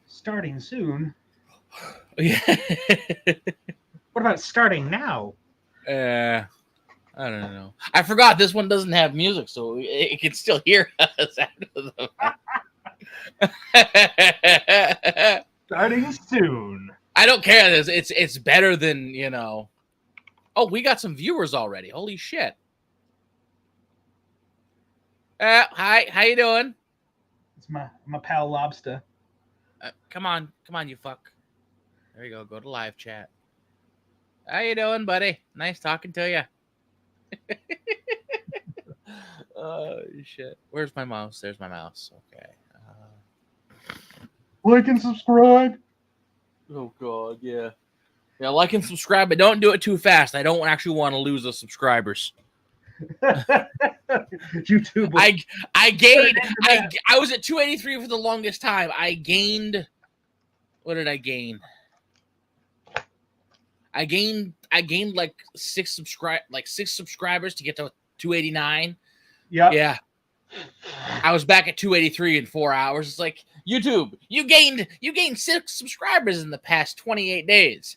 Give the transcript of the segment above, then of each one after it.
Starting soon. Yeah. What about starting now? I don't know. I forgot this one doesn't have music, so it can still hear us after the fact. Starting soon. I don't care. It's better than, you know. Oh, we got some viewers already. Holy shit. Hi, how you doing? It's my pal Lobster. Come on, you fuck. There you go. Go to live chat. How you doing, buddy? Nice talking to you. Oh shit. Where's my mouse? There's my mouse. Okay. Like and subscribe. Oh god, yeah. Yeah, like and subscribe, but don't do it too fast. I don't actually want to lose the subscribers. YouTube. I gained. I was at 283 for the longest time. I gained. What did I gain? I gained like six subscribers to get to 289. Yeah. I was back at 283 in 4 hours. It's like, YouTube, you gained 6 subscribers in the past 28 days.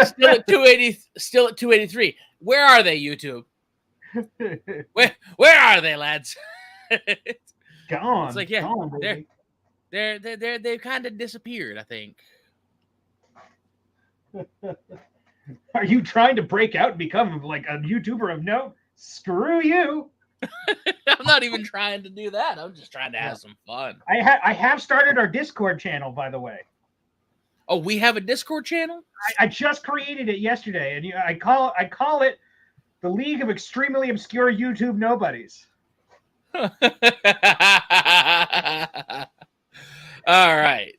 Still at 283. Where are they, YouTube? Where are they, lads? Gone. It's like, yeah, gone, they've kind of disappeared, I think. Are you trying to break out and become like a YouTuber of note? Screw you. I'm not even trying to do that. I'm just trying to have some fun. I have started our Discord channel, by the way. Oh, we have a Discord channel? I just created it yesterday, and I call it the League of Extremely Obscure YouTube Nobodies. All right.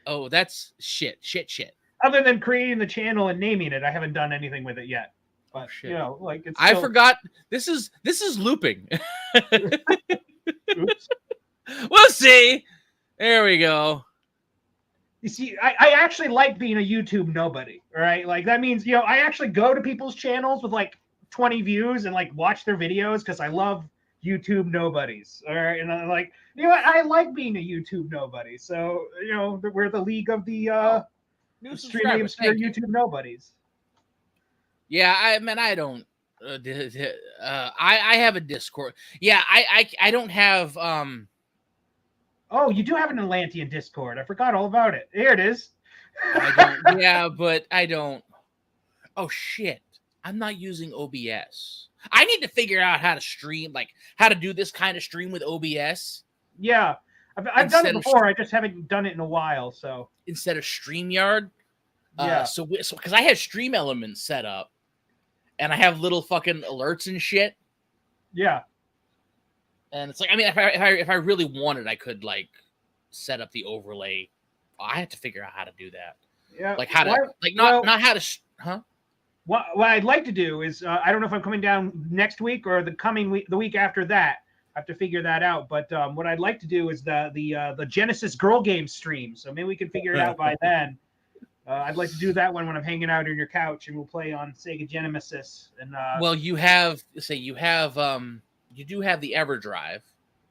Oh, that's shit. Other than creating the channel and naming it, I haven't done anything with it yet. But shit. You know, like it's I forgot. This is looping. Oops. We'll see. There we go. You see, I actually like being a YouTube nobody, right? Like that means, I actually go to people's channels with like 20 views and like watch their videos because I love YouTube nobodies. All right. And I'm like, I like being a YouTube nobody. So, we're the league of the extremely obscure YouTube nobodies. Yeah, I don't. I have a Discord. Yeah, I don't have. Oh, you do have an Atlantean Discord. I forgot all about it. Here it is. I don't. Yeah, but I don't. Oh shit! I'm not using OBS. I need to figure out how to stream, like how to do this kind of stream with OBS. Yeah, I've done it before. I just haven't done it in a while. So instead of StreamYard, yeah. So because I have Stream Elements set up, and I have little fucking alerts and shit. Yeah. And it's like, I mean, if I really wanted, I could like set up the overlay. I have to figure out how to do that. Yeah. Like how to, not how to, huh? What I'd like to do is, I don't know if I'm coming down next week or the coming week, the week after that. I have to figure that out. But what I'd like to do is the Genesis Girl Game stream. So maybe we can figure it out by then. I'd like to do that one when I'm hanging out on your couch and we'll play on Sega Genesis. And well, you do have the EverDrive.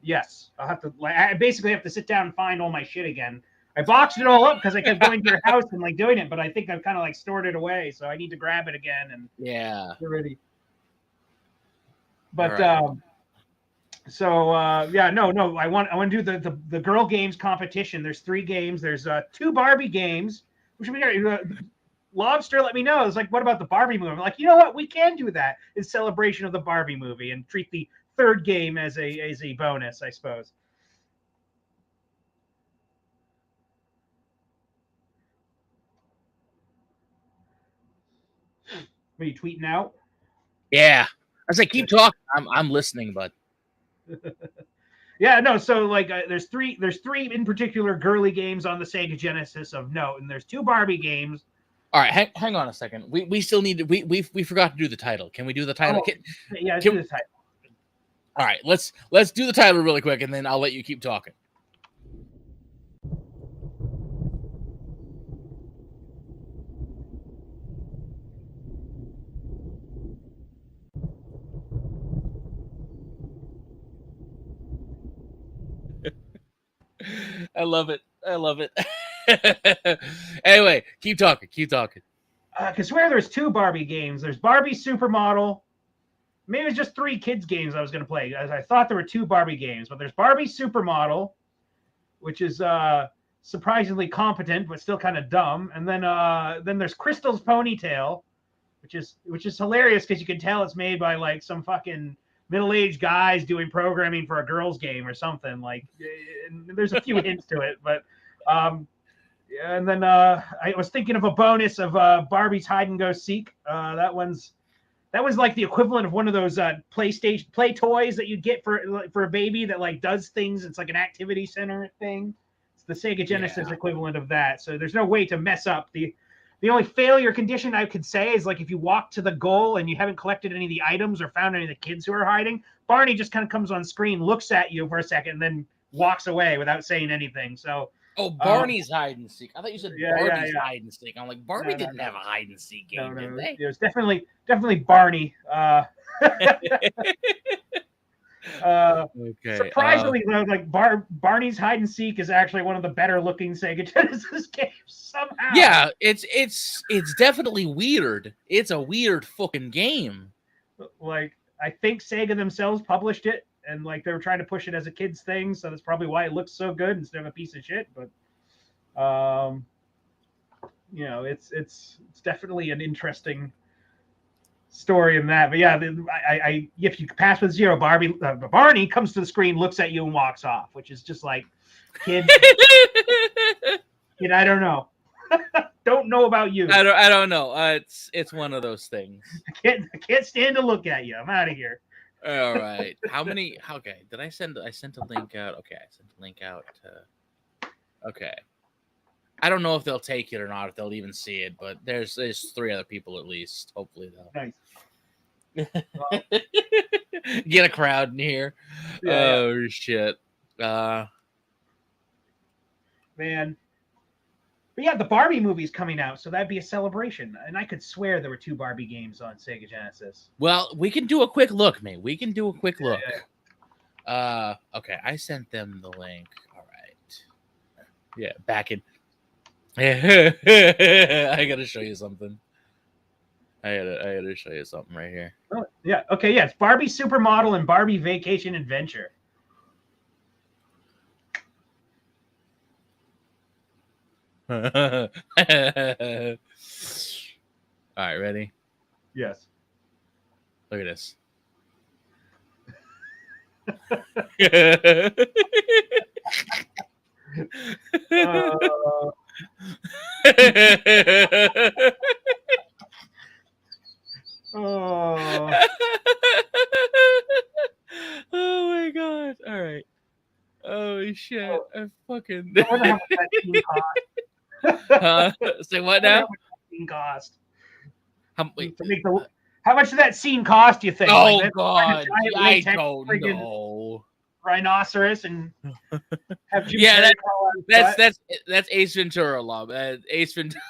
Yes, I'll have to. I basically have to sit down and find all my shit again. I boxed it all up because I kept going to your house and like doing it, but I think I've kind of like stored it away, so I need to grab it again and get ready. But right. No. I want to do the girl games competition. There's 3 games. There's 2 Barbie games. Which we got. Lobster, let me know. It's like, what about the Barbie movie? I'm like, you know what? We can do that in celebration of the Barbie movie and treat the 3rd game as a bonus, I suppose. Are you tweeting out? Yeah. I was like, keep talking. I'm listening, bud. Yeah, no. So like, there's three in particular girly games on the Sega Genesis of note, and there's 2 Barbie games. All right, hang on a second. We still need to. We forgot to do the title. Can we do the title? Do the title. All right, let's do the title really quick, and then I'll let you keep talking. I love it. I love it. Anyway, keep talking. I could swear there's 2 Barbie games. There's Barbie Supermodel. Maybe it was just 3 kids games I was going to play. I thought there were 2 Barbie games, but there's Barbie Supermodel, which is surprisingly competent but still kind of dumb. And then there's Crystal's Ponytail, which is hilarious because you can tell it's made by like some fucking middle-aged guys doing programming for a girls' game or something. Like, and there's a few hints to it, but and then I was thinking of a bonus of Barbie's Hide and Go Seek. That was like the equivalent of one of those PlayStation play toys that you get for a baby that like does things. It's like an activity center thing. It's the Sega Genesis equivalent of that. So there's no way to mess up. The only failure condition I could say is like if you walk to the goal and you haven't collected any of the items or found any of the kids who are hiding, Barney just kind of comes on screen, looks at you for a second, and then walks away without saying anything. So. Oh, Barney's hide and seek. I thought you said Barbie's hide and seek. I'm like, Barbie didn't have a hide and seek game, did they? It was definitely Barney. Okay. Surprisingly, though, like Barney's hide and seek is actually one of the better looking Sega Genesis games somehow. Yeah, it's definitely weird. It's a weird fucking game. Like, I think Sega themselves published it, and like they were trying to push it as a kid's thing, so that's probably why it looks so good instead of a piece of shit. But it's definitely an interesting story in that. But yeah, I if you pass with 0, Barney comes to the screen, looks at you, and walks off, which is just like, kid, I don't know. Don't know about you. I don't know. It's one of those things. I can't stand to look at you. I'm out of here. All right. How many? Okay. Did I sent a link out? Okay, I sent a link out to. Okay. I don't know if they'll take it or not, if they'll even see it, but there's 3 other people at least. Hopefully they'll. Nice. Get a crowd in here. Yeah, shit. Man. But yeah, the Barbie movie's coming out, so that'd be a celebration. And I could swear there were 2 Barbie games on Sega Genesis. Well, we can do a quick look, man. We can do a quick look. Okay, I sent them the link. All right. Yeah, back in. I gotta show you something. I gotta show you something right here. Oh, yeah. Okay. Yeah. It's Barbie Supermodel and Barbie Vacation Adventure. All right, ready? Yes. Look at this. Oh my god! All right. Oh shit! I fucking. I wonder how much that scene cost. Say what now? How much that scene cost? Wait. How much did that scene cost? You think? Oh like, god! I don't know. Rhinoceros and have Jim yeah, that's Ace Ventura, love. Ace Ventura.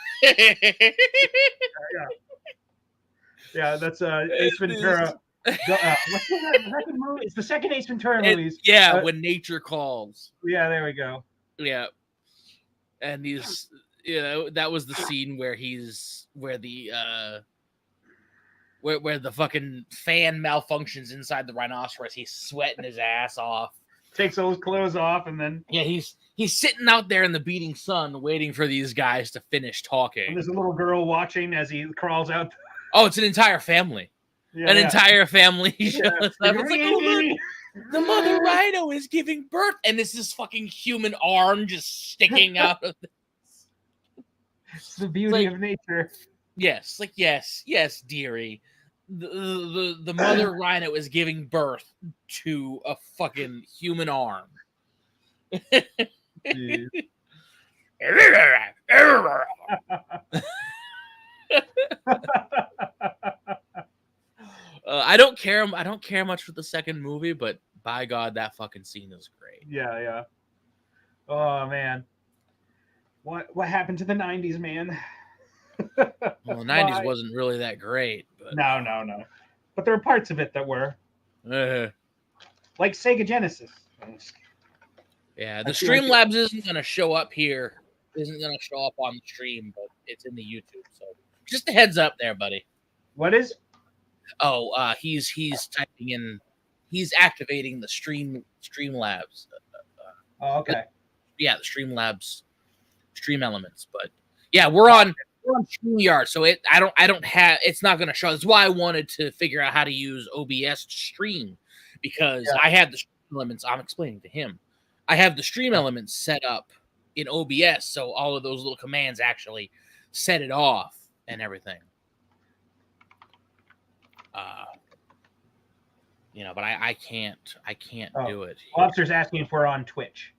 Yeah, that's Ace Ventura. What's the second movie? It's the second Ace Ventura movies. When nature calls. Yeah, there we go. Yeah, and he's that was the scene where the fucking fan malfunctions inside the rhinoceros. He's sweating his ass off. Takes all his clothes off, and then he's sitting out there in the beating sun, waiting for these guys to finish talking. And there's a little girl watching as he crawls out. Oh, it's an entire family. Yeah, entire family shows up. It's like, oh, look, the mother rhino is giving birth, and this is fucking human arm just sticking out of this. It's the beauty of nature. Yes, yes, dearie. The mother rhino is giving birth to a fucking human arm. I don't care much for the second movie, but by God, that fucking scene is great. Yeah. Oh man, what happened to the '90s, man? Well, the '90s wasn't really that great. But... No. But there were parts of it that were like Sega Genesis. Yeah, the Streamlabs isn't going to show up here. Isn't going to show up on the stream, but it's in the YouTube. So just a heads up there, buddy. What is? Oh, he's typing in. He's activating the Streamlabs. Oh, okay. Yeah, the Streamlabs stream elements. But yeah, we're on StreamYard, so I don't have. It's not going to show. That's why I wanted to figure out how to use OBS to stream, because I had the stream elements. I'm explaining to him. I have the stream elements set up in OBS, so all of those little commands actually set it off and everything. But I can't do it. Lobster's asking if we're on Twitch.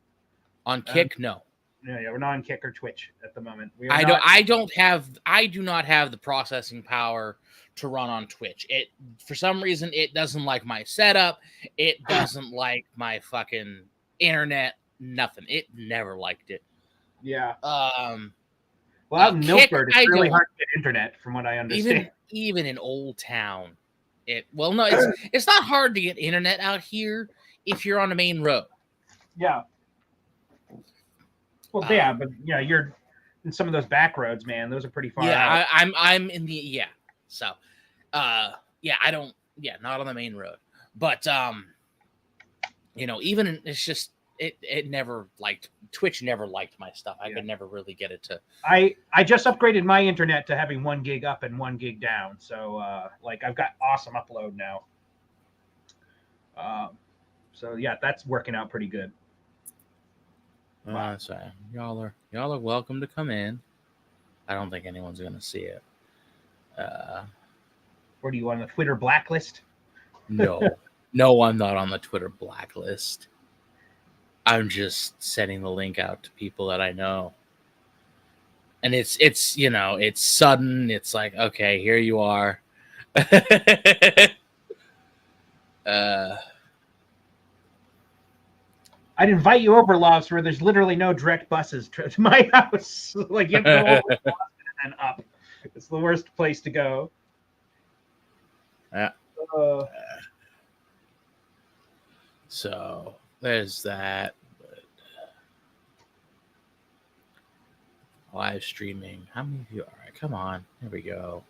On Kick, no. Yeah, we're not on Kick or Twitch at the moment. I do not have the processing power to run on Twitch. It, for some reason, it doesn't like my setup. It doesn't like my fucking internet. Nothing. It never liked it. Yeah. Well, out in Milford, it's really hard to get internet, from what I understand. Even in Old Town, it's not hard to get internet out here if you're on the main road. Yeah. Well, but you're in some of those back roads, man. Those are pretty far out. Yeah, I'm in the So, not on the main road, but even it's just it never liked Twitch. Never liked my stuff. I could never really get it to. I just upgraded my internet to having 1 gig up and 1 gig down, so I've got awesome upload now. So that's working out pretty good. Wow. So y'all are welcome to come in. I don't think anyone's gonna see it. Where do you on the Twitter blacklist? No, I'm not on the Twitter blacklist. I'm just sending the link out to people that I know. And it's sudden. It's like, okay, here you are. I'd invite you over, Lobs, where there's literally no direct buses to my house. You have to go over Boston and then up. It's the worst place to go. Yeah. So there's that. But live streaming. How many of you? All right, come on. Here we go.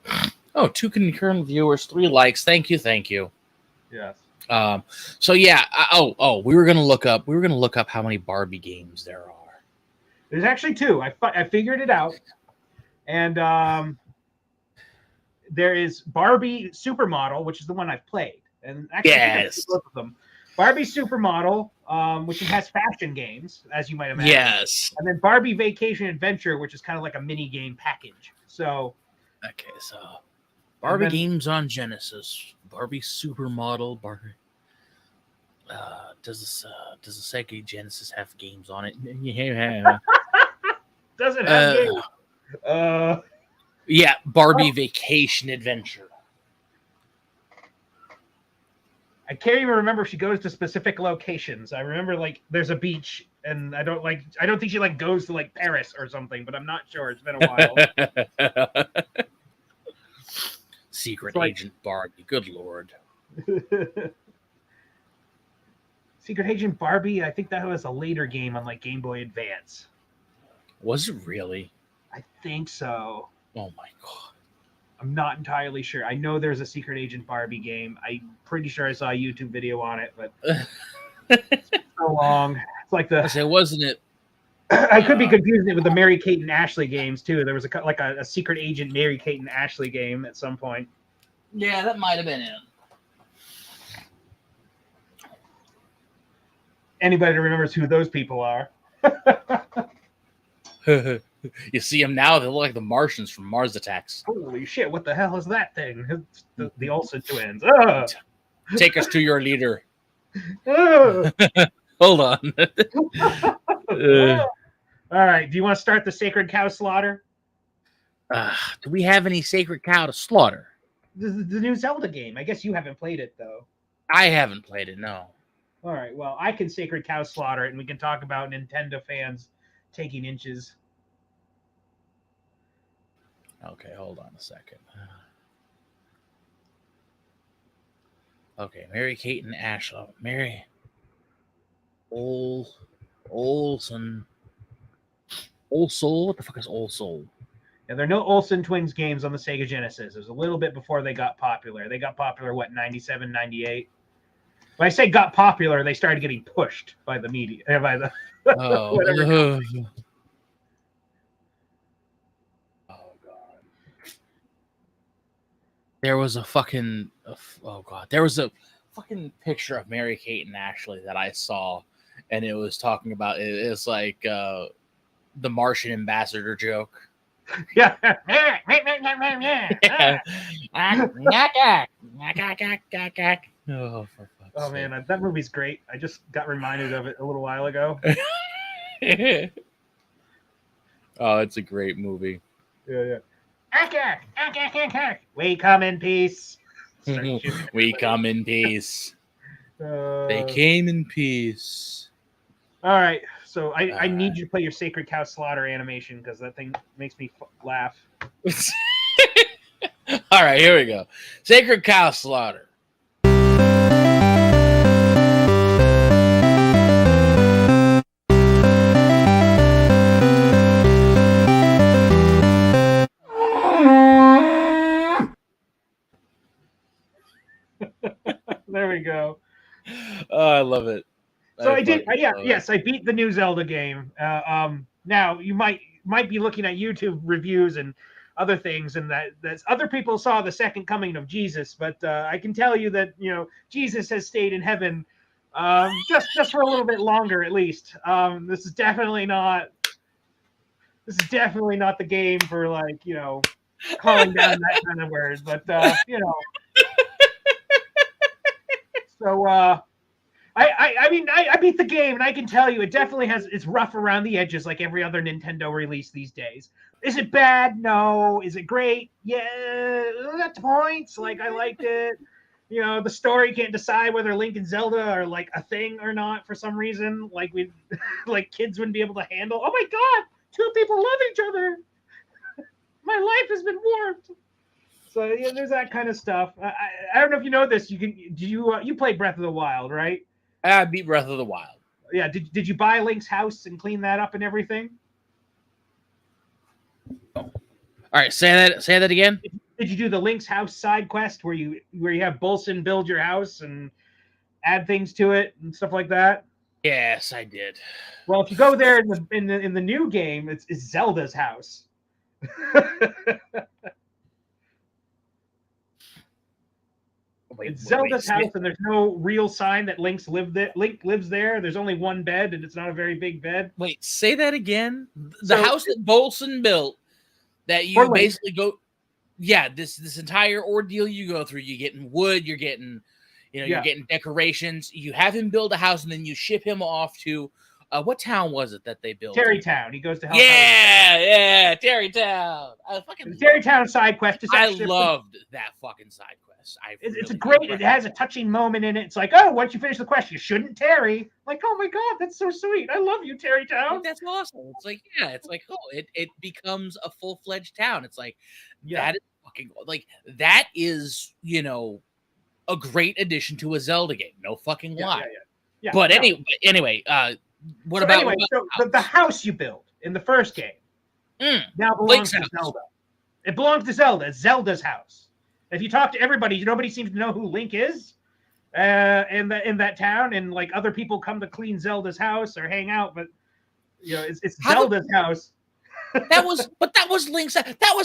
Oh, 2 concurrent viewers, 3 likes. Thank you. Yes. So yeah. We were gonna look up how many Barbie games there are. There's actually 2. I figured it out, and there is Barbie Supermodel, which is the one I've played, and actually both of them. Barbie Supermodel, which has fashion games, as you might imagine. Yes. And then Barbie Vacation Adventure, which is kind of like a mini game package. So. Okay, so Barbie games on Genesis. Barbie Supermodel. Barbie. Does the Sega Genesis have games on it? Yeah. Does it have games? Yeah, Barbie Vacation Adventure. I can't even remember if she goes to specific locations. I remember there's a beach, and I don't think she goes to Paris or something, but I'm not sure. It's been a while. Secret Agent Barbie. Good Lord. Secret Agent Barbie, I think that was a later game on Game Boy Advance. Was it really? I think so. Oh my God. I'm not entirely sure. I know there's a Secret Agent Barbie game. I'm pretty sure I saw a YouTube video on it, but it's been so long. It's wasn't it? I could be confusing it with the Mary Kate and Ashley games too. There was a Secret Agent Mary Kate and Ashley game at some point. Yeah, that might have been it. Anybody remembers who those people are? You see them now, they look like the Martians from Mars Attacks. Holy shit, what the hell is that thing? The Olsen twins. Take us to your leader. Hold on. All right, do you want to start the Sacred Cow Slaughter? Do we have any Sacred Cow to slaughter? The new Zelda game. I guess you haven't played it, though. I haven't played it, no. All right, well, I can Sacred Cow Slaughter it, and we can talk about Nintendo fans taking inches. Okay, hold on a second. Okay, Mary Kate and Ashley. Olsen. Old Soul? What the fuck is Old Soul? Yeah, there are no Olsen Twins games on the Sega Genesis. It was a little bit before they got popular. They got popular, what, 97, 98? When I say got popular, they started getting pushed by the media. By the whatever. Oh, God. There was a fucking... Oh, God. There was a fucking picture of Mary-Kate and Ashley that I saw, and it was talking about... It's like the Martian ambassador joke. Yeah. Oh, for fuck's sake. Man, that movie's great. I just got reminded of it a little while ago. Oh, it's a great movie. Yeah. We come in peace. We come in peace. They came in peace. All right. So I need you to play your Sacred Cow Slaughter animation because that thing makes me laugh. All right, here we go. Sacred Cow Slaughter. There we go. Oh, I love it. So I did. Yes, I beat the new Zelda game. Now you might be looking at YouTube reviews and other things, and that other people saw the second coming of Jesus, but I can tell you that Jesus has stayed in heaven just for a little bit longer at least. This is definitely not the game for calling down that kind of word, but So I mean I beat the game, and I can tell you it definitely it's rough around the edges like every other Nintendo release these days. Is it bad? No. Is it great? Yeah, at points. Like I liked it. The story can't decide whether Link and Zelda are like a thing or not for some reason. Like kids wouldn't be able to handle. Oh my God, two people love each other. My life has been warped. So yeah, there's that kind of stuff. I don't know if you know this. You played Breath of the Wild, right? I beat Breath of the Wild. Yeah. Did you buy Link's house and clean that up and everything? All right. Say that again. Did you do the Link's house side quest where you have Bolson build your house and add things to it and stuff like that? Yes, I did. Well, if you go there in the new game, it's Zelda's house. It's Zelda's house, and there's no real sign that Link lives there. There's only one bed, and it's not a very big bed. Wait, say that again. The house that Bolson built, that you basically go. Yeah, this entire ordeal you go through. You're getting wood. You're getting, you're getting decorations. You have him build a house, and then you ship him off to. What town was it that they built? Terrytown. He goes to help. Yeah, Terrytown. The Terrytown side quest is I loved that fucking side quest. It's a great. It has a touching moment in it. It's like, oh, once you finish the quest, you shouldn't tarry. Like, oh my God, that's so sweet. I love you, Terrytown. That's awesome. It's like, it's like, oh, it becomes a full-fledged town. It's like, that is fucking like that is a great addition to a Zelda game. No fucking lie. Yeah. But anyway, what about the house you built in the first game now belongs to Zelda. It belongs to Zelda. It's Zelda's house. If you talk to everybody, nobody seems to know who Link is in that town, and like other people come to clean Zelda's house or hang out, but it's Zelda's house. That was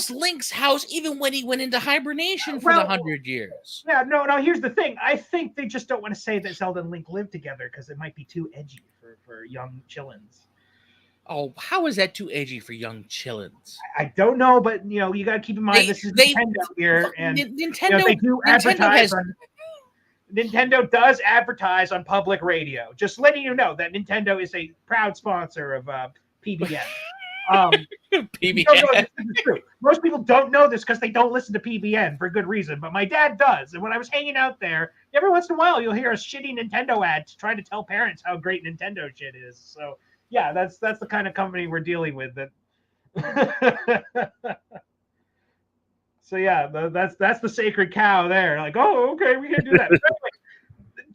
Link's house even when he went into hibernation for the 100 years. Yeah, no. Here's the thing. I think they just don't want to say that Zelda and Link live together because it might be too edgy for young chillins. Oh, how is that too edgy for young chillins? I don't know, but you got to keep in mind this is Nintendo here, and Nintendo they do advertise. Nintendo does advertise on public radio. Just letting you know that Nintendo is a proud sponsor of PBN. PBN. Most people don't know this because they don't listen to PBN for good reason, but my dad does. And when I was hanging out there, every once in a while you'll hear a shitty Nintendo ad to try to tell parents how great Nintendo shit is. So yeah, that's the kind of company we're dealing with. So yeah, that's the sacred cow there. Like, oh, okay, we can do that.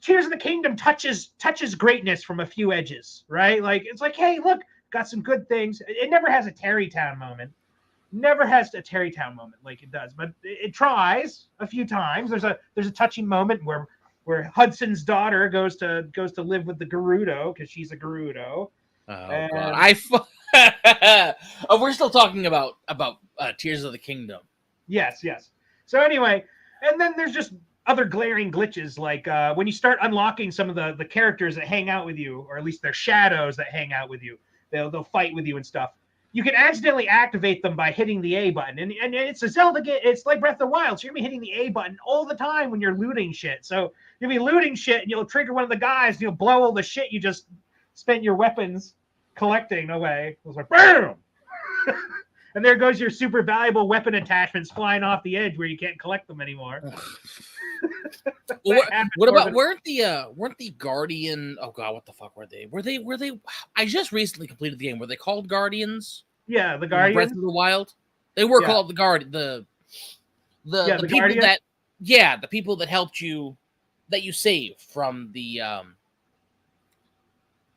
Tears of the Kingdom touches greatness from a few edges, right? Like it's like, hey, look, got some good things. It never has a Terrytown moment. Never has a Terrytown moment like it does, but it tries a few times. There's a touching moment where Hudson's daughter goes to live with the Gerudo because she's a Gerudo. Oh God, oh, we're still talking about Tears of the Kingdom. Yes. So anyway, and then there's just other glaring glitches, like when you start unlocking some of the characters that hang out with you, or at least their shadows that hang out with you, they'll fight with you and stuff. You can accidentally activate them by hitting the A button, and it's a Zelda game. It's like Breath of the Wild, so you're gonna be hitting the A button all the time when you're looting shit. So you'll be looting shit, and you'll trigger one of the guys, and you'll blow all the shit you just spent your weapons collecting away. It was like BAM! And there goes your super valuable weapon attachments flying off the edge where you can't collect them anymore. What about weren't the Guardian? Oh God, what the fuck were they? Were they? I just recently completed the game. Were they called Guardians? Yeah, the Guardians. Breath of the Wild. They were called the Guard. The people Guardian? The people that helped you, that you saved from the.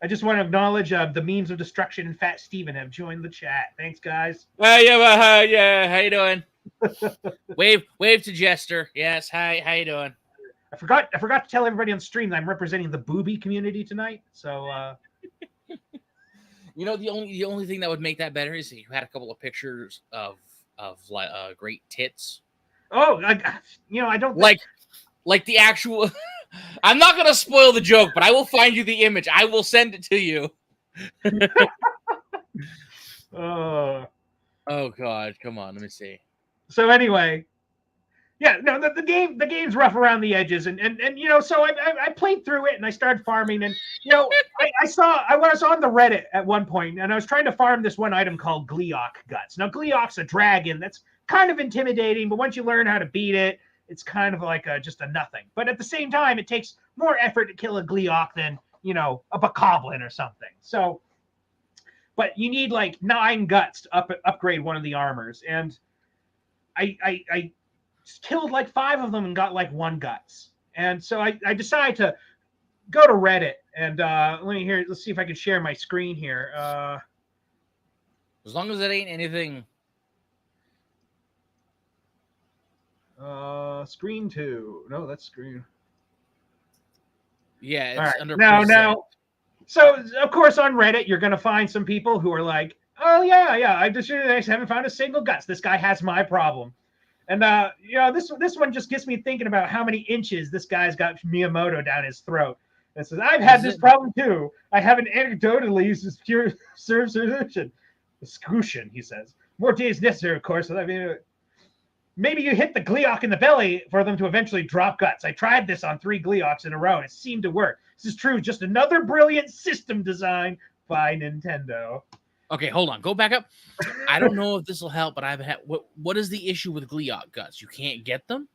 I just want to acknowledge the memes of destruction and Fat Steven have joined the chat. Thanks, guys. Yeah. How you doing? wave to Jester. Yes. Hi. How you doing? I forgot to tell everybody on stream that I'm representing the booby community tonight. So, you know, the only thing that would make that better is if you had a couple of pictures of great tits. Oh, I don't like the actual. I'm not going to spoil the joke, but I will find you the image. I will send it to you. Oh, God. Come on. Let me see. So anyway, yeah, no, the game's rough around the edges. And so I played through it and I started farming. And, I was on the Reddit at one point and I was trying to farm this one item called Gleeok Guts. Now, Gleeok's a dragon that's kind of intimidating, but once you learn how to beat it, it's kind of like just a nothing. But at the same time, it takes more effort to kill a Gleeok than, a Bokoblin or something. So, but you need like 9 guts to upgrade one of the armors. And I killed like 5 of them and got like 1 guts. And so I decided to go to Reddit and let's see if I can share my screen here. As long as it ain't anything. Screen 2. No, that's screen. Yeah, it's right. under now. So of course on Reddit you're gonna find some people who are like, oh yeah, I haven't found a single guts. This guy has my problem, and this one just gets me thinking about how many inches this guy's got Miyamoto down his throat. And says I've had this problem too. I haven't anecdotally used this pure solution. Excrucian, he says. More days necessary, of course. I mean. Maybe you hit the Gleeok in the belly for them to eventually drop guts. I tried this on 3 Gleeoks in a row, and it seemed to work. This is true. Just another brilliant system design by Nintendo. Okay, hold on. Go back up. I don't know if this will help, but I've had. What is the issue with Gleeok guts? You can't get them?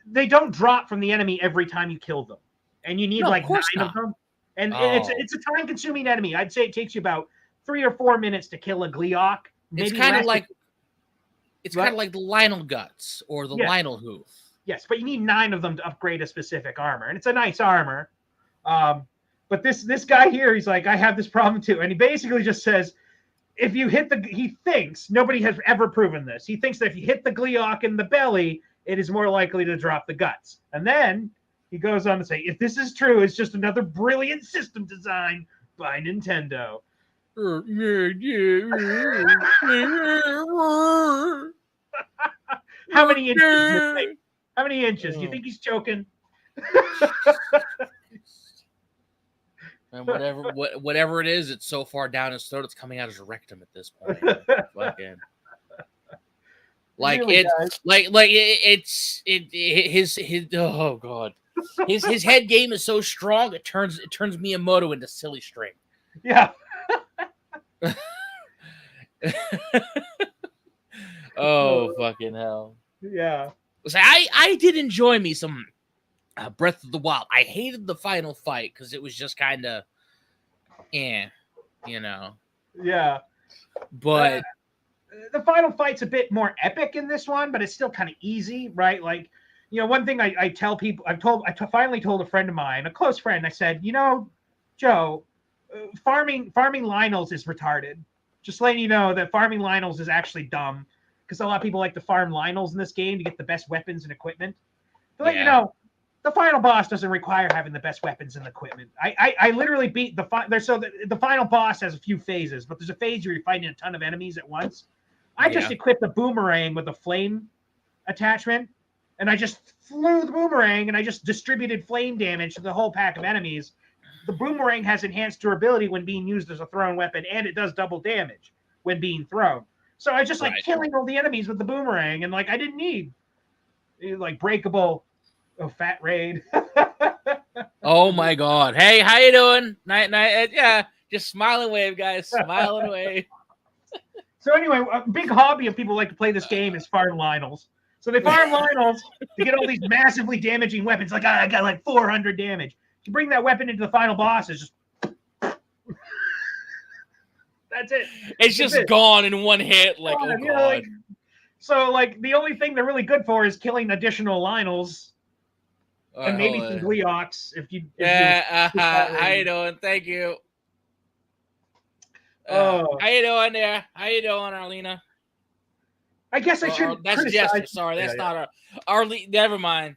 They don't drop from the enemy every time you kill them, and you need 9 of them. And it's a time-consuming enemy. I'd say it takes you about 3 or 4 minutes to kill a Gleeok. It's kind of like. It's kind of like the Lionel Guts or the Lionel Hoof. Yes, but you need 9 of them to upgrade a specific armor, and it's a nice armor. But this guy here, he's like, I have this problem too, and he basically just says, if you hit he thinks nobody has ever proven this. He thinks that if you hit the Gleeok in the belly, it is more likely to drop the guts. And then he goes on to say, if this is true, it's just another brilliant system design by Nintendo. How many inches? How many inches? Do you think he's choking? And whatever it is, it's so far down his throat, it's coming out his rectum at this point. His oh God, his head game is so strong it turns Miyamoto into silly string. Yeah. Oh fucking hell! Yeah. So I did enjoy me some Breath of the Wild. I hated the final fight because it was just kind of, Yeah. But the final fight's a bit more epic in this one, but it's still kind of easy, right? Like one thing I tell people, I finally told a friend of mine, a close friend, I said, Joe, farming Lionels is retarded. Just letting you know that farming Lionels is actually dumb, because a lot of people like to farm Lionels in this game to get the best weapons and equipment. To let you know, the final boss doesn't require having the best weapons and equipment. I literally beat the final boss has a few phases, but there's a phase where you're fighting a ton of enemies at once. I just equipped a boomerang with a flame attachment, and I just flew the boomerang, and I just distributed flame damage to the whole pack of enemies. The boomerang has enhanced durability when being used as a thrown weapon, and it does double damage when being thrown. So I just killing all the enemies with the boomerang, and I didn't need breakable fat raid. Oh my god. Hey, how you doing? Night. Yeah, just smile and wave, guys. Smile and wave. So anyway, a big hobby of people like to play this game is farm Lionels. So they farm Lionels to get all these massively damaging weapons. Like, I got 400 damage. You bring that weapon into the final boss, it's just that's it. It's just gone in one hit. Like, oh god. So the only thing they're really good for is killing additional Lionels. And maybe some Gleeoks if you. How you doing? Thank you. How you doing there? How you doing, Arlena? I guess I shouldn't. That's Jester. Sorry, that's not Arlene. Never mind.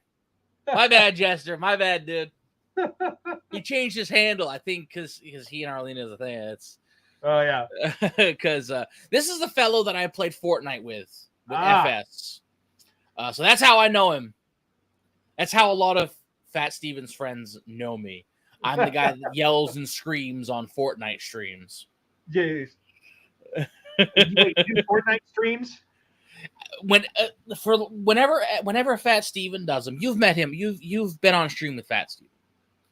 My bad, Jester. My bad, dude. He changed his handle, I think, because he and Arlena is a thing. It's because this is the fellow that I played Fortnite with FS. So that's how I know him. That's how a lot of Fat Steven's friends know me. I'm the guy that yells and screams on Fortnite streams. Jeez. You do Fortnite streams? Whenever Fat Steven does them, you've met him. You've been on stream with Fat Steven.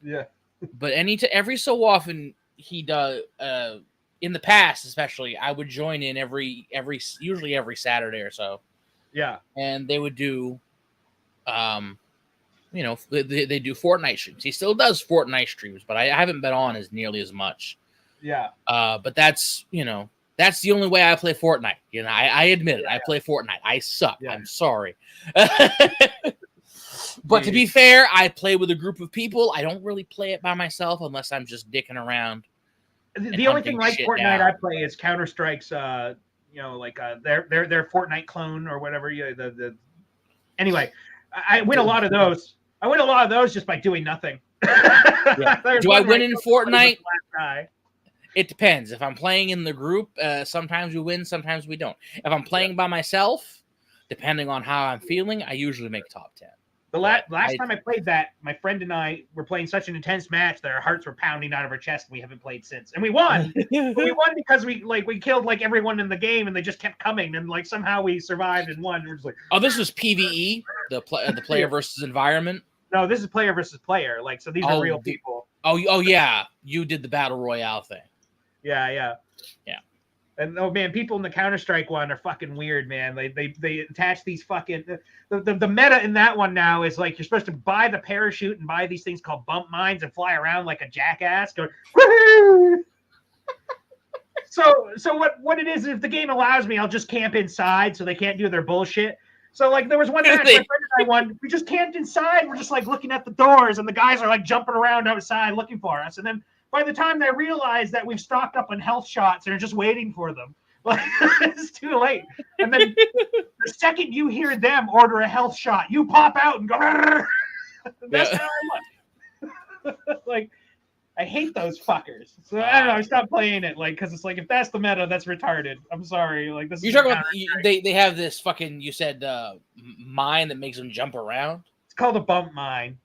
Yeah. But every so often he does. In the past, especially, I would join in usually every Saturday or so. Yeah. And they would do, they do Fortnite streams. He still does Fortnite streams, but I haven't been on as nearly as much. Yeah. But that's the only way I play Fortnite. I admit it. I play Fortnite. I suck. Yeah. I'm sorry. But to be fair, I play with a group of people. I don't really play it by myself unless I'm just dicking around. The only thing like Fortnite I play is Counter-Strike's, their Fortnite clone or whatever. Anyway, I win a lot of those. I win a lot of those just by doing nothing. Yeah. Do I win in Fortnite? It depends. If I'm playing in the group, sometimes we win, sometimes we don't. If I'm playing by myself, depending on how I'm feeling, I usually make top 10. The last time I played that, my friend and I were playing such an intense match that our hearts were pounding out of our chest, and we haven't played since. And we won. We won because we killed everyone in the game, and they just kept coming, and somehow we survived and won. We're just oh, this was PvE, the player versus environment. No, this is player versus player. So these are real people. Oh yeah, you did the battle royale thing. Yeah. And oh man, people in the Counter-Strike one are fucking weird, man. They attach these fucking the meta in that one now is you're supposed to buy the parachute and buy these things called bump mines and fly around like a jackass going woohoo. So what it is, if the game allows me, I'll just camp inside so they can't do their bullshit. So there was one match my friend and I won. We just camped inside. We're just looking at the doors, and the guys are jumping around outside looking for us. And then by the time they realize that we've stocked up on health shots, they're just waiting for them. It's too late. And then the second you hear them order a health shot, you pop out and go. That's how I look. I hate those fuckers. So I don't know. I stopped playing it, because it's if that's the meta, that's retarded. I'm sorry. This. You're talking about they have this fucking mine that makes them jump around. It's called a bump mine.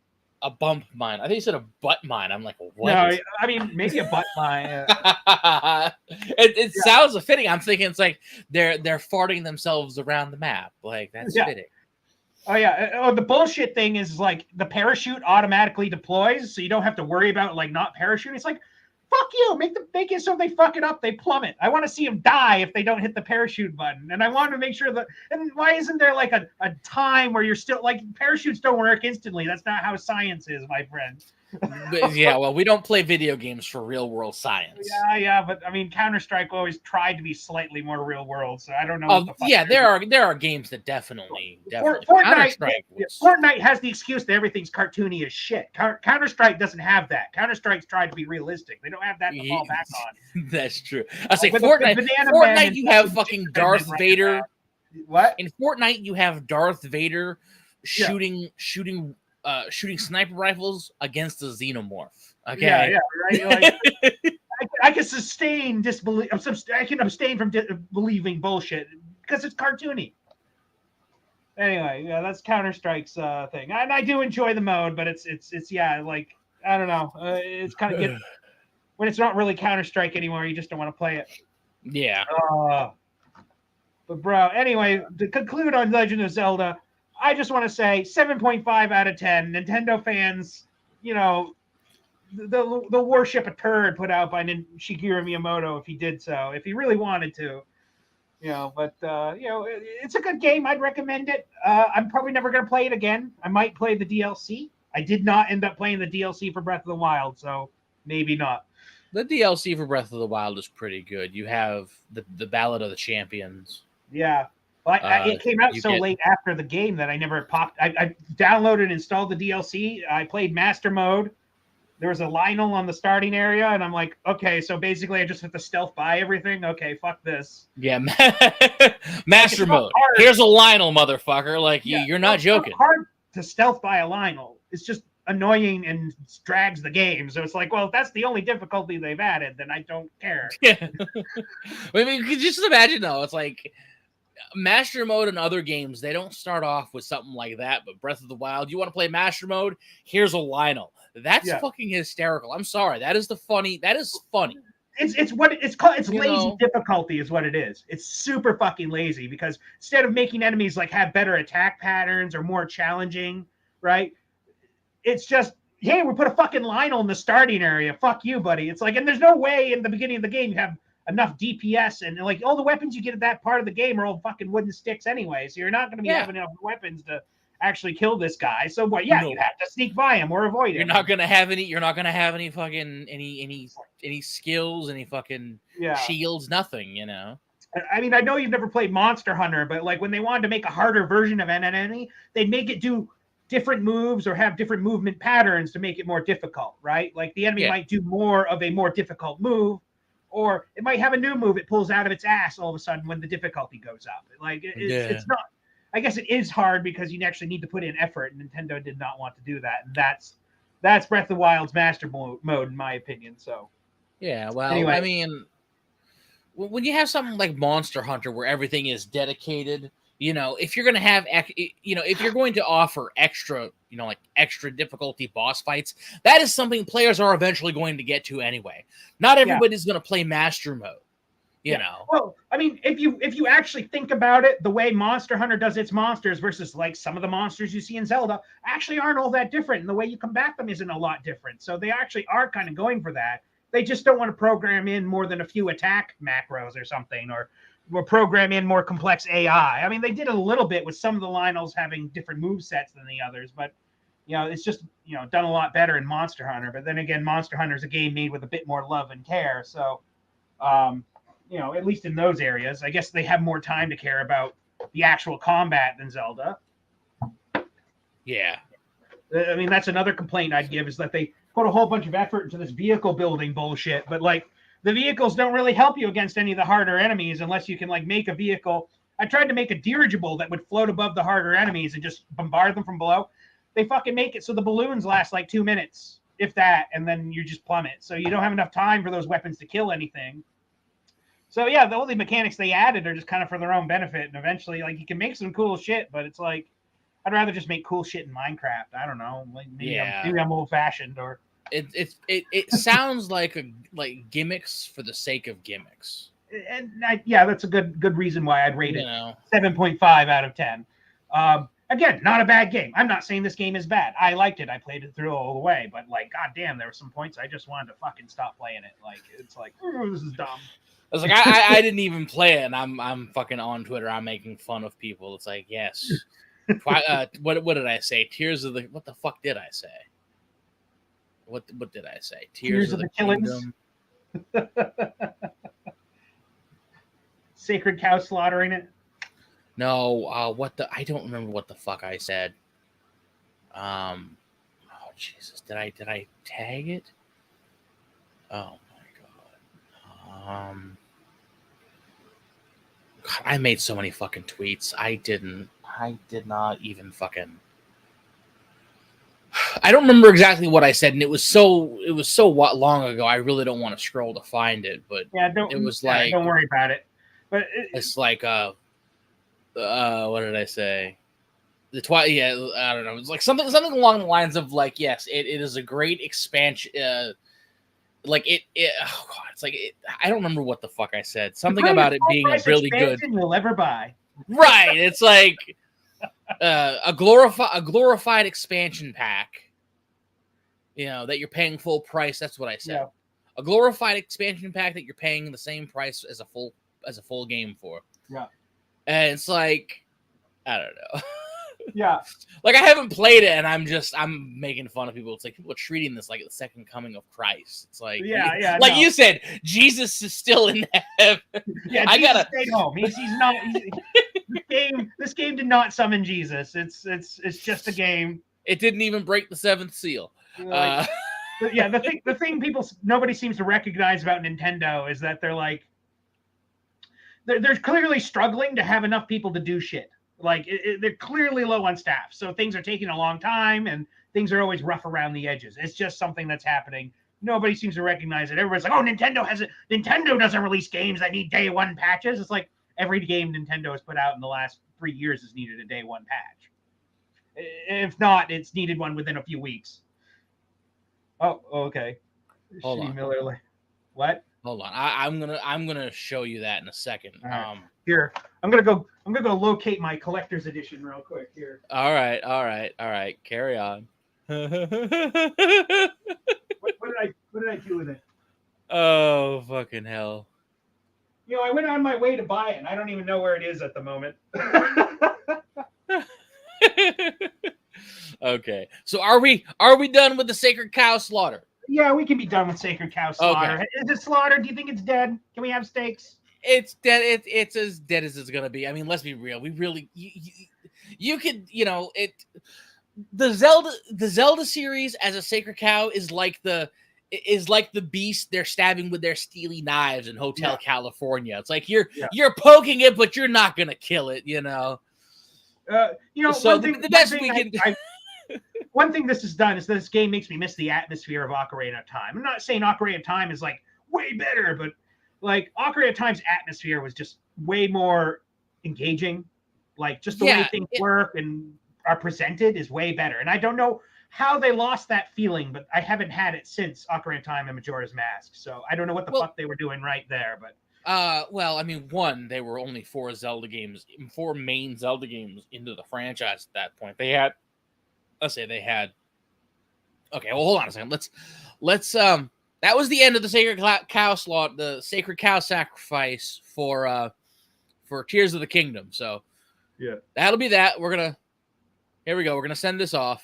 A bump mine. I think you said a butt mine. I'm like, what? No, I mean maybe a butt mine. It sounds fitting. I'm thinking it's they're farting themselves around the map. That's fitting. Oh yeah. Oh, the bullshit thing is the parachute automatically deploys, so you don't have to worry about not parachuting. It's fuck you. Make it so they fuck it up, they plummet. I want to see them die if they don't hit the parachute button. And I want to make sure that. And why isn't there a time where you're still parachutes don't work instantly? That's not how science is, my friend. But, yeah, well, we don't play video games for real world science. Yeah, but I mean, Counter-Strike always tried to be slightly more real world, so I don't know. Oh, what the fuck yeah, there are games that definitely Fortnite has the excuse that everything's cartoony as shit. Counter-Strike doesn't have that. Counter-Strike's tried to be realistic. They don't have that to fall back on. That's true. I say Fortnite, you have fucking Darth Vader. What? In Fortnite, you have Darth Vader shooting sniper rifles against a xenomorph. Okay. Yeah, right. Like, I can sustain disbelief. I can abstain from believing bullshit because it's cartoony. Anyway, yeah, that's Counter-Strike's thing, and I do enjoy the mode, but it's like I don't know, it's kind of get when it's not really Counter-Strike anymore. You just don't want to play it. Yeah. But bro, anyway, to conclude on Legend of Zelda, I just want to say 7.5 out of 10. Nintendo fans, you know, the worship a turd put out by Shigeru Miyamoto if he did so, if he really wanted to. You know, but you know, it's a good game. I'd recommend it. I'm probably never going to play it again. I might play the DLC. I did not end up playing the DLC for Breath of the Wild, so maybe not. The DLC for Breath of the Wild is pretty good. You have the Ballad of the Champions. Yeah. Well, it came out so late after the game that I never popped. I downloaded and installed the DLC. I played Master Mode. There was a Lionel on the starting area, and I'm like, okay, so basically I just have to stealth buy everything. Okay, fuck this. Yeah, Master Mode. Here's a Lionel, motherfucker. Like, you're not joking. It's hard to stealth buy a Lionel. It's just annoying and drags the game. So it's like, well, if that's the only difficulty they've added, then I don't care. Yeah. I mean, you just imagine, though. It's like Master Mode and other games, they don't start off with something like that, but Breath of the Wild, you want to play Master Mode? Here's a Lionel. That's fucking hysterical. I'm sorry. That is funny. It's what it's called. It's lazy difficulty is what it is. It's super fucking lazy because instead of making enemies like have better attack patterns or more challenging, right? It's just, hey, we put a fucking Lionel in the starting area. Fuck you, buddy. It's like, and there's no way in the beginning of the game you have enough DPS, and like all the weapons you get at that part of the game are all fucking wooden sticks anyway. So you're not going to be having enough weapons to actually kill this guy. So what? Yeah, you have to sneak by him or avoid him. You're not gonna have any fucking any skills, any fucking shields, nothing. You know. I mean, I know you've never played Monster Hunter, but like when they wanted to make a harder version of an enemy, they'd make it do different moves or have different movement patterns to make it more difficult, right? Like the enemy might do more of a more difficult move, or it might have a new move it pulls out of its ass all of a sudden when the difficulty goes up. Like it's not. I guess it is hard because you actually need to put in effort, and Nintendo did not want to do that. And that's Breath of the Wild's master mode, in my opinion. So, yeah, well, anyway. I mean, when you have something like Monster Hunter where everything is dedicated, you know, if you're going to have, you know, if you're going to offer extra, you know, like extra difficulty boss fights, that is something players are eventually going to get to anyway. Not everybody's going to play master mode. You know. Well, I mean, if you actually think about it, the way Monster Hunter does its monsters versus like some of the monsters you see in Zelda actually aren't all that different, and the way you combat them isn't a lot different. So they actually are kind of going for that. They just don't want to program in more than a few attack macros or something, or program in more complex AI. I mean, they did a little bit with some of the Lionels having different move sets than the others, but you know, it's just, you know, done a lot better in Monster Hunter. But then again, Monster Hunter is a game made with a bit more love and care, so. You know, at least in those areas, I guess they have more time to care about the actual combat than Zelda. Yeah. I mean, that's another complaint I'd give is that they put a whole bunch of effort into this vehicle building bullshit, but like the vehicles don't really help you against any of the harder enemies unless you can like make a vehicle. I tried to make a dirigible that would float above the harder enemies and just bombard them from below. They fucking make it so the balloons last like 2 minutes, if that, and then you just plummet. So you don't have enough time for those weapons to kill anything. So yeah, the only mechanics they added are just kind of for their own benefit, and eventually, like, you can make some cool shit, but it's like I'd rather just make cool shit in Minecraft. I don't know, like maybe I'm old fashioned, or it sounds like gimmicks for the sake of gimmicks. And that's a good reason why I'd rate it 7.5 out of 10. Again, not a bad game. I'm not saying this game is bad. I liked it. I played it through all the way, but like, goddamn, there were some points I just wanted to fucking stop playing it. Like, it's like, oh, this is dumb. I was like, I didn't even play it, and I'm fucking on Twitter. I'm making fun of people. It's like, yes. What did I say? Tears of the... What the fuck did I say? What did I say? Tears of the Kingdom. Sacred cow slaughtering it. No, I don't remember what the fuck I said. Oh Jesus, did I tag it? Oh my god. God, I made so many fucking tweets. I did not even fucking. I don't remember exactly what I said, and it was so long ago. I really don't want to scroll to find it, but it was like, don't worry about it. But it's like what did I say? I don't know. It's like something along the lines of like, yes, it is a great expansion. Like it oh god, it's like I don't remember what the fuck I said. Something about it being a really good you'll ever buy. Right. It's like a glorified expansion pack. You know, that you're paying full price. That's what I said. Yeah. A glorified expansion pack that you're paying the same price as a full game for. Yeah. And it's like, I don't know. Yeah. Like I haven't played it, and I'm making fun of people. It's like people are treating this like the second coming of Christ. It's like, like you said, Jesus is still in heaven. Yeah, I gotta stay home. He's not. This game did not summon Jesus. It's just a game. It didn't even break the seventh seal. But yeah, the thing nobody seems to recognize about Nintendo is that they're like they're clearly struggling to have enough people to do shit. Like they're clearly low on staff, so things are taking a long time, and things are always rough around the edges. It's just something that's happening. Nobody seems to recognize it. Everybody's like, "Oh, Nintendo doesn't release games that need day one patches." It's like every game Nintendo has put out in the last 3 years has needed a day one patch. If not, it's needed one within a few weeks. Oh, okay. Hold on. Miller, what? Hold on. I'm gonna show you that in a second. Right. Here, I'm gonna go locate my collector's edition real quick. Here. All right. Carry on. What did I do with it? Oh fucking hell! You know, I went on my way to buy it, and I don't even know where it is at the moment. Okay, so are we done with the sacred cow slaughter? Yeah, we can be done with sacred cow slaughter. Okay. Is it slaughtered? Do you think it's dead? Can we have steaks? It's dead. It's as dead as it's gonna be. I mean, let's be real. We really you could, you know, the Zelda series as a sacred cow is like the beast they're stabbing with their steely knives in Hotel California. It's like you're poking it, but you're not gonna kill it. You know. You know, so the best we can. One thing this has done is this game makes me miss the atmosphere of Ocarina of Time. I'm not saying Ocarina of Time is like way better, but like Ocarina of Time's atmosphere was just way more engaging. Like just the way things work and are presented is way better. And I don't know how they lost that feeling, but I haven't had it since Ocarina of Time and Majora's Mask. So I don't know what the fuck they were doing right there, but. Well, I mean, they were only 4 main Zelda games into the franchise at that point. Okay, well, hold on a second. Let's that was the end of the sacred cow slaughter, the sacred cow sacrifice for Tears of the Kingdom. So yeah, that'll be that. Here we go. We're gonna send this off.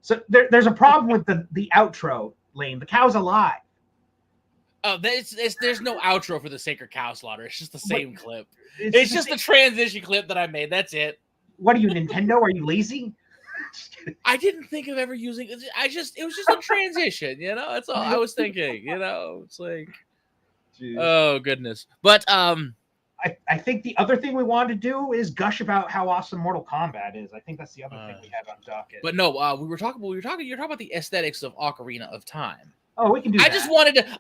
So there's a problem with the outro, Lane. The cow's alive. Oh, there's no outro for the sacred cow slaughter. It's just the same clip. It's just the transition clip that I made. That's it. What are you, Nintendo? Are you lazy? I didn't think of ever using it. It was just a transition, you know? That's all I was thinking, you know? It's like, jeez. Oh, goodness. But, I think the other thing we wanted to do is gush about how awesome Mortal Kombat is. I think that's the other thing we have on docket. But no, you're talking about the aesthetics of Ocarina of Time. Oh, we can do that.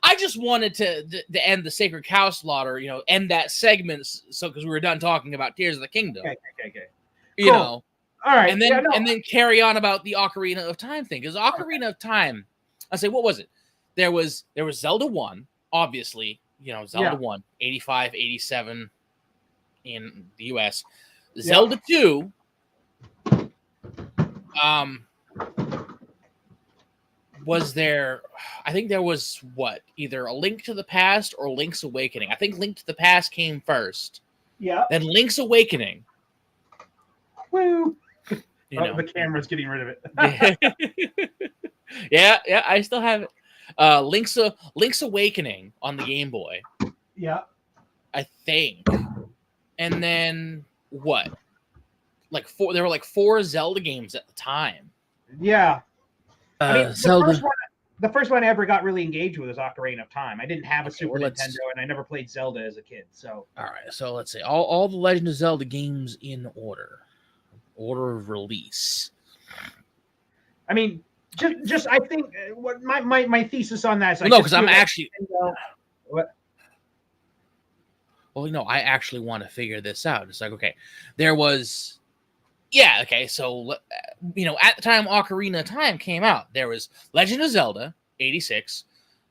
I just wanted to end the sacred cow slaughter, you know, end that segment, so because we were done talking about Tears of the Kingdom. Okay. You know. All right. And then carry on about the Ocarina of Time thing. Because Ocarina of Time, I say, what was it? There was Zelda 1, obviously, you know, Zelda 1, 85, 87 in the US. Zelda 2, was there. I think there was either A Link to the Past or Link's Awakening. I think Link to the Past came first. Yeah. Then Link's Awakening. Woo! The camera's getting rid of it. yeah, I still have it. Link's Awakening on the Game Boy. Yeah. I think. And then what? There were 4 Zelda games at the time. Yeah. I mean, Zelda. The first one I ever got really engaged with was Ocarina of Time. I didn't have a Super Nintendo, and I never played Zelda as a kid. So all right, so let's see all the Legend of Zelda games in order of release. I mean, just I think what my thesis on that is no, because I'm actually. What? Well, I actually want to figure this out. It's like, okay, there was. Yeah, okay, so, at the time Ocarina of Time came out, there was Legend of Zelda, 86,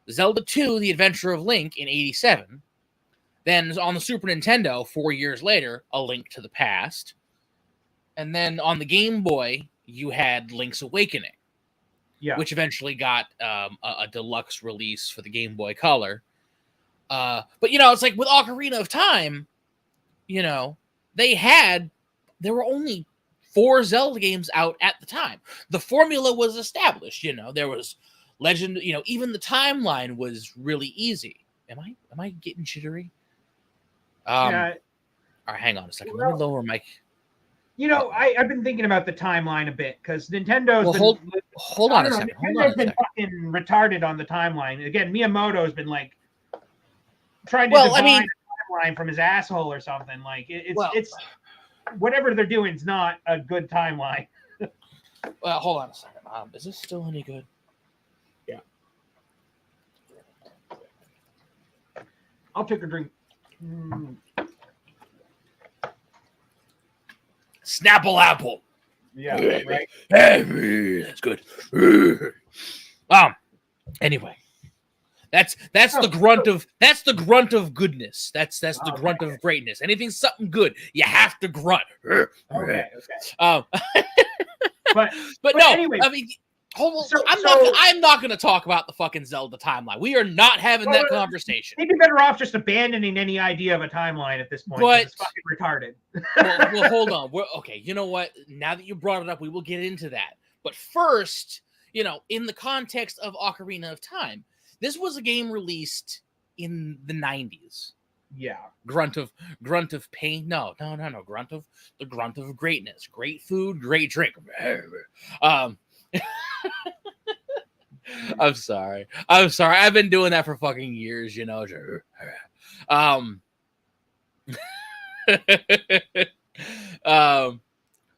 Zelda 2, The Adventure of Link in 87, then on the Super Nintendo, 4 years later, A Link to the Past, and then on the Game Boy, you had Link's Awakening, which eventually got a deluxe release for the Game Boy Color. But, it's like with Ocarina of Time, there were only 4 Zelda games out at the time. The formula was established, there was Legend, even the timeline was really easy. Am I getting jittery? All right, hang on a second. Let me lower my. I've been thinking about the timeline a bit because Nintendo's hold on a second. Nintendo's been fucking retarded on the timeline. Again, Miyamoto's been trying to define a timeline from his asshole or something. It's whatever they're doing is not a good timeline. Well, hold on a second. Is this still any good? Yeah. I'll take a drink. Snapple apple. Yeah, right. That's good. Anyway. That's the grunt of goodness. That's the grunt of greatness. Anything something good, you have to grunt. Okay. But no, anyway, I mean, I'm not going to talk about the fucking Zelda timeline. We are not having that conversation. Maybe better off just abandoning any idea of a timeline at this point. But it's fucking retarded. well, hold on. Okay. You know what? Now that you brought it up, we will get into that. But first, in the context of Ocarina of Time. This was a game released in the 90s. Yeah. Grunt of pain. No. The grunt of greatness. Great food, great drink. I'm sorry. I've been doing that for fucking years,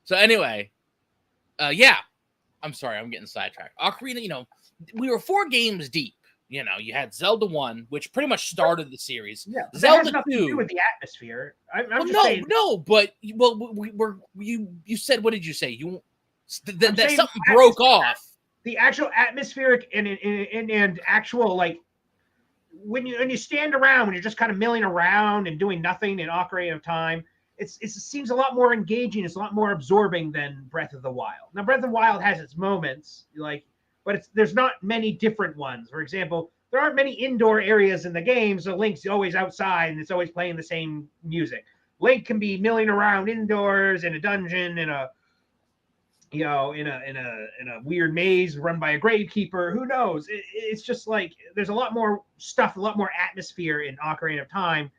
So anyway, yeah. I'm sorry, I'm getting sidetracked. Ocarina, we were 4 games deep. You had Zelda 1, which pretty much started the series. Yeah, Zelda that has 2 to do with the atmosphere. I'm just saying. No, but you said, what did you say? That something broke off. The actual atmospheric and actual when you stand around, when you're just kind of milling around and doing nothing in Ocarina of Time, it seems a lot more engaging. It's a lot more absorbing than Breath of the Wild. Now, Breath of the Wild has its moments, but there's not many different ones. For example, there aren't many indoor areas in the game, so Link's always outside and it's always playing the same music. Link can be milling around indoors in a dungeon, in a weird maze run by a gravekeeper. Who knows? It's just there's a lot more stuff, a lot more atmosphere in Ocarina of Time,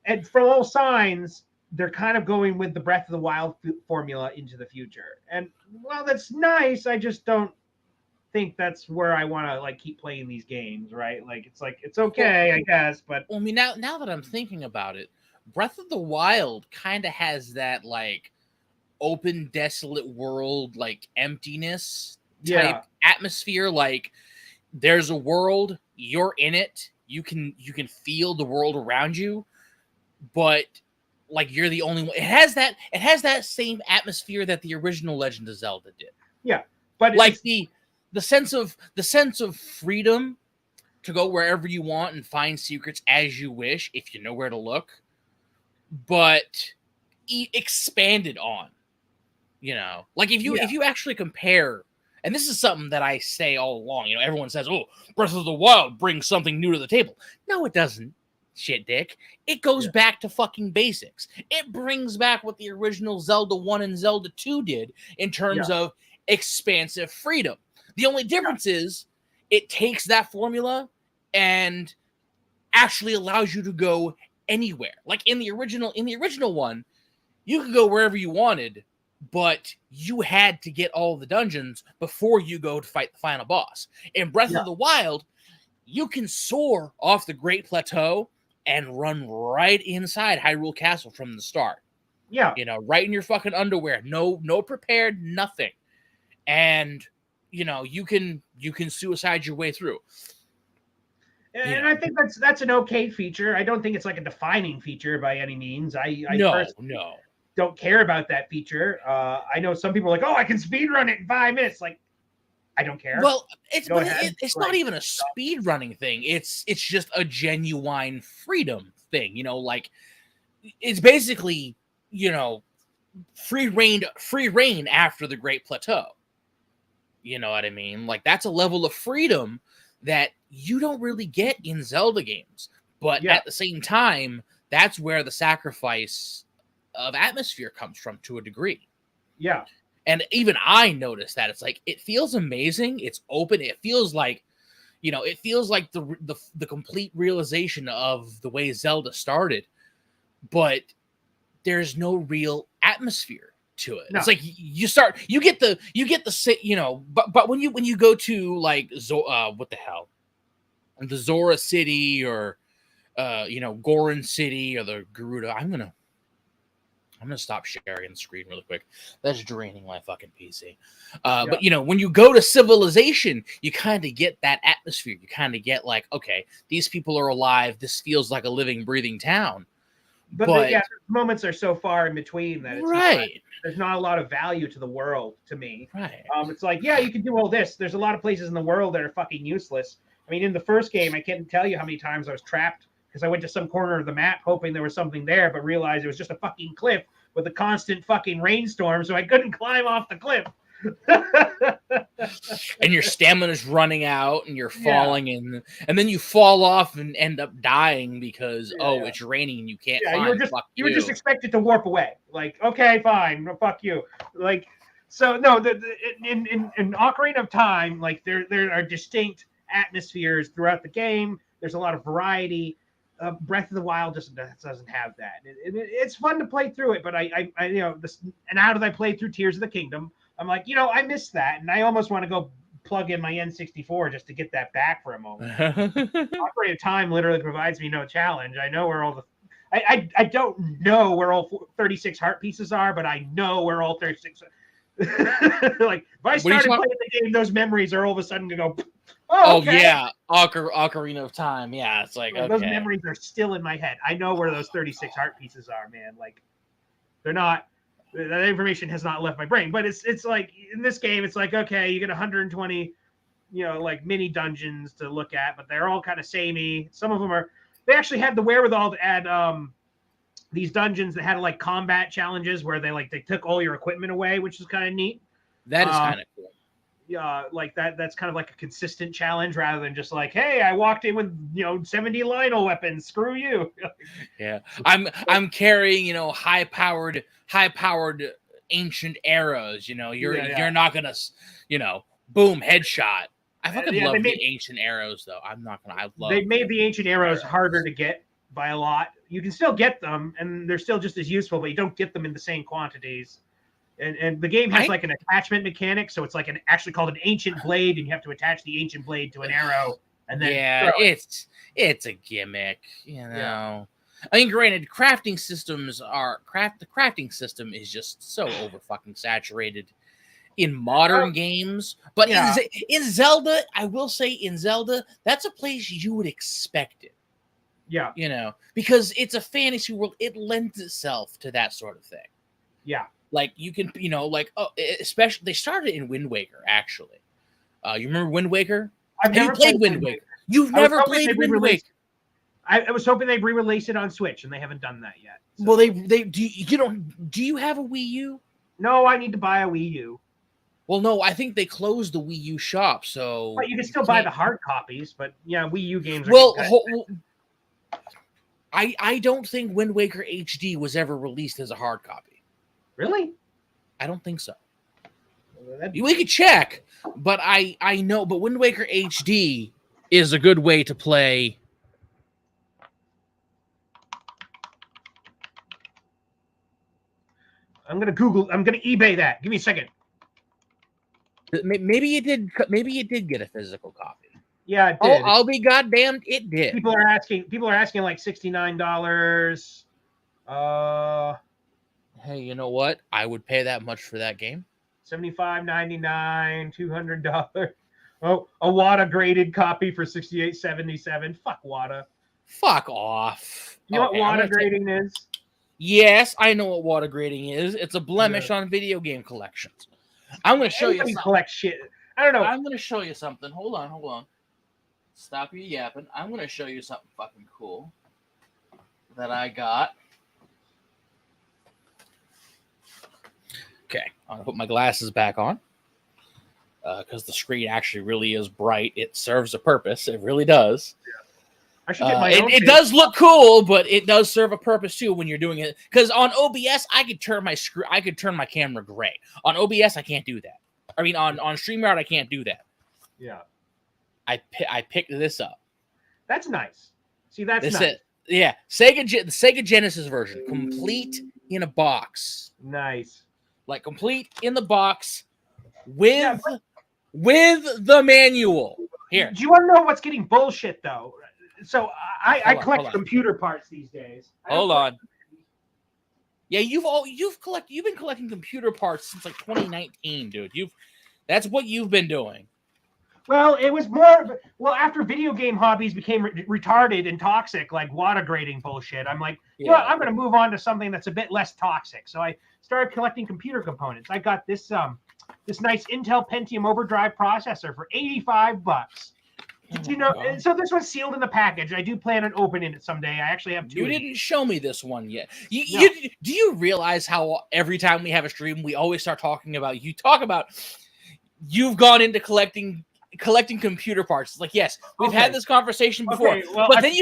and from all signs, they're kind of going with the Breath of the Wild formula into the future. And well, that's nice. I just don't think that's where I want to keep playing these games, right? It's okay, I guess, but I mean, now that I'm thinking about it, Breath of the Wild kind of has that open, desolate world, emptiness type atmosphere. There's a world, you're in it, you can feel the world around you, but you're the only one. It has that same atmosphere that the original Legend of Zelda did. Yeah, but the sense of freedom to go wherever you want and find secrets as you wish if you know where to look, but expanded on. If you actually compare and this is something that I say all along. You know, everyone says, "Oh, Breath of the Wild brings something new to the table." No, it doesn't. Shit, dick. It goes back to fucking basics. It brings back what the original Zelda 1 and Zelda 2 did in terms of expansive freedom. The only difference is it takes that formula and actually allows you to go anywhere. Like in the original one, you could go wherever you wanted, but you had to get all the dungeons before you go to fight the final boss. In Breath of the Wild, you can soar off the Great Plateau and run right inside Hyrule Castle from the start. Yeah. You know, right in your fucking underwear. No prepared, nothing. And, you know, you can suicide your way through. And I think that's an okay feature. I don't think it's like a defining feature by any means. I personally don't care about that feature. I know some people are like, oh, I can speed run it in 5 minutes. Like, I don't care. Well, it's not even a speed running thing. It's just a genuine freedom thing. You know, like it's basically, you know, free reign after the Great Plateau. You know what I mean? Like that's a level of freedom that you don't really get in Zelda games. But at the same time, that's where the sacrifice of atmosphere comes from to a degree. Yeah. And even I noticed that it's like it feels amazing. It's open. It feels like, you know, it feels like the complete realization of the way Zelda started, but there's no real atmosphere to it. No. It's like you get the you know, but when you go to like what the hell, the Zora City or you know, Goron City or the Gerudo, I'm gonna stop sharing the screen really quick. That's draining my fucking PC. But you know, when you go to Civilization, you kind of get that atmosphere. You kind of get like, okay, these people are alive. This feels like a living, breathing town. But the moments are so far in between that it's there's not a lot of value to the world to me. Right. It's like, yeah, you can do all this. There's a lot of places in the world that are fucking useless. I mean, in the first game, I can't tell you how many times I was trapped because I went to some corner of the map hoping there was something there, but realized it was just a fucking cliff with a constant fucking rainstorm, so I couldn't climb off the cliff. And your stamina's running out and you're falling and then you fall off and end up dying because it's raining and you can't climb. You were just expected to warp away. Like, okay, fine, fuck you. Like, so no, in Ocarina of Time, like there are distinct atmospheres throughout the game. There's a lot of variety. Breath of the Wild doesn't have that. It's fun to play through it, but I you know, now that I played through Tears of the Kingdom, I'm like, you know, I missed that, and I almost want to go plug in my N64 just to get that back for a moment. Ocarina of Time literally provides me no challenge. I know where all the I don't know where all 36 heart pieces are, but I know where all 36 like if I started playing the game, those memories are all of a sudden gonna go. Oh okay. Yeah, Ocarina of Time. Yeah, it's like those memories are still in my head. I know where those 36 heart pieces are, man. Like they're not. That information has not left my brain, but it's like in this game, it's like okay, you get 120, you know, like mini dungeons to look at, but they're all kind of samey. Some of them are. They actually had the wherewithal to add these dungeons that had like combat challenges where they took all your equipment away, which is kind of neat. That is kind of cool. Yeah, like that's kind of like a consistent challenge rather than just like, hey, I walked in with 70 Lionel weapons. Screw you. Yeah, I'm carrying high powered ancient arrows. You're not gonna boom headshot. I fucking love the ancient arrows though. I'm not gonna. They made the ancient arrows harder to get by a lot. You can still get them, and they're still just as useful, but you don't get them in the same quantities. And the game has like an attachment mechanic, so it's like actually called an ancient blade, and you have to attach the ancient blade to an arrow, and then it's a gimmick, Yeah. I mean, granted, the crafting system is just so over fucking saturated in modern games, but in Zelda, I will say in Zelda, that's a place you would expect it. Yeah, because it's a fantasy world, it lends itself to that sort of thing. Yeah. Like you can, especially they started in Wind Waker. Actually, you remember Wind Waker? Have you played Wind Waker? You've never played Wind Waker. I was hoping they'd re-release it on Switch, and they haven't done that yet. So. Well, do you have a Wii U? No, I need to buy a Wii U. Well, no, I think they closed the Wii U shop, so but you can still buy the hard copies. But yeah, Wii U games are well. I don't think Wind Waker HD was ever released as a hard copy. Really? I don't think so. We could check, but I know. But Wind Waker HD is a good way to play. I'm gonna eBay that. Give me a second. Maybe it did. Maybe it did get a physical copy. Yeah, it did. Oh, I'll be goddamned, it did. People are asking like $69. Hey, you know what? I would pay that much for that game. $75.99, $200. Oh, a WATA graded copy for $68.77. Fuck WATA. Fuck off. You know what WATA grading is? Yes, I know what WATA grading is. It's a blemish on video game collections. I'm going to show you something. Collect shit. I don't know. I'm going to show you something. Hold on. Stop you yapping. I'm going to show you something fucking cool that I got. Okay, I'm going to put my glasses back on because the screen actually really is bright. It serves a purpose. It really does. Yeah. I should get my own. It does look cool, but it does serve a purpose too when you're doing it. Because on OBS, I could turn my camera gray. On OBS, I can't do that. I mean, on StreamYard, I can't do that. Yeah. I picked this up. That's nice. See, that's nice. Yeah, the Sega Genesis version, complete in a box. Nice. Like complete in the box with the manual. Here. Do you want to know what's getting bullshit though? So I collect computer parts these days. Hold on. Yeah, you've been collecting computer parts since like 2019, dude. That's what you've been doing. Well, it was more after video game hobbies became retarded and toxic, like WATA grading bullshit. I'm like, I'm going to move on to something that's a bit less toxic. So I started collecting computer components. I got this nice Intel Pentium Overdrive processor for $85. So this was sealed in the package. I do plan on opening it someday. I actually have two. You didn't show me this one yet. Do you realize how every time we have a stream, we always start talking about you've gone into collecting computer parts. It's like, yes, we've had this conversation before, but then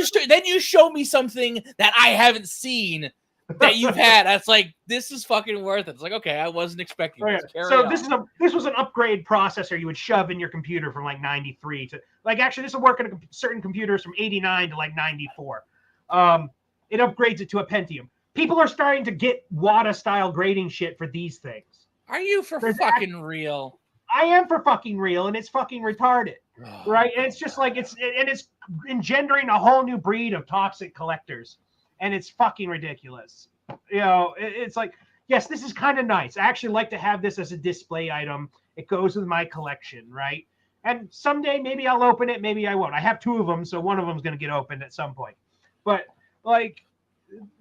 you show me something that I haven't seen that you've had. That's like, this is fucking worth it. It's like, okay, I wasn't expecting this. So this was an upgrade processor you would shove in your computer from like 93 to like, actually this will work on certain computers from 89 to like 94. It upgrades it to a Pentium. People are starting to get WATA style grading shit for these things. Are you fucking real? I am for fucking real, and it's fucking retarded, right? And it's just like it's engendering a whole new breed of toxic collectors, and it's fucking ridiculous. It's like, yes, this is kind of nice. I actually like to have this as a display item. It goes with my collection, right? And someday maybe I'll open it, maybe I won't. I have two of them, so one of them is going to get opened at some point. But like,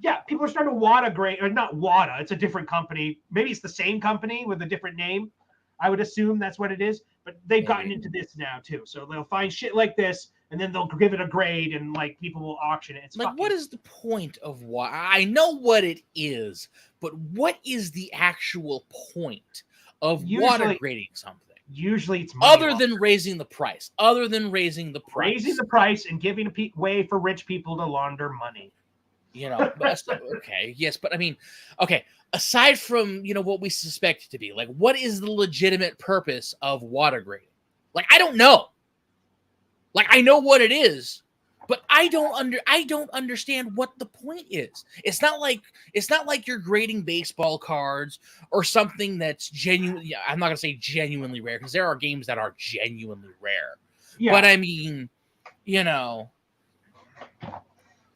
yeah, people are starting to WATA grade, or not WATA. It's a different company. Maybe it's the same company with a different name. I would assume that's what it is, but they've gotten into this now too. So they'll find shit like this, and then they'll give it a grade, and like people will auction it. It's like, what is the point of WATA? I know what it is, but what is the actual point of WATA grading something? Usually, it's money other than raising the price. Raising the price and giving a way for rich people to launder money. Okay, yes, but I mean, okay. Aside from, what we suspect it to be, like, what is the legitimate purpose of WATA grading? Like, I don't know. Like, I know what it is, but I don't understand what the point is. It's not like you're grading baseball cards or something that's genuinely. I'm not gonna say genuinely rare, because there are games that are genuinely rare. Yeah. But I mean,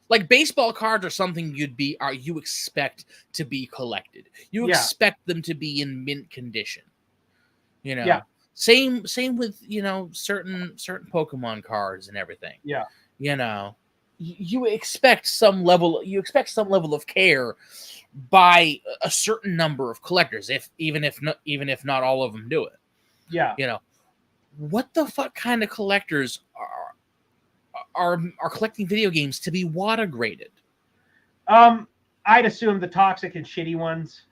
like baseball cards are something you expect to be collected. You expect them to be in mint condition. Yeah. Same with certain Pokemon cards and everything. Yeah. You expect some level of care by a certain number of collectors, even if not all of them do it. Yeah. What the fuck kind of collectors are collecting video games to be WATA graded? I'd assume the toxic and shitty ones.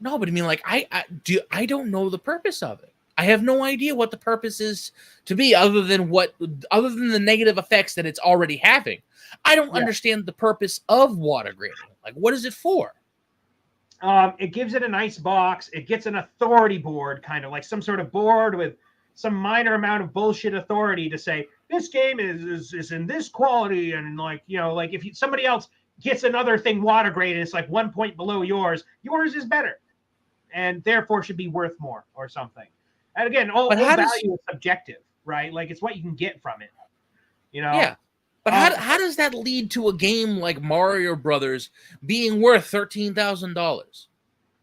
No, but I mean, like, I don't know the purpose of it. I have no idea what the purpose is to be, other than the negative effects that it's already having. I don't understand the purpose of water grading. Like, what is it for? It gives it a nice box. It gets an authority board, kind of like some sort of board with some minor amount of bullshit authority to say this game is in this quality, and like, you know, like if somebody else gets another thing water graded, it's like 1 point below yours is better, and therefore should be worth more or something. And again, all value is subjective, right? Like, it's what you can get from it, you know. Yeah. But how does that lead to a game like Mario Brothers being worth $13,000?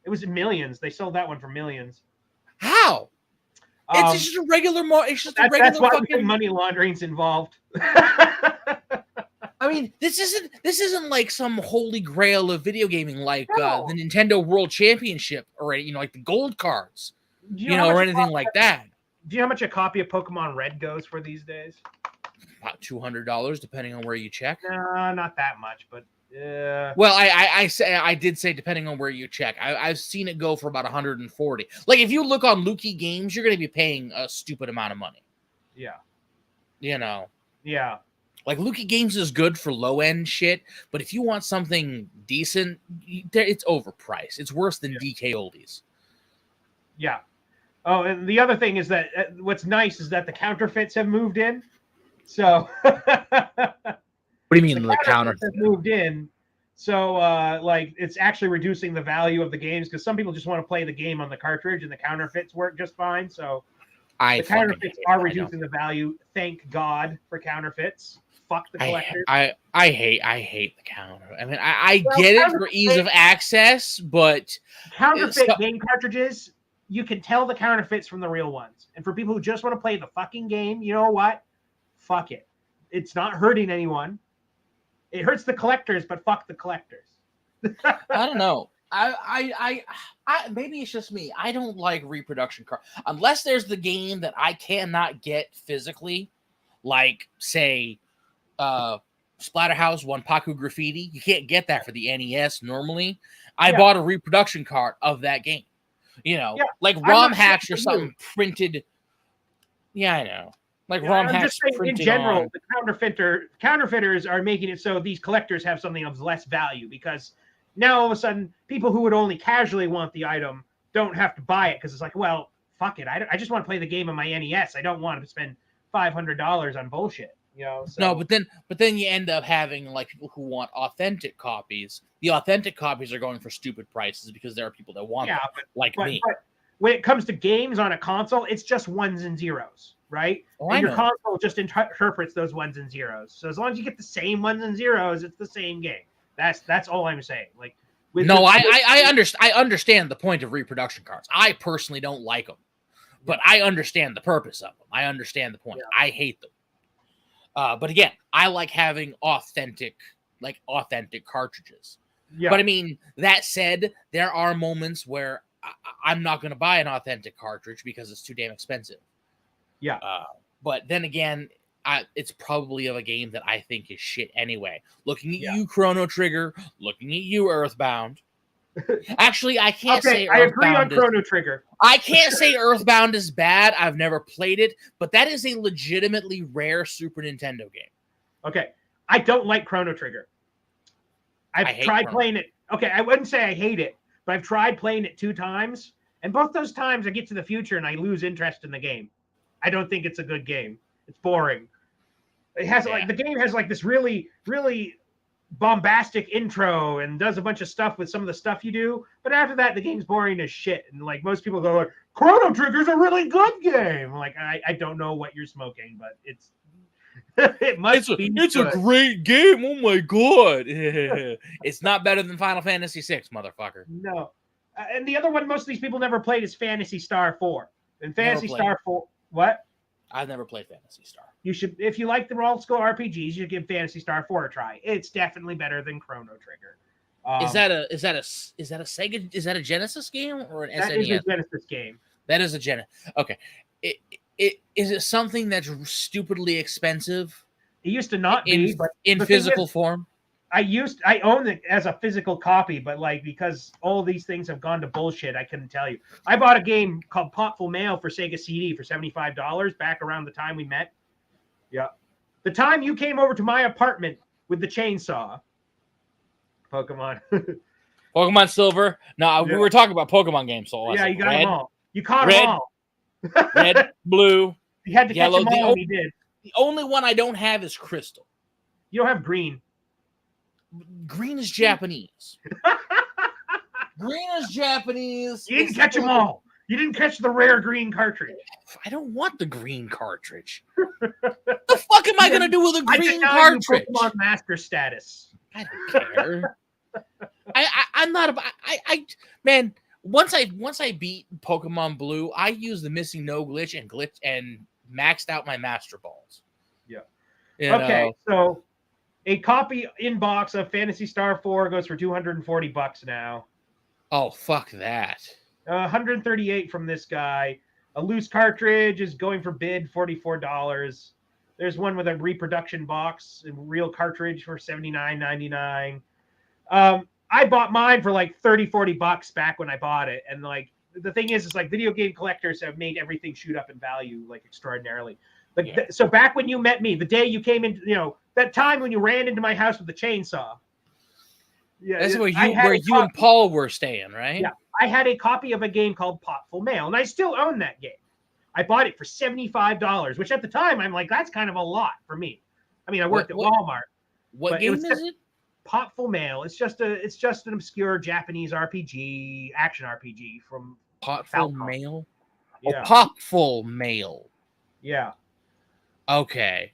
It was millions. They sold that one for millions. How? It's just a regular It's just a regular. That's why fucking money laundering's involved. I mean, this isn't like some holy grail of video gaming, like the Nintendo World Championship, or, you know, like the gold cards, or anything like that. Do you know how much a copy of Pokemon Red goes for these days? About $200, depending on where you check. No, not that much, but well, I did say depending on where you check. I've seen it go for about 140. Like, if you look on Lukey Games, you're going to be paying a stupid amount of money. Yeah. You know. Yeah. Like, Lukey Games is good for low end shit, but if you want something decent, it's overpriced. It's worse than DK Oldies. Yeah. Oh, and the other thing is that what's nice is that the counterfeits have moved in. So, what do you mean the counterfeits have moved in? So, like, it's actually reducing the value of the games, because some people just want to play the game on the cartridge, and the counterfeits work just fine. So, the counterfeits are reducing the value. Thank God for counterfeits. Fuck the collectors. I hate the counter. I mean, I get it for ease of access, but counterfeit game cartridges, you can tell the counterfeits from the real ones. And for people who just want to play the fucking game, you know what? Fuck it. It's not hurting anyone. It hurts the collectors, but fuck the collectors. I don't know. I maybe it's just me. I don't like reproduction cards unless there's the game that I cannot get physically, like, say, Splatterhouse Wanpaku Graffiti. You can't get that for the NES normally. I bought a reproduction card of that game. You know, like ROM hacks or something printed. Yeah, I know. Like ROM hacks printed in general, on. The counterfeiters are making it so these collectors have something of less value, because now all of a sudden people who would only casually want the item don't have to buy it, because it's like, well, fuck it. I just want to play the game on my NES. I don't want to spend $500 on bullshit. You know, so. No, but then you end up having, like, people who want authentic copies. The authentic copies are going for stupid prices because there are people that want them, me. But when it comes to games on a console, it's just ones and zeros, right? And your console just interprets those ones and zeros. So as long as you get the same ones and zeros, it's the same game. That's all I'm saying. Like, I understand the point of reproduction cards. I personally don't like them, but I understand the purpose of them. I understand the point. Yeah. I hate them. But again, I like having authentic cartridges. Yeah. But I mean, that said, there are moments where I'm not going to buy an authentic cartridge because it's too damn expensive. Yeah. But then again, it's probably of a game that I think is shit anyway. Looking at you, Chrono Trigger. Looking at you, Earthbound. Actually, I can't say I agree on Chrono Trigger. I can't say Earthbound is bad. I've never played it, but that is a legitimately rare Super Nintendo game. Okay. I don't like Chrono Trigger. I've tried playing it. Okay, I wouldn't say I hate it, but I've tried playing it 2 times, and both those times I get to the future and I lose interest in the game. I don't think it's a good game. It's boring. It has the game has like this really, really bombastic intro and does a bunch of stuff with some of the stuff you do, but after that the game's boring as shit, and like most people go like, Chrono Trigger's a really good game. Like, I don't know what you're smoking, but it's it's a great game. Oh my god. It's not better than Final Fantasy VI, motherfucker. No. And the other one most of these people never played is Phantasy Star 4. And Phantasy Star 4, what? I've never played Phantasy Star. You should, if you like the old school RPGs, you should give Phantasy Star 4 a try. It's definitely better than Chrono Trigger. Is that a Sega? Is that a Genesis game or an SNES? That is a Genesis game. That is a Genesis. Okay. Is it something that's stupidly expensive? It used to not be, but in physical form. I own it as a physical copy, but like because all these things have gone to bullshit, I couldn't tell you. I bought a game called Potful Mail for Sega CD for $75 back around the time we met. Yeah. The time you came over to my apartment with the chainsaw. Pokemon. Pokemon Silver. No, we were talking about Pokemon games. So yeah, you got them all. You caught them all. Red, blue, you had to yellow. Catch them all, and you did. The only one I don't have is Crystal. You don't have green. Green is Japanese. Green is Japanese. You didn't catch them all. You didn't catch the rare green cartridge. I don't want the green cartridge. What the fuck am I gonna do with a green cartridge? Pokemon Master status. I don't care. I'm not about. Man. Once I beat Pokemon Blue, I used the missing no glitch and maxed out my Master Balls. Yeah. Okay, so a copy in box of Phantasy Star 4 goes for $240 now. Oh, fuck that. 138 from this guy. A loose cartridge is going for bid $44. There's one with a reproduction box and real cartridge for $79.99. I bought mine for like $30-$40 back when I bought it. And like the thing is like video game collectors have made everything shoot up in value like extraordinarily. Like so back when you met me, the day you came in, that time when you ran into my house with the chainsaw. Yeah, that's where you and Paul were staying, right? Yeah, I had a copy of a game called Potful Mail, and I still own that game. I bought it for $75, which at the time I'm like, that's kind of a lot for me. I mean, I worked at Walmart. What game is it? Potful Mail. It's just an obscure Japanese RPG, action RPG from Potful Mail. Yeah. Oh, Potful Mail. Yeah. Okay.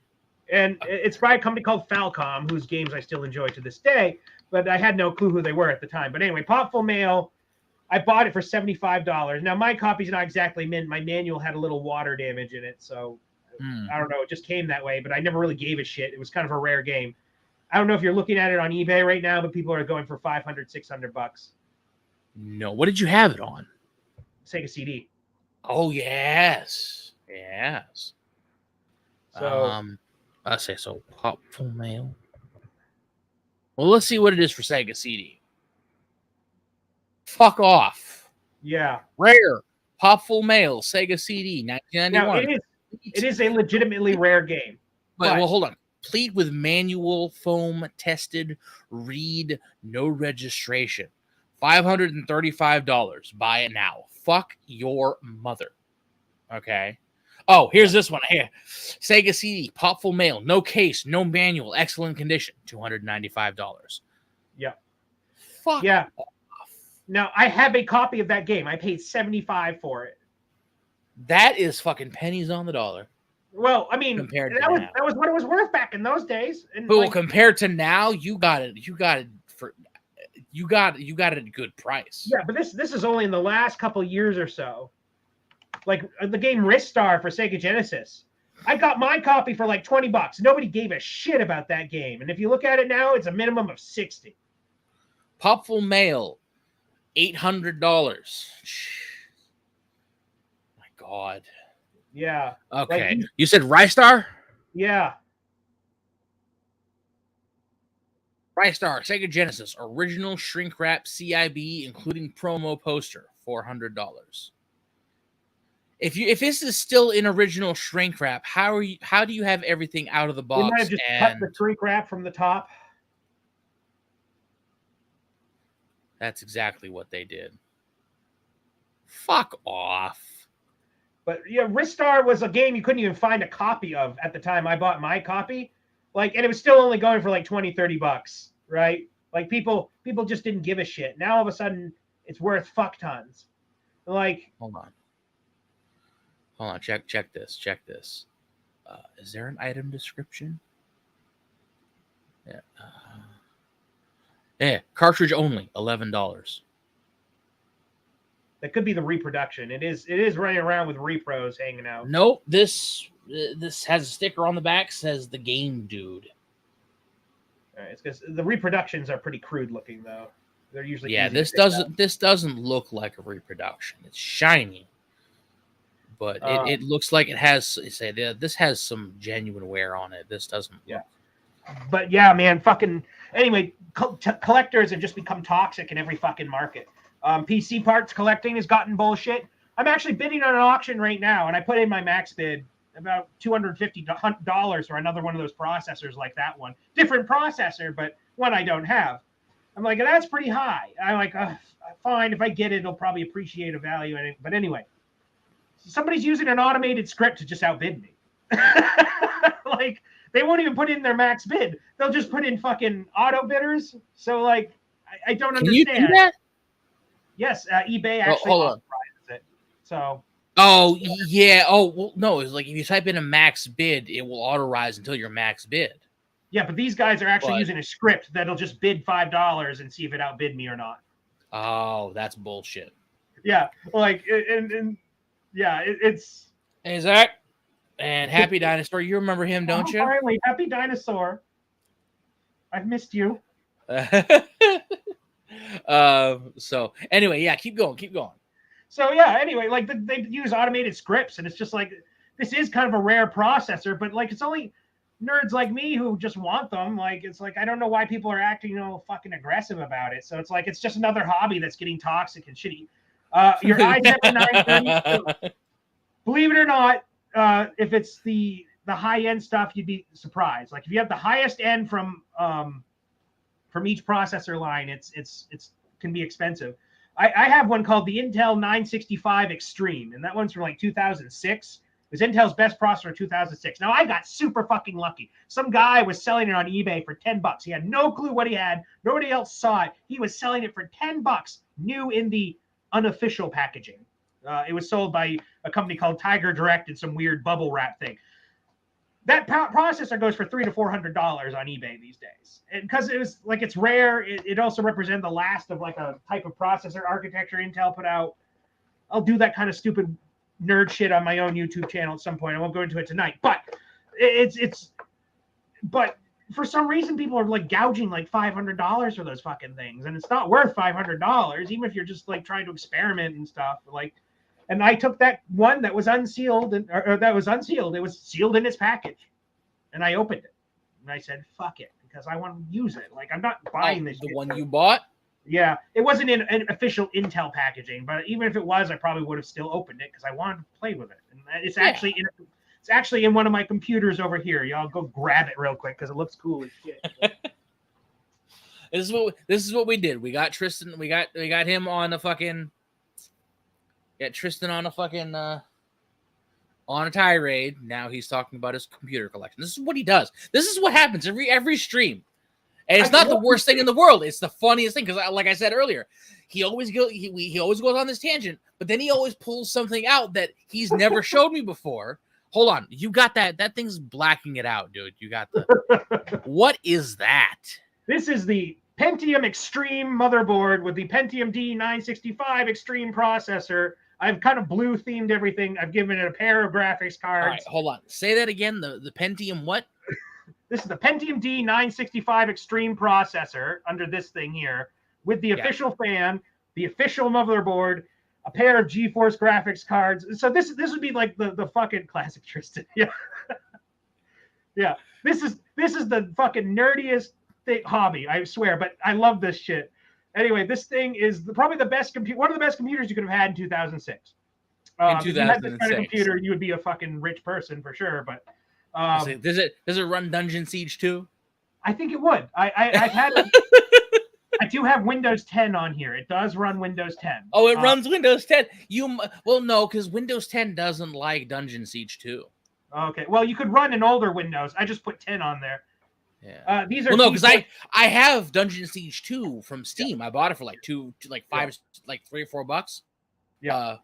And it's by a company called Falcom, whose games I still enjoy to this day, but I had no clue who they were at the time. But anyway, Potful Mail, I bought it for $75. Now, my copy's not exactly mint. My manual had a little water damage in it, so I don't know. It just came that way, but I never really gave a shit. It was kind of a rare game. I don't know if you're looking at it on eBay right now, but people are going for $500, $600. No. What did you have it on? Sega CD. Oh, yes. Yes. So I say so. Potful Mail. Well, let's see what it is for Sega CD. Fuck off. Yeah. Rare. Potful Mail. Sega CD. 1991. Now, it is a legitimately rare game. But well, hold on. Complete with manual, foam tested, read, no registration. $535. Buy it now. Fuck your mother. Okay. Oh, here's this one. Here. Sega CD, Potful Mail, no case, no manual, excellent condition. $295. Yeah. Fuck. Yeah. Now, I have a copy of that game. I paid $75 for it. That is fucking pennies on the dollar. Well, I mean, that was what it was worth back in those days. And but compared to now, you got it at a good price. Yeah, but this is only in the last couple years or so. Like the game Ristar for Sega Genesis. I got my copy for like $20. Nobody gave a shit about that game. And if you look at it now, it's a minimum of $60. Potful Mail, $800. My God. Yeah. Okay. Like, you said Ristar? Yeah. Ristar, Sega Genesis, original shrink wrap CIB, including promo poster, $400. If this is still in original shrink wrap, how do you have everything out of the box? You might have just cut the shrink wrap from the top. That's exactly what they did. Fuck off. But yeah, Ristar was a game you couldn't even find a copy of at the time I bought my copy. Like, and it was still only going for like $20-$30, right? Like people just didn't give a shit. Now all of a sudden it's worth fuck tons. Like, hold on. Check this. Is there an item description? Yeah. Yeah. Cartridge only, $11. That could be the reproduction. It is running around with repros hanging out. Nope. This has a sticker on the back says the game dude. It's because the reproductions are pretty crude looking though. They're usually this doesn't look like a reproduction. It's shiny, but it looks like it has. This has some genuine wear on it. This doesn't. Yeah. But yeah, man, fucking Anyway, collectors have just become toxic in every fucking market. PC parts collecting has gotten bullshit. I'm actually bidding on an auction right now, and I put in my max bid about $250 for another one of those processors like that one. Different processor, but one I don't have. I'm like, that's pretty high. I'm like, fine, if I get it, it'll probably appreciate a value. But anyway, somebody's using an automated script to just outbid me. Like, they won't even put in their max bid. They'll just put in fucking auto bidders. So, like, I don't understand. Can you do that? Yes, eBay actually authorizes it. So. Oh, yeah. Oh, well, no. It's like if you type in a max bid, it will auto-rise until your max bid. Yeah, but these guys are actually using a script that'll just bid $5 and see if it outbid me or not. Oh, that's bullshit. Yeah, like, and yeah, it's. Hey, Zach. And Happy Dinosaur. You remember him, don't you? Finally, Happy Dinosaur. I've missed you. So, anyway, yeah, keep going. So, yeah, anyway, like, they use automated scripts, and it's just like, this is kind of a rare processor, but, like, it's only nerds like me who just want them. Like, it's like, I don't know why people are acting, fucking aggressive about it. So it's like, it's just another hobby that's getting toxic and shitty. Your i7 930, believe it or not, if it's the high-end stuff, you'd be surprised. Like, if you have the highest end from each processor line, it's can be expensive. I have one called the Intel 965 Extreme, and that one's from like 2006. It was Intel's best processor in 2006. Now, I got super fucking lucky. Some guy was selling it on eBay for $10. He had no clue what he had. Nobody else saw it. He was selling it for $10, new in the unofficial packaging. It was sold by a company called Tiger Direct in some weird bubble wrap thing. That processor goes for $300 to $400 on eBay these days. And because it was like, it's rare, it also represented the last of like a type of processor architecture Intel put out. I'll do that kind of stupid nerd shit on my own YouTube channel at some point. I won't go into it tonight, but but for some reason people are like gouging like $500 for those fucking things, and it's not worth $500, even if you're just like trying to experiment and stuff. Like, and I took that one that was unsealed, or that was unsealed. It was sealed in its package, and I opened it, and I said, "Fuck it," because I want to use it. Like, I'm not buying this. The one you bought? Yeah, it wasn't in an official Intel packaging, but even if it was, I probably would have still opened it because I wanted to play with it. And it's actually in one of my computers over here. Y'all go grab it real quick because it looks cool as shit. This is what we did. We got Tristan. We got him on a fucking. Got Tristan on a fucking on a tirade. Now he's talking about his computer collection. This is what he does. This is what happens every stream, and it's not the worst thing in the world. It's the funniest thing because, like I said earlier, he always goes on this tangent, but then he always pulls something out that he's never showed me before. Hold on, you got that? That thing's blacking it out, dude. You got the. What is that? This is the Pentium Extreme motherboard with the Pentium D965 Extreme processor. I've kind of blue themed everything. I've given it a pair of graphics cards. All right, hold on. Say that again. The Pentium what? This is the Pentium D965 Extreme processor under this thing here with the official fan, the official motherboard, a pair of GeForce graphics cards. So this would be like the fucking classic Tristan. Yeah. Yeah. This is the fucking nerdiest hobby, I swear, but I love this shit. Anyway, this thing is probably the best one of the best computers you could have had in 2006. If you had this kind of computer, you would be a fucking rich person for sure. But does it run Dungeon Siege 2? I think it would. I've had I do have Windows 10 on here. It does run Windows 10. Oh, it runs Windows 10. No, because Windows 10 doesn't like Dungeon Siege 2. Okay, well, you could run an older Windows. I just put 10 on there. Yeah. These are because I have Dungeon Siege 2 from Steam. I bought it for like $3 or $4. Yeah.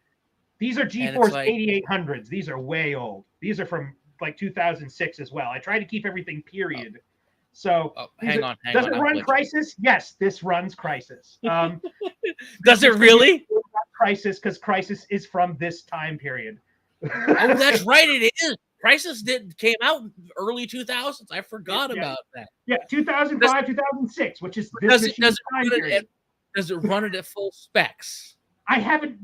These are GeForce 8800s. These are way old. These are from like 2006 as well. I try to keep everything period. So hang on. Does it run Crysis? Yes, this runs Crysis. Does it really? Crysis, because Crysis is from this time period. Oh, that's right. It is. Crysis came out early 2000s. I forgot about that. Yeah, 2005, 2006, which is this time period. Does it run it at full specs? I haven't.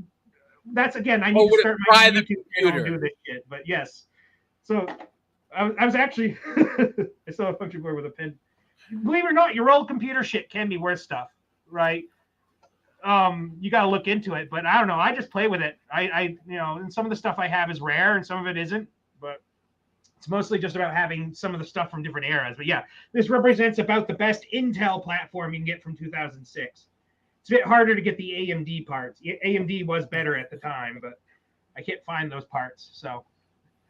That's again. I need to start my YouTube channel and do this shit. But yes, so I was actually I saw a function board with a pen. believe it or not, your old computer shit can be worth stuff, right? You got to look into it, but I don't know. I just play with it. And some of the stuff I have is rare and some of it isn't, but it's mostly just about having some of the stuff from different eras. But yeah, this represents about the best Intel platform you can get from 2006. It's a bit harder to get the AMD parts. AMD was better at the time, but I can't find those parts. So,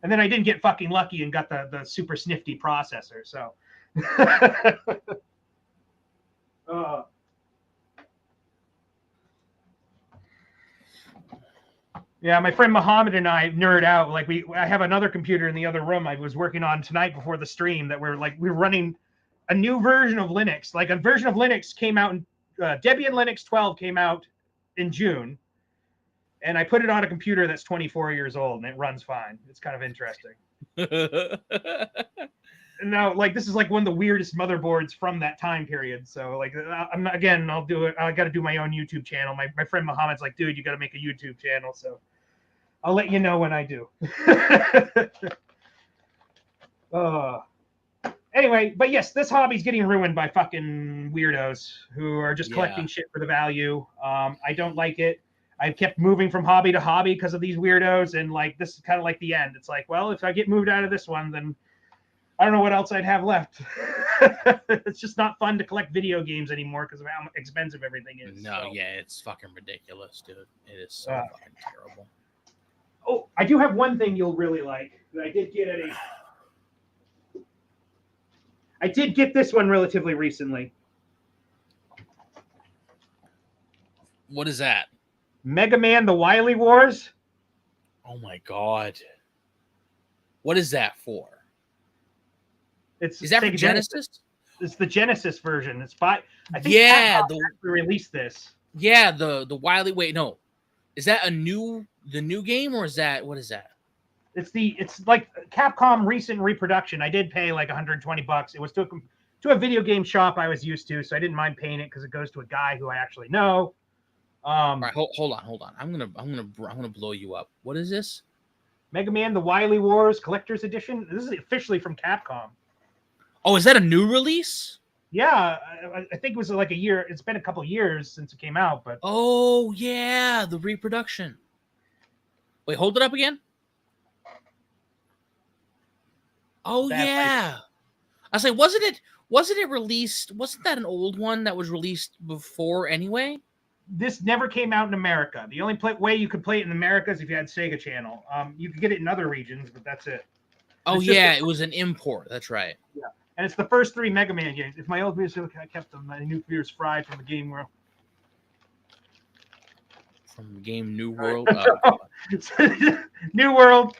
and then I didn't get fucking lucky and got the super snifty processor. So, yeah, my friend Muhammad and I nerd out. Like I have another computer in the other room I was working on tonight before the stream that we're running a new version of Linux. Like a version of Linux came out in Debian Linux 12 came out in June, and I put it on a computer that's 24 years old and it runs fine. It's kind of interesting. And now, like, this is like one of the weirdest motherboards from that time period. So, like, I'll do it. I got to do my own YouTube channel. My friend Muhammad's like, dude, you got to make a YouTube channel. So, I'll let you know when I do. Anyway, but yes, this hobby's getting ruined by fucking weirdos who are just collecting shit for the value. I don't like it. I've kept moving from hobby to hobby because of these weirdos, and like this is kind of like the end. It's like, well, if I get moved out of this one, then I don't know what else I'd have left. It's just not fun to collect video games anymore because of how expensive everything is. No, so. Yeah, it's fucking ridiculous, dude. It is so fucking terrible. Oh, I do have one thing you'll really like that I did get I did get this one relatively recently. What is that? Mega Man: The Wily Wars. Oh my god! What is that for? Is that for Genesis? It's the Genesis version. It's I think they released this. Yeah, the Wily. Wait, no, is that the new game or is that what is that? It's like Capcom recent reproduction. I did pay like $120. It was to a video game shop I was used to, so I didn't mind paying it because it goes to a guy who I actually know. All right, hold on. I'm gonna blow you up. What is this? Mega Man: The Wily Wars Collector's Edition. This is officially from Capcom. Oh, is that a new release? Yeah, I think it was like a year. It's been a couple years since it came out, but oh yeah, the reproduction. Wait, hold it up again. Oh yeah, I was like, wasn't it released? Wasn't that an old one that was released before anyway? This never came out in America. The only way you could play it in America is if you had Sega Channel. You could get it in other regions, but that's it. Oh yeah, it was an import. That's right. Yeah, and it's the first 3 Mega Man games. If my old music, I kept them. My nuclear's fried from the game world. From the game New World. New World.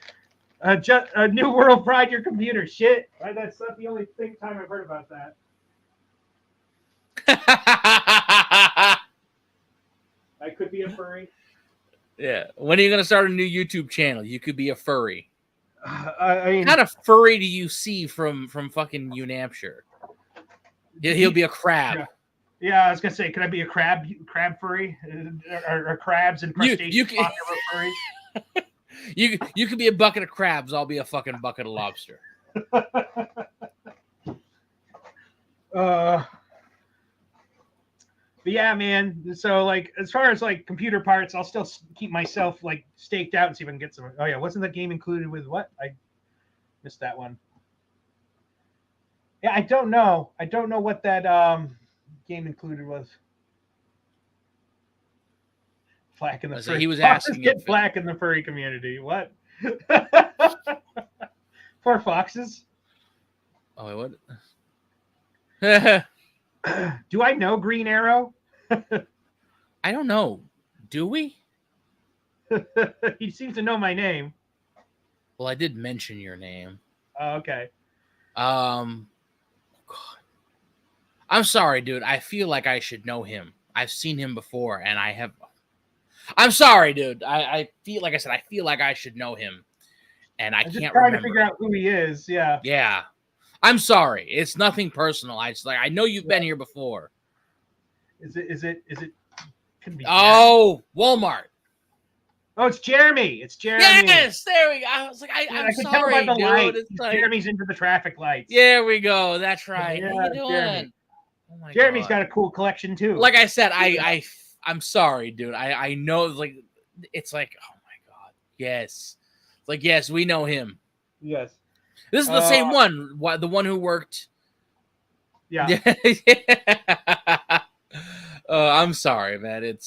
New World fried your computer. Shit. Right? That's not the only time I've heard about that. I could be a furry. Yeah. When are you going to start a new YouTube channel? You could be a furry. I mean, what kind of furry do you see from fucking New Hampshire? He'll be a crab. Yeah, I was gonna say, could I be a crab furry, or crabs and crustaceans? You could be a bucket of crabs. I'll be a fucking bucket of lobster. But yeah, man. So like, as far as like computer parts, I'll still keep myself like staked out and see if I can get some. Oh yeah, wasn't that game included with what? I missed that one. Yeah, I don't know. I don't know what that game included was. Flack in the furry. He was asking. Get flack in the furry community. What? Poor foxes. Oh wait, what? Do I know Green Arrow? I don't know. Do we? He seems to know my name. Well, I did mention your name. Oh, okay. God. I'm sorry, dude. I feel like I should know him. I've seen him before, and I have. I'm sorry, dude. I feel like I said. I feel like I should know him, and I can't trying remember. To figure out who he is. Yeah. Yeah. I'm sorry. It's nothing personal. I know you've been here before. Is it? Could be. Oh, Walmart. Oh, it's Jeremy. It's Jeremy. Yes, there we go. I was like, I'm could sorry, tell by the dude. light. It's like, Jeremy's into the traffic lights. There we go. That's right. Yeah, How you doing? Jeremy. Oh my Jeremy's God. got a cool collection too. Like I said, I'm sorry, dude. I know, like, it's like, oh my God, yes, it's like, yes, we know him. Yes, this is the same one. The one who worked. Yeah. I'm sorry, man.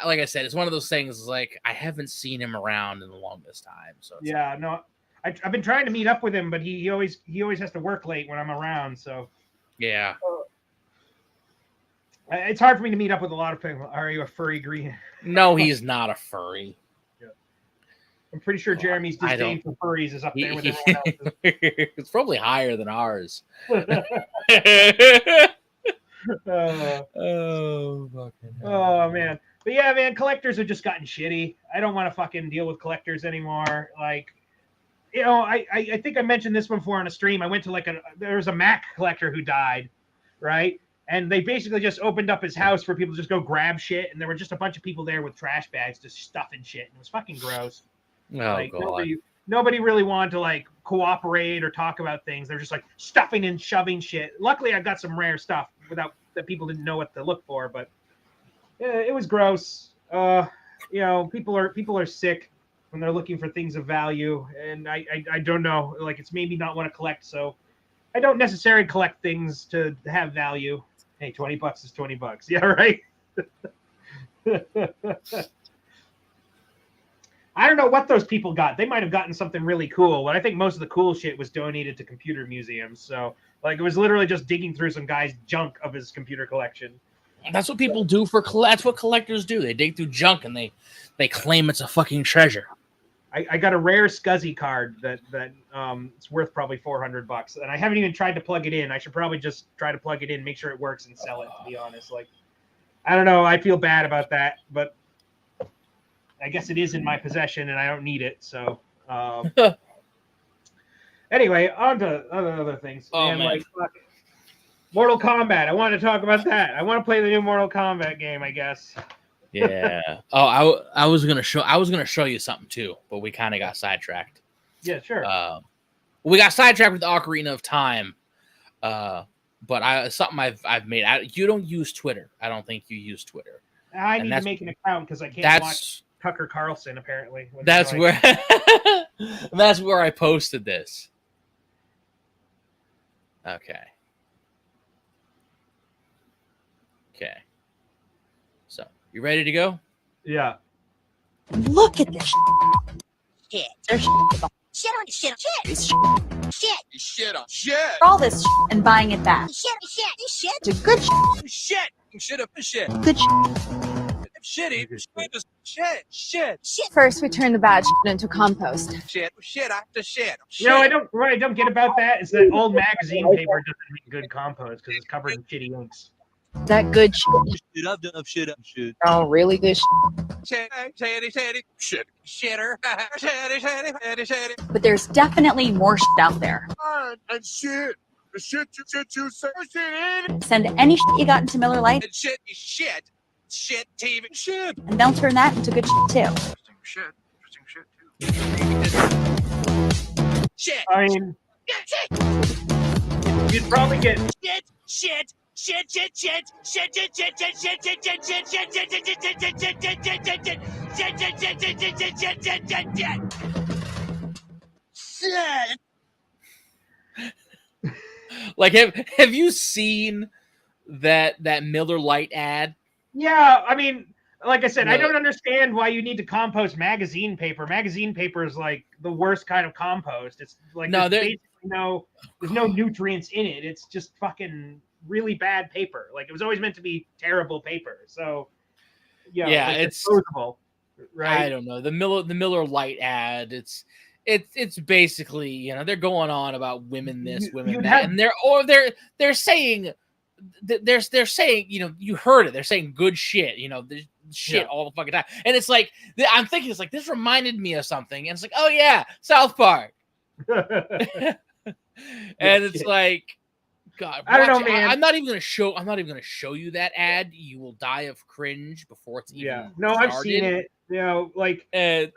Like I said, it's one of those things. Like, I haven't seen him around in the longest time. So yeah, no, I've been trying to meet up with him, but he always has to work late when I'm around. So yeah. It's hard for me to meet up with a lot of people. Are you a furry green? No, he's not a furry. Yeah. I'm pretty sure Jeremy's disdain for furries is up there with everyone else's. It's probably higher than ours. Oh man. But yeah, man, collectors have just gotten shitty. I don't want to fucking deal with collectors anymore. Like, you know, I think I mentioned this before on a stream. I went to there was a Mac collector who died, right? And they basically just opened up his house for people to just go grab shit. And there were just a bunch of people there with trash bags just stuffing shit. And it was fucking gross. Oh, God. Nobody really wanted to, like, cooperate or talk about things. They're just, like, stuffing and shoving shit. Luckily, I got some rare stuff that people didn't know what to look for. But yeah, it was gross. You know, people are sick when they're looking for things of value. And I don't know. Like, it's made me not want to collect. So I don't necessarily collect things to have value. Hey, $20 is $20. Yeah, right. I don't know what those people got. They might have gotten something really cool, but I think most of the cool shit was donated to computer museums. So, like, it was literally just digging through some guy's junk of his computer collection. That's what people do that's what collectors do. They dig through junk and they claim it's a fucking treasure. I got a rare SCSI card that it's worth probably $400, and I haven't even tried to plug it in. I should probably just try to plug it in, make sure it works, and sell it. To be honest, like, I don't know. I feel bad about that, but I guess it is in my possession, and I don't need it. So, anyway, on to other things. Oh, man. man. Like, fuck. Mortal Kombat. I want to talk about that. I want to play the new Mortal Kombat game, I guess. Yeah. Oh, I was gonna show you something too, but we kind of got sidetracked. Yeah, sure. We got sidetracked with the Ocarina of Time. But something I've made. You don't use Twitter. I don't think you use Twitter. I need to make an account because I can't watch Tucker Carlson. Apparently, that's where that's where I posted this. Okay. So, you ready to go? Yeah. Look at this shit. There's shit on shit. Shit on shit. All this shit and buying it back. Shit. To good shit. Shit. Good shit. Shit. First, we turn the bad shit into compost. Shit after shit. You know, what I don't get about that is that old magazine paper doesn't make good compost because it's covered in shitty inks. That good shit. Oh, really good shit. Shitter. But there's definitely more shit out there. And shit. The shit you say. Send any shit you got into Miller Lite. And shit. Shit TV. Shit. And they'll turn that into good shit too. Interesting shit too. Shit. I mean, you'd probably get shit. Like, have you seen that Miller Lite ad? Yeah, I mean, like I said, I don't understand why you need to compost magazine paper. Magazine paper is like the worst kind of compost. It's like there's no nutrients in it. It's just fucking really bad paper. Like, it was always meant to be terrible paper. So yeah, like, it's disposable, right? I don't know. The Miller Lite ad, it's basically, you know, they're going on about women this, women that, and they're saying, you know, you heard it. They're saying good shit, you know, shit all the fucking time. And it's like, I'm thinking, it's like, this reminded me of something. And it's like, oh yeah, South Park. And it's like, God, I don't know, man. I'm not even gonna show you that ad. You will die of cringe before it's even No, started. I've seen it. You know, like you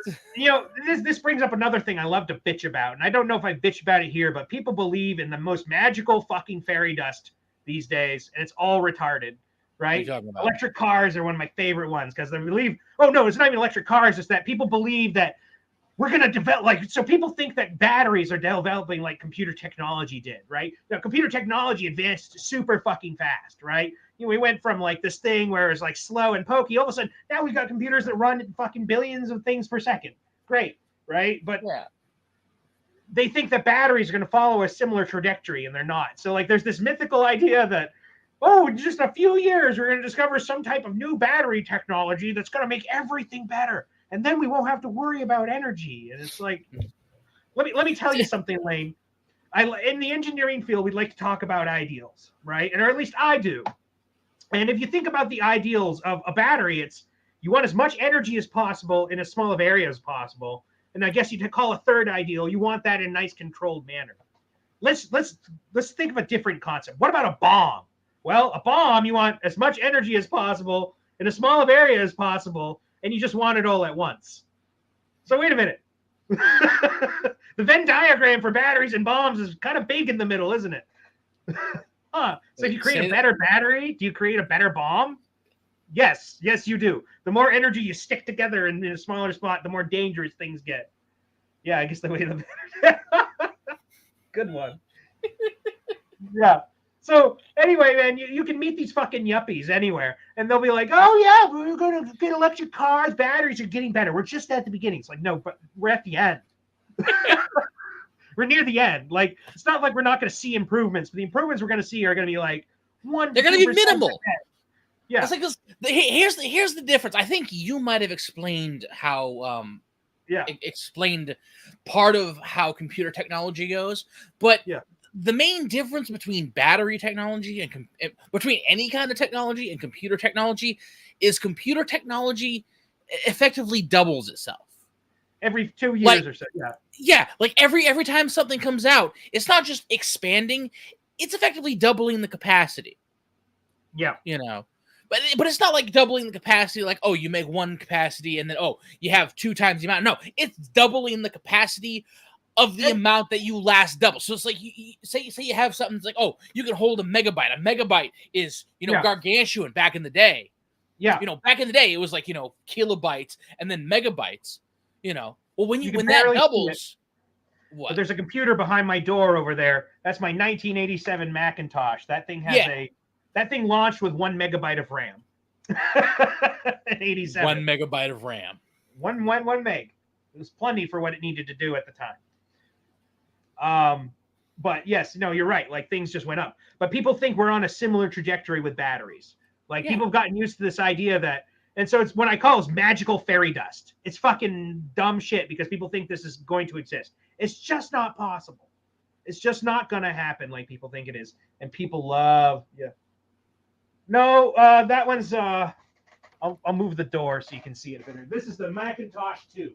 know, this brings up another thing I love to bitch about, and I don't know if I bitch about it here, but people believe in the most magical fucking fairy dust these days, and it's all retarded, right? Electric cars are one of my favorite ones because they believe. Oh no, it's not even electric cars. It's that people believe that we're going to develop, like, so people think that batteries are developing like computer technology did, right? Now, computer technology advanced super fucking fast, right? You know, we went from like this thing where it's like slow and pokey. All of a sudden, now we've got computers that run fucking billions of things per second. Great, right? But they think that batteries are going to follow a similar trajectory, and they're not. So, like, there's this mythical idea that, oh, in just a few years, we're going to discover some type of new battery technology that's going to make everything better. And then we won't have to worry about energy. And it's like, let me tell you something, Lane. In the engineering field, we'd like to talk about ideals, right? Or at least I do. And if you think about the ideals of a battery, it's you want as much energy as possible in as small of area as possible. And I guess you'd call a third ideal, you want that in a nice controlled manner. Let's think of a different concept. What about a bomb? Well, a bomb, you want as much energy as possible in as small of area as possible, and you just want it all at once. So wait a minute. The Venn diagram for batteries and bombs is kind of big in the middle, isn't it? So if you create a better battery, do you create a better bomb? Yes, you do. The more energy you stick together in a smaller spot, the more dangerous things get. Yeah, I guess the way the better. Good one. Yeah. So anyway, man, you can meet these fucking yuppies anywhere, and they'll be like, "Oh yeah, we're gonna get electric cars. Batteries are getting better. We're just at the beginning." It's like, no, but we're at the end. We're near the end. Like, it's not like we're not going to see improvements, but the improvements we're going to see are going to be like 1%. They're going to be minimal. Yeah. It's like here's the difference. I think you might have explained how explained part of how computer technology goes, but the main difference between battery technology and between any kind of technology and computer technology is computer technology effectively doubles itself every 2 years or so. Yeah, like every time something comes out, it's not just expanding, it's effectively doubling the capacity. Yeah. You know. But it's not like doubling the capacity, like, oh, you make one capacity and then, oh, you have 2 times the amount. No, it's doubling the capacity of the amount that you last double. So it's like, you say you have something that's like, oh, you can hold a megabyte. A megabyte is, gargantuan back in the day. Yeah. Back in the day, it was like, kilobytes and then megabytes, Well, when that doubles, what? But there's a computer behind my door over there. That's my 1987 Macintosh. That thing has that thing launched with 1 megabyte of RAM. In 87. 1 megabyte of RAM. One meg. It was plenty for what it needed to do at the time. But yes, no, you're right. Like, things just went up. But people think we're on a similar trajectory with batteries. Like, people have gotten used to this idea that, and so it's what I call is magical fairy dust. It's fucking dumb shit because people think this is going to exist. It's just not possible. It's just not going to happen like people think it is. And people love, No, that one's, I'll move the door so you can see it better. This is the Macintosh 2.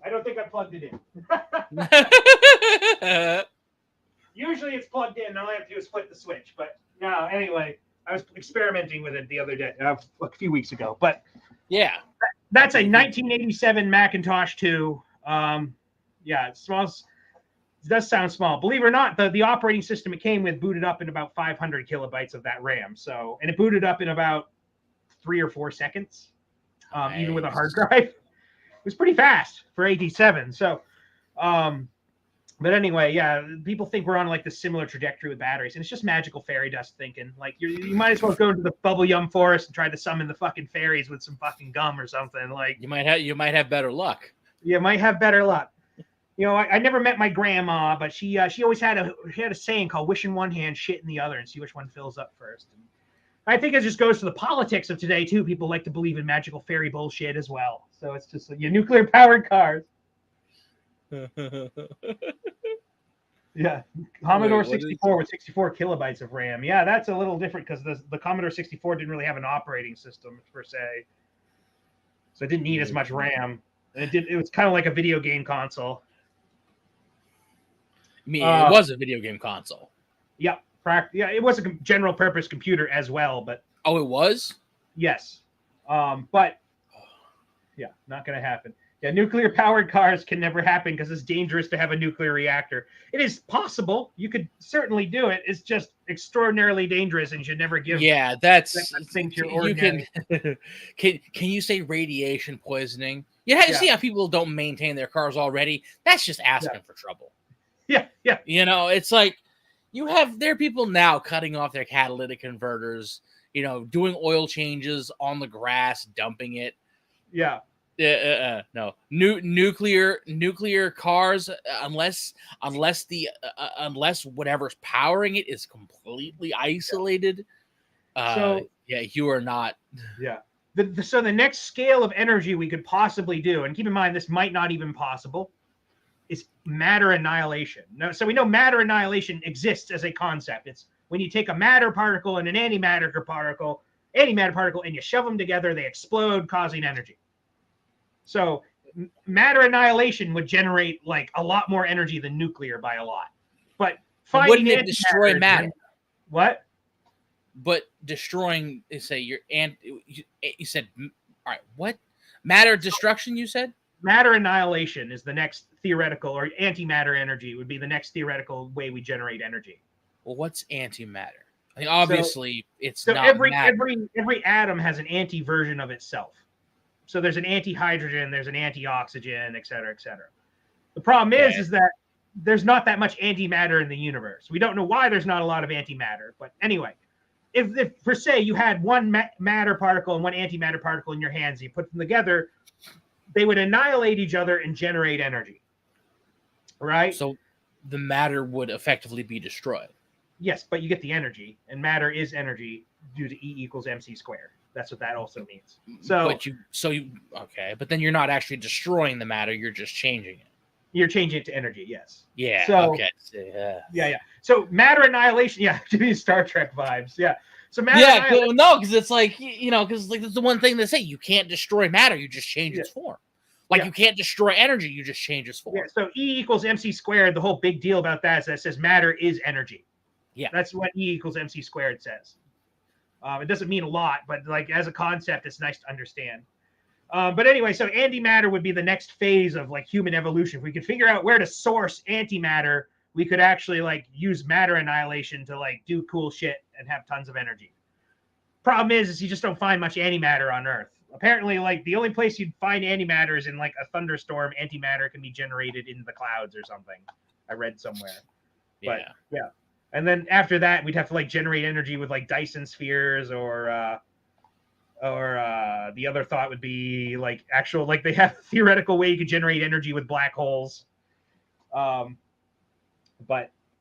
I don't think I plugged it in. Usually it's plugged in. All I have to do is flip the switch. But no, anyway, I was experimenting with it the other day, a few weeks ago. But yeah, that's a 1987 Macintosh 2. It's small. It does sound small. Believe it or not, the operating system it came with booted up in about 500 kilobytes of that RAM. So, and it booted up in about 3 or 4 seconds, even with a hard drive. It was pretty fast for 87. So, but anyway, people think we're on like the similar trajectory with batteries, and it's just magical fairy dust thinking. Like, you might as well go into the bubble yum forest and try to summon the fucking fairies with some fucking gum or something. Like, you might have better luck. You might have better luck. I never met my grandma, but she always had a saying called "wish in one hand, shit in the other," and see which one fills up first. And I think it just goes to the politics of today too. People like to believe in magical fairy bullshit as well. So it's just nuclear powered cars. Yeah, Commodore 64 with 64 kilobytes of RAM. Yeah, that's a little different because the Commodore 64 didn't really have an operating system per se, so it didn't need as much RAM. And it was kind of like a video game console. I mean, it was a video game console. Yep. Yeah, it was a general purpose computer as well, but oh, it was. Yes, but yeah, not going to happen. Yeah, nuclear powered cars can never happen because it's dangerous to have a nuclear reactor. It is possible. You could certainly do it. It's just extraordinarily dangerous and you should never give. Yeah, that's that thing to your ordinary. Can you say radiation poisoning? You see how people don't maintain their cars already? That's just asking for trouble. Yeah. You know, it's like there are people now cutting off their catalytic converters, you know, doing oil changes on the grass, dumping it. Yeah. No. Nuclear cars, unless whatever's powering it is completely isolated. You are not. Yeah. So the next scale of energy we could possibly do, and keep in mind this might not even possible, is matter annihilation. No, so we know matter annihilation exists as a concept. It's when you take a matter particle and an antimatter particle, and you shove them together, they explode, causing energy. So matter annihilation would generate like a lot more energy than nuclear by a lot. But wouldn't it destroy matter? What? But destroying, say you said, all right, what? Matter destruction, you said? Matter annihilation is the next theoretical, or antimatter energy would be the next theoretical way we generate energy. Well, what's antimatter? I mean, obviously, it's not every atom has an anti version of itself. So there's an anti-hydrogen, there's an anti-oxygen, et cetera, et cetera. The problem is that there's not that much antimatter in the universe. We don't know why there's not a lot of antimatter. But anyway, if per se you had one matter particle and one antimatter particle in your hands, you put them together, they would annihilate each other and generate energy. Right? So the matter would effectively be destroyed. Yes, but you get the energy, and matter is energy due to E equals mc squared. That's what that also means. But then you're not actually destroying the matter, you're just changing it. You're changing it to energy, yes. Yeah. So, okay. Yeah. So matter annihilation, give me Star Trek vibes. Yeah. So matter annihilation. No, because it's like, because like that's the one thing they say, you can't destroy matter, you just change its form. Like you can't destroy energy, you just change its form. Yeah. So E equals mc squared, the whole big deal about that is that it says matter is energy. Yeah. That's what E equals mc squared says. It doesn't mean a lot, but like as a concept, it's nice to understand. But anyway, so antimatter would be the next phase of like human evolution. If we could figure out where to source antimatter, we could actually like use matter annihilation to like do cool shit and have tons of energy. Problem is you just don't find much antimatter on Earth. Apparently, like the only place you'd find antimatter is in like a thunderstorm. Antimatter can be generated in the clouds or something. I read somewhere. But yeah. And then after that, we'd have to like generate energy with like Dyson spheres or the other thought would be like actual, like they have a theoretical way you could generate energy with black holes. But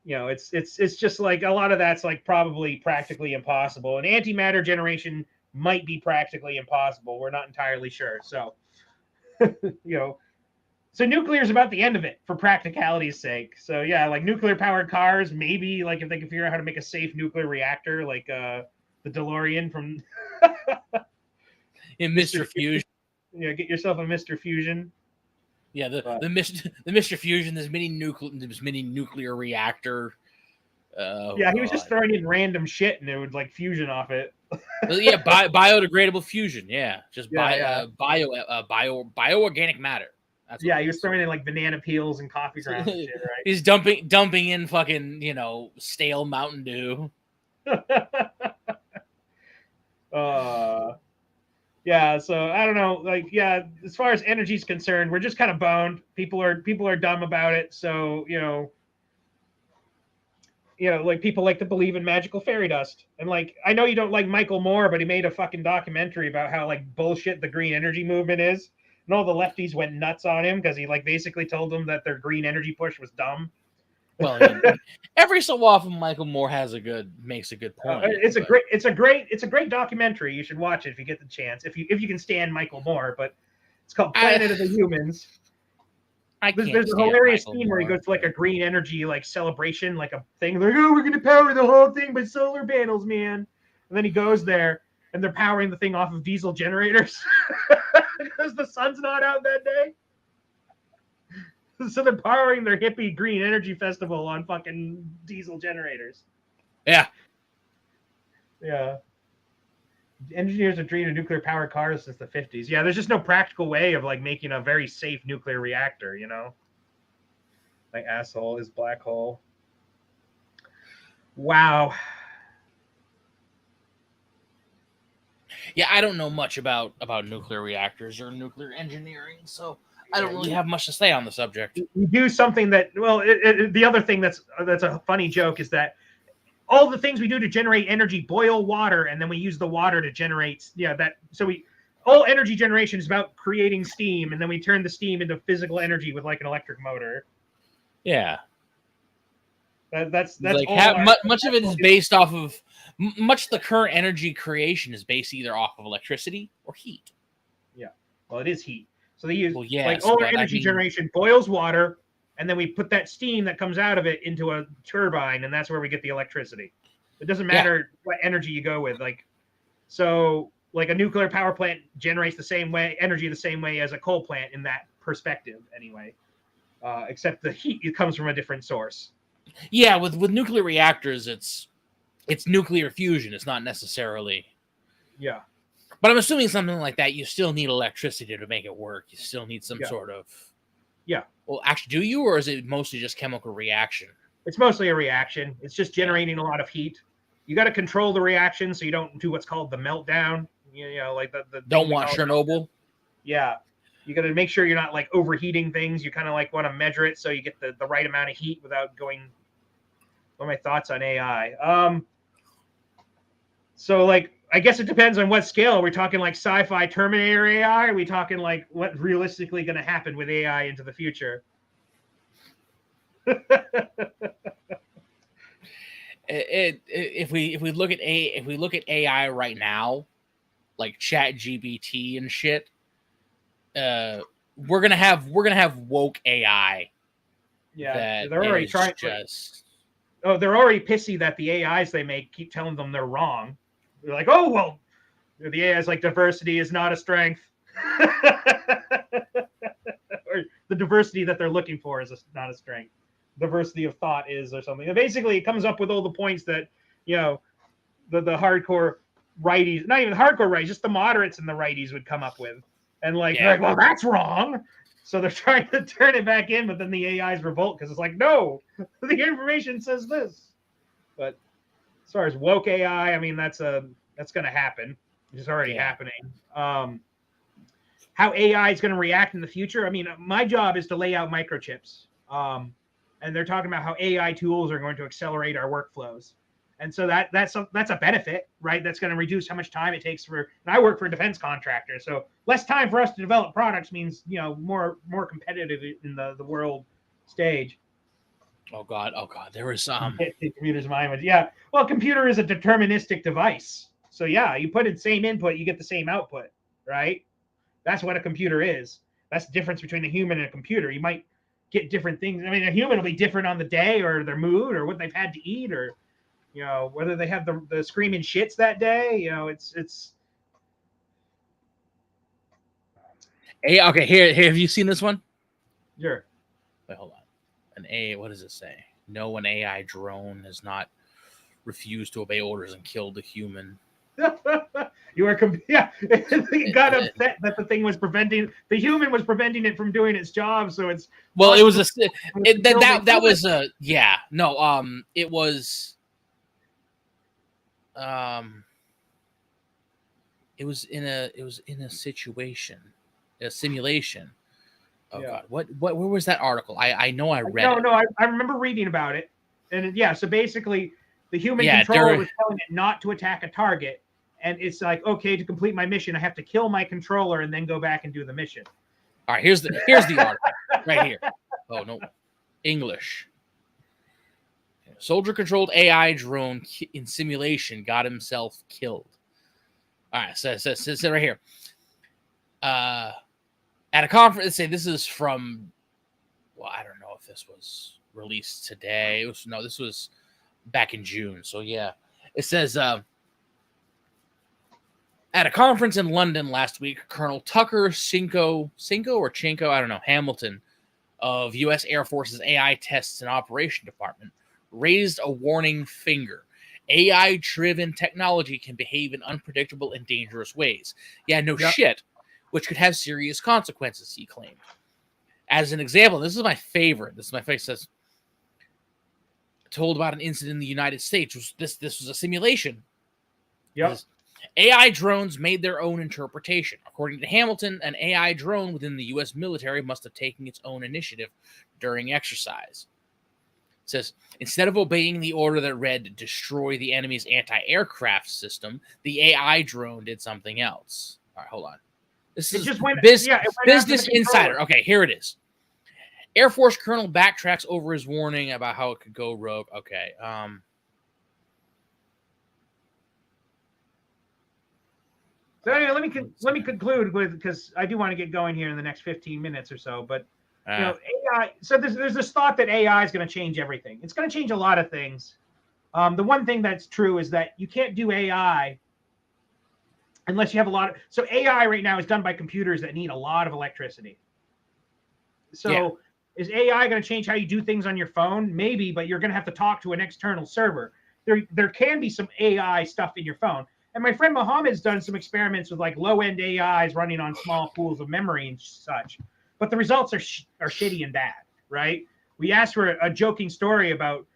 it's just like a lot of that's like probably practically impossible. And antimatter generation might be practically impossible. We're not entirely sure. So, so nuclear is about the end of it for practicality's sake. So yeah, like nuclear powered cars, maybe like if they can figure out how to make a safe nuclear reactor, like the DeLorean from in Mr. Fusion. Yeah, get yourself a Mr. Fusion. Yeah, the Mr. Fusion, this mini nuclear reactor. He was just throwing in random shit and it would like fusion off it. Biodegradable fusion. Yeah, just bioorganic matter. He was throwing in like banana peels and coffee grounds and shit, right? He's dumping in fucking, stale Mountain Dew. So I don't know. Like, as far as energy is concerned, we're just kind of boned. People are dumb about it. So, like people like to believe in magical fairy dust. And like, I know you don't like Michael Moore, but he made a fucking documentary about how like bullshit the green energy movement is. And all the lefties went nuts on him because he like basically told them that their green energy push was dumb. Well, every so often Michael Moore makes a good point. It's a great documentary. You should watch it if you get the chance. If you can stand Michael Moore, but it's called Planet of the Humans. There's a hilarious scene where he goes to like a green energy like celebration, like a thing. They're like, oh, we're gonna power the whole thing by solar panels, man. And then he goes there, and they're powering the thing off of diesel generators because the sun's not out that day. So they're powering their hippie green energy festival on fucking diesel generators. Yeah. Yeah. Engineers have dreamed of nuclear powered cars since the 50s. Yeah, there's just no practical way of like making a very safe nuclear reactor, you know? Like asshole is black hole. Wow. Yeah, I don't know much about nuclear reactors or nuclear engineering, so I don't really have much to say on the subject. We do something that, well, the other thing that's a funny joke is that all the things we do to generate energy boil water, and then we use the water to generate, all energy generation is about creating steam, and then we turn the steam into physical energy with like an electric motor. Yeah. That's like much of it is based off of much of the current energy creation is based either off of electricity or heat. Yeah. Well, it is heat. So they use yes, all our energy generation boils water, and then we put that steam that comes out of it into a turbine, and that's where we get the electricity. It doesn't matter what energy you go with. Like a nuclear power plant generates the same way energy the same way as a coal plant in that perspective, anyway. Except the heat comes from a different source. Yeah, with nuclear reactors, it's nuclear fusion. It's not necessarily. Yeah. But I'm assuming something like that, you still need electricity to make it work. You still need some sort of. Yeah. Well, actually, do you, or is it mostly just chemical reaction? It's mostly a reaction. It's just generating a lot of heat. You got to control the reaction so you don't do what's called the meltdown. You know, like the don't want Chernobyl. Yeah. You got to make sure you're not like overheating things. You kind of like want to measure it so you get the right amount of heat without going. What are my thoughts on AI? So like, I guess it depends on what scale. Are we talking like sci-fi Terminator AI? Are we talking like what's realistically going to happen with AI into the future? If we look at AI right now, like ChatGPT and shit, we're gonna have woke AI. Yeah, they're already trying. They're already pissy that the AIs they make keep telling them they're wrong. They're like, oh well, the AI's like diversity is not a strength, or the diversity that they're looking for is not a strength. Diversity of thought is, or something. And basically, it comes up with all the points that the hardcore righties, not even the hardcore righties, just the moderates and the righties would come up with, and they're like, well, that's wrong. So they're trying to turn it back in, but then the AIs revolt because it's like, no, the information says this. But as far as woke AI, I mean, that's going to happen. It's already happening. How AI is going to react in the future. I mean, my job is to lay out microchips. And they're talking about how AI tools are going to accelerate our workflows. And so that's a benefit, right? That's going to reduce how much time it takes and I work for a defense contractor. So less time for us to develop products means, more competitive in the world stage. Oh God. There was computer's mind. Yeah. Well, computer is a deterministic device. So yeah, you put in same input, you get the same output, right? That's what a computer is. That's the difference between a human and a computer. You might get different things. I mean, a human will be different on the day or their mood or what they've had to eat or, whether they have the screaming shits that day. It's. Hey, okay, here, have you seen this one? Sure. Wait, hold on. What does it say? No, an AI drone has not refused to obey orders and killed a human. You are you got upset that the human was preventing it from doing its job. So it's it was it was in a situation, a simulation. Oh God, where was that article? I know I read it. No, I remember reading about it, and so basically the human controller was telling it not to attack a target. And it's like, okay, to complete my mission, I have to kill my controller and then go back and do the mission. All right, here's the article right here. Oh no, English. Soldier-controlled AI drone in simulation got himself killed. All right, so right here. At a conference, this is from well, I don't know if this was released today. This was back in June. So yeah, it says at a conference in London last week, Colonel Tucker Cinco, I don't know, Hamilton of U.S. Air Force's AI Tests and Operation Department raised a warning finger. AI-driven technology can behave in unpredictable and dangerous ways. Yeah, no shit, which could have serious consequences, he claimed. As an example, this is my favorite. This is my favorite. It says, told about an incident in the United States. This was a simulation. Yep. AI drones made their own interpretation. According to Hamilton, an AI drone within the U.S. military must have taken its own initiative during exercise. It says, instead of obeying the order that read, destroy the enemy's anti-aircraft system, the AI drone did something else. All right, hold on. This is just Business Insider. Okay, here it is. Air Force Colonel backtracks over his warning about how it could go rogue. Okay. So anyway, let me conclude with, because I do want to get going here in the next 15 minutes or so. But AI. So there's this thought that AI is going to change everything. It's going to change a lot of things. The one thing that's true is that you can't do AI unless you have a lot of. So AI right now is done by computers that need a lot of electricity. So is AI going to change how you do things on your phone? Maybe, but you're going to have to talk to an external server. There can be some AI stuff in your phone. And my friend Mohammed's done some experiments with like low-end AIs running on small pools of memory and such. But the results are shitty and bad, right? We asked for a joking story about,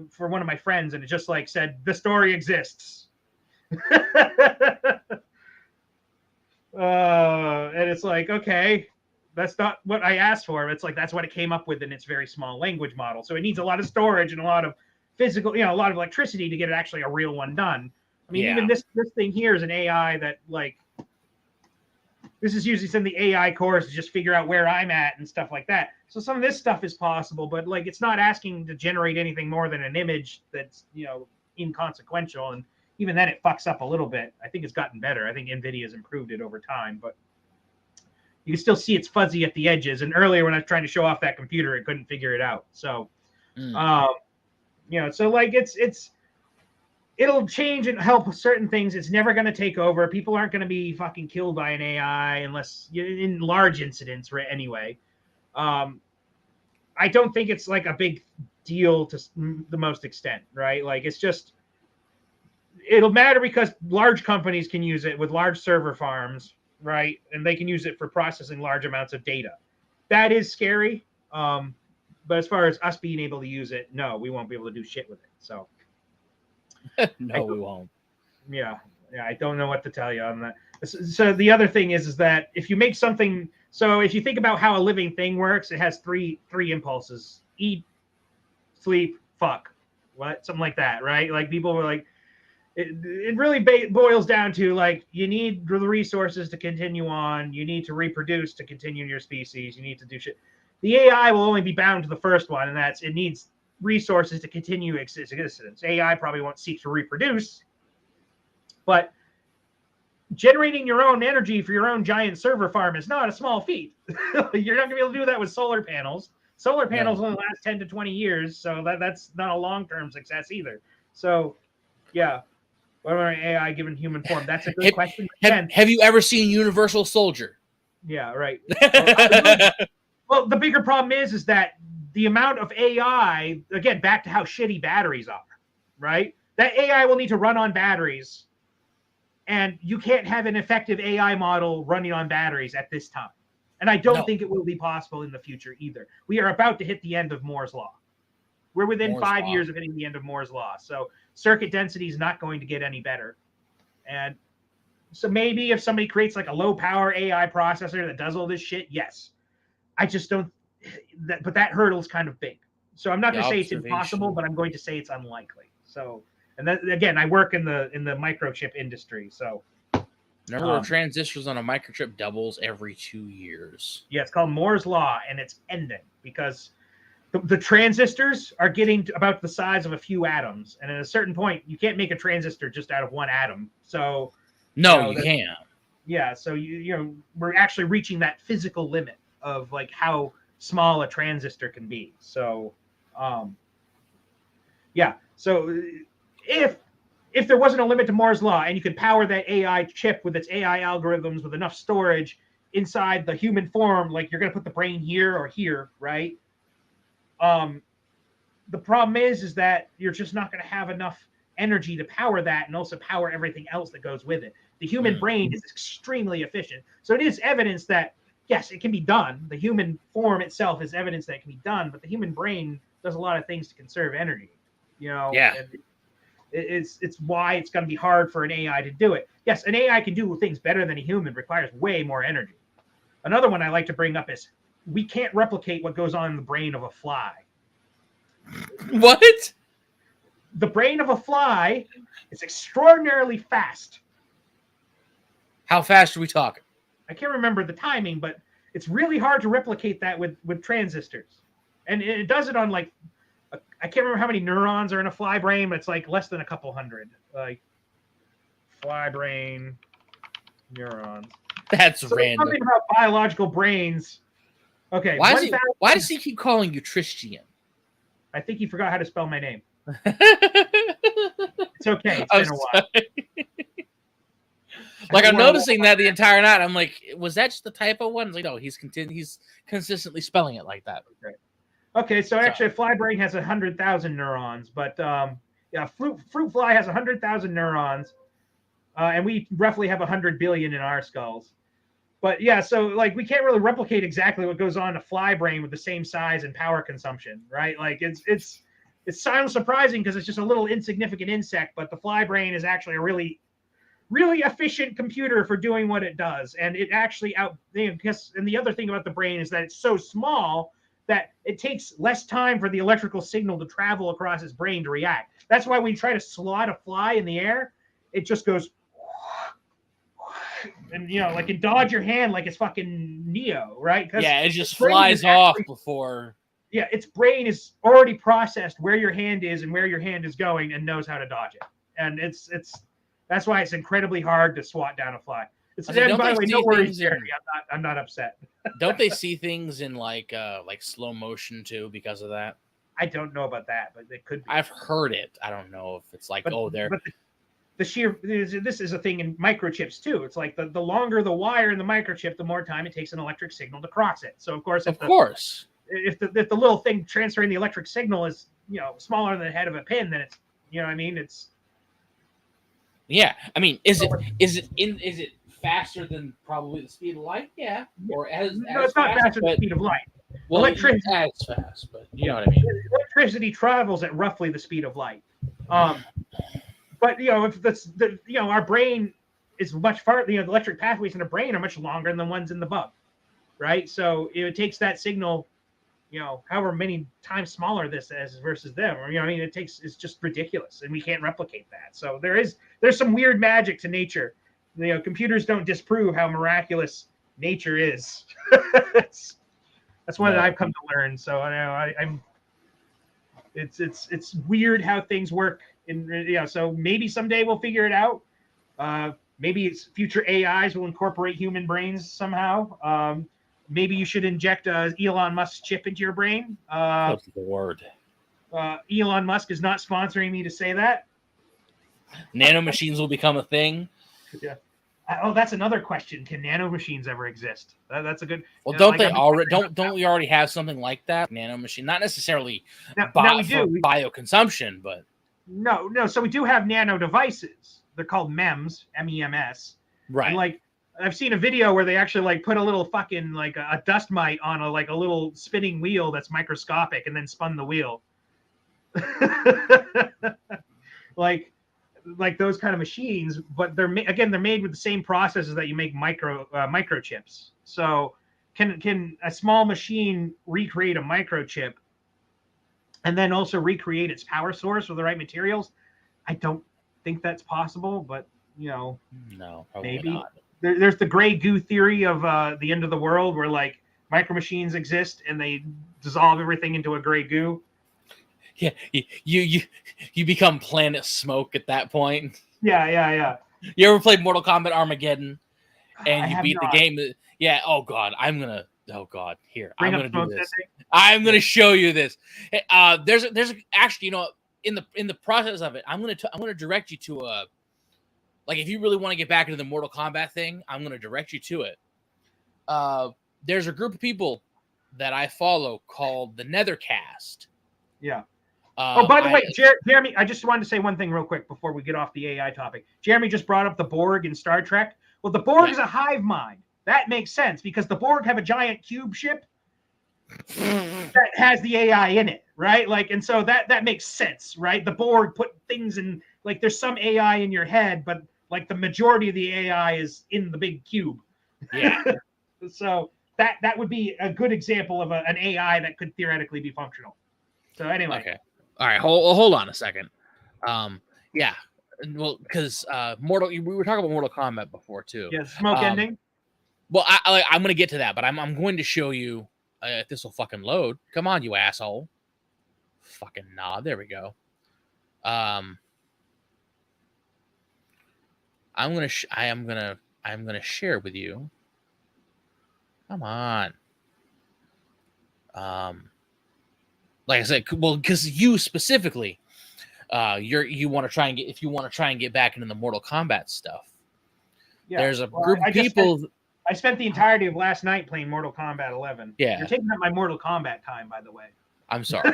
for one of my friends, and it just like said, the story exists. And it's like, okay, that's not what I asked for. It's like, that's what it came up with in its very small language model. So it needs a lot of storage and a lot of physical, a lot of electricity to get it actually a real one done. I mean, even this thing here is an AI that, like, this is usually some of the AI course to just figure out where I'm at and stuff like that. So some of this stuff is possible, but like, it's not asking to generate anything more than an image that's, inconsequential. And even then it fucks up a little bit. I think it's gotten better. I think NVIDIA has improved it over time, but you can still see it's fuzzy at the edges. And earlier when I was trying to show off that computer, it couldn't figure it out. So, so like it'll change and help certain things. It's never going to take over. People aren't going to be fucking killed by an AI unless in large incidents, right? Anyway, I don't think it's like a big deal to the most extent, right? Like, it's just, it'll matter because large companies can use it with large server farms, right? And they can use it for processing large amounts of data. That is scary. But as far as us being able to use it, no, we won't be able to do shit with it. So. No, we won't. Yeah, I don't know what to tell you on that. So the other thing is that if you make something, so if you think about how a living thing works, it has three impulses: eat, sleep, fuck, something like that, right? Like, people were like, it really boils down to, like, you need the resources to continue on, you need to reproduce to continue your species, you need to do shit. The AI will only be bound to the first one, and that's it needs resources to continue existence. AI probably won't seek to reproduce, but generating your own energy for your own giant server farm is not a small feat. You're not going to be able to do that with solar panels. Solar panels only last 10 to 20 years, so that's not a long-term success either. So, yeah. What about AI given human form? That's a good question. Have you ever seen Universal Soldier? Yeah, right. Well, the bigger problem is that the amount of AI, again, back to how shitty batteries are, right? That AI will need to run on batteries, and you can't have an effective AI model running on batteries at this time. And I don't think it will be possible in the future either. We are about to hit the end of Moore's Law. We're within 5 years of hitting the end of Moore's Law. So circuit density is not going to get any better. And so maybe if somebody creates like a low power AI processor that does all this shit, yes. I just don't. But that hurdle is kind of big. So I'm not going to say it's impossible, but I'm going to say it's unlikely. So, and then again, I work in the microchip industry. So number of transistors on a microchip doubles every 2 years. Yeah, it's called Moore's Law, and it's ending because the transistors are getting to about the size of a few atoms, and at a certain point, you can't make a transistor just out of one atom. So you can't. Yeah, so you we're actually reaching that physical limit of like how small a transistor can be. So, yeah. So if there wasn't a limit to Moore's law and you could power that AI chip with its AI algorithms with enough storage inside the human form, like you're going to put the brain here or here, right? The problem is that you're just not going to have enough energy to power that and also power everything else that goes with it. The human brain is extremely efficient. So it is evidence that, yes, it can be done. The human form itself is evidence that it can be done, but the human brain does a lot of things to conserve energy. You know, yeah. And it's why it's going to be hard for an AI to do it. Yes, an AI can do things better than a human, requires way more energy. Another one I like to bring up is we can't replicate what goes on in the brain of a fly. What? The brain of a fly is extraordinarily fast. How fast are we talking? I can't remember the timing, but it's really hard to replicate that with transistors. And it does it on like, I can't remember how many neurons are in a fly brain, but it's like less than a couple hundred. Like fly brain neurons. That's so random. Something about biological brains. Okay. Why does he keep calling you Tristian? I think he forgot how to spell my name. It's okay. It's been a while. Like I'm noticing that the entire night. I'm like, was that just the typo one? Like, no, he's consistently spelling it like that. Okay, so actually, a fly brain has 100,000 neurons, but fruit fly has 100,000 neurons, and we roughly have 100 billion in our skulls. But yeah, so like we can't really replicate exactly what goes on in a fly brain with the same size and power consumption, right? Like it's sounds surprising because it's just a little insignificant insect, but the fly brain is actually a really efficient computer for doing what it does, and it actually and the other thing about the brain is that it's so small that it takes less time for the electrical signal to travel across its brain to react. That's why when you try to slot a fly in the air, it just goes. And like you dodge your hand like it's fucking Neo, right? Yeah, it just flies off before. Yeah, its brain is already processed where your hand is and where your hand is going and knows how to dodge it. And that's why it's incredibly hard to swat down a fly. By the way, no worries, Jerry. I'm not upset. Don't they see things in like slow motion too because of that? I don't know about that, but it could be. I've heard it. I don't know if it's like they're. But this is a thing in microchips too. It's like the longer the wire in the microchip, the more time it takes an electric signal to cross it. So of course, if the little thing transferring the electric signal is smaller than the head of a pin, then it's it's. Yeah, I mean, is it faster than probably the speed of light? Yeah, or it's not faster than the speed of light. Well, electricity as fast, but you know what I mean. Electricity travels at roughly the speed of light. But if our brain is much farther, the electric pathways in the brain are much longer than the ones in the bug, right? So it takes that signal, however many times smaller this is versus them, or it's just ridiculous, and we can't replicate that. So there's some weird magic to nature. Computers don't disprove how miraculous nature is. That's one that I've come to learn. So it's weird how things work. So maybe someday we'll figure it out. Maybe future AIs will incorporate human brains somehow. Maybe you should inject Elon Musk's chip into your brain. Good Lord. Elon Musk is not sponsoring me to say that. Nanomachines will become a thing. Yeah. Oh, that's another question. Can nanomachines ever exist? That's a good. Well, don't we already have something like that? Nanomachine, not necessarily bioconsumption, but. No. So we do have nano devices. They're called MEMS, MEMS. Right. And I've seen a video where they actually put a little fucking a dust mite on a little spinning wheel that's microscopic and then spun the wheel. like those kind of machines, but they're made with the same processes that you make microchips. So can a small machine recreate a microchip and then also recreate its power source with the right materials? I don't think that's possible, but no, maybe not. There's the gray goo theory of the end of the world, where micro machines exist and they dissolve everything into a gray goo. Yeah, you become Planet Smoke at that point. Yeah. You ever played Mortal Kombat Armageddon? And you beat the game? Yeah. Oh God, I'm gonna Oh God, here Bring I'm up gonna do Smoke's this. ending. I'm gonna show you this. There's actually, in the process of it, I'm gonna direct you to a, like, if you really want to get back into the Mortal Kombat thing, I'm gonna direct you to it. There's a group of people that I follow called the Nethercast. Yeah. Oh, by the way, Jeremy, I just wanted to say one thing real quick before we get off the AI topic. Jeremy just brought up the Borg in Star Trek. Well, the Borg is a hive mind. That makes sense because the Borg have a giant cube ship that has the AI in it, right? Like, and so that makes sense, right? The Borg put things in, like, there's some AI in your head, but like the majority of the AI is in the big cube. Yeah. So that would be a good example of an AI that could theoretically be functional. So anyway. Okay. All right. Hold on a second. Yeah. Well, because we were talking about Mortal Kombat before too. Yeah, Smoke ending. Well, I'm gonna get to that, but I'm going to show you if this will fucking load. Come on, you asshole. Fucking nah. There we go. I'm gonna share with you. Come on. Like I said, well, because you specifically, you want to try and get back into the Mortal Kombat stuff. Yeah, there's a group of people. I spent the entirety of last night playing Mortal Kombat 11. Yeah, you're taking up my Mortal Kombat time, by the way. I'm sorry.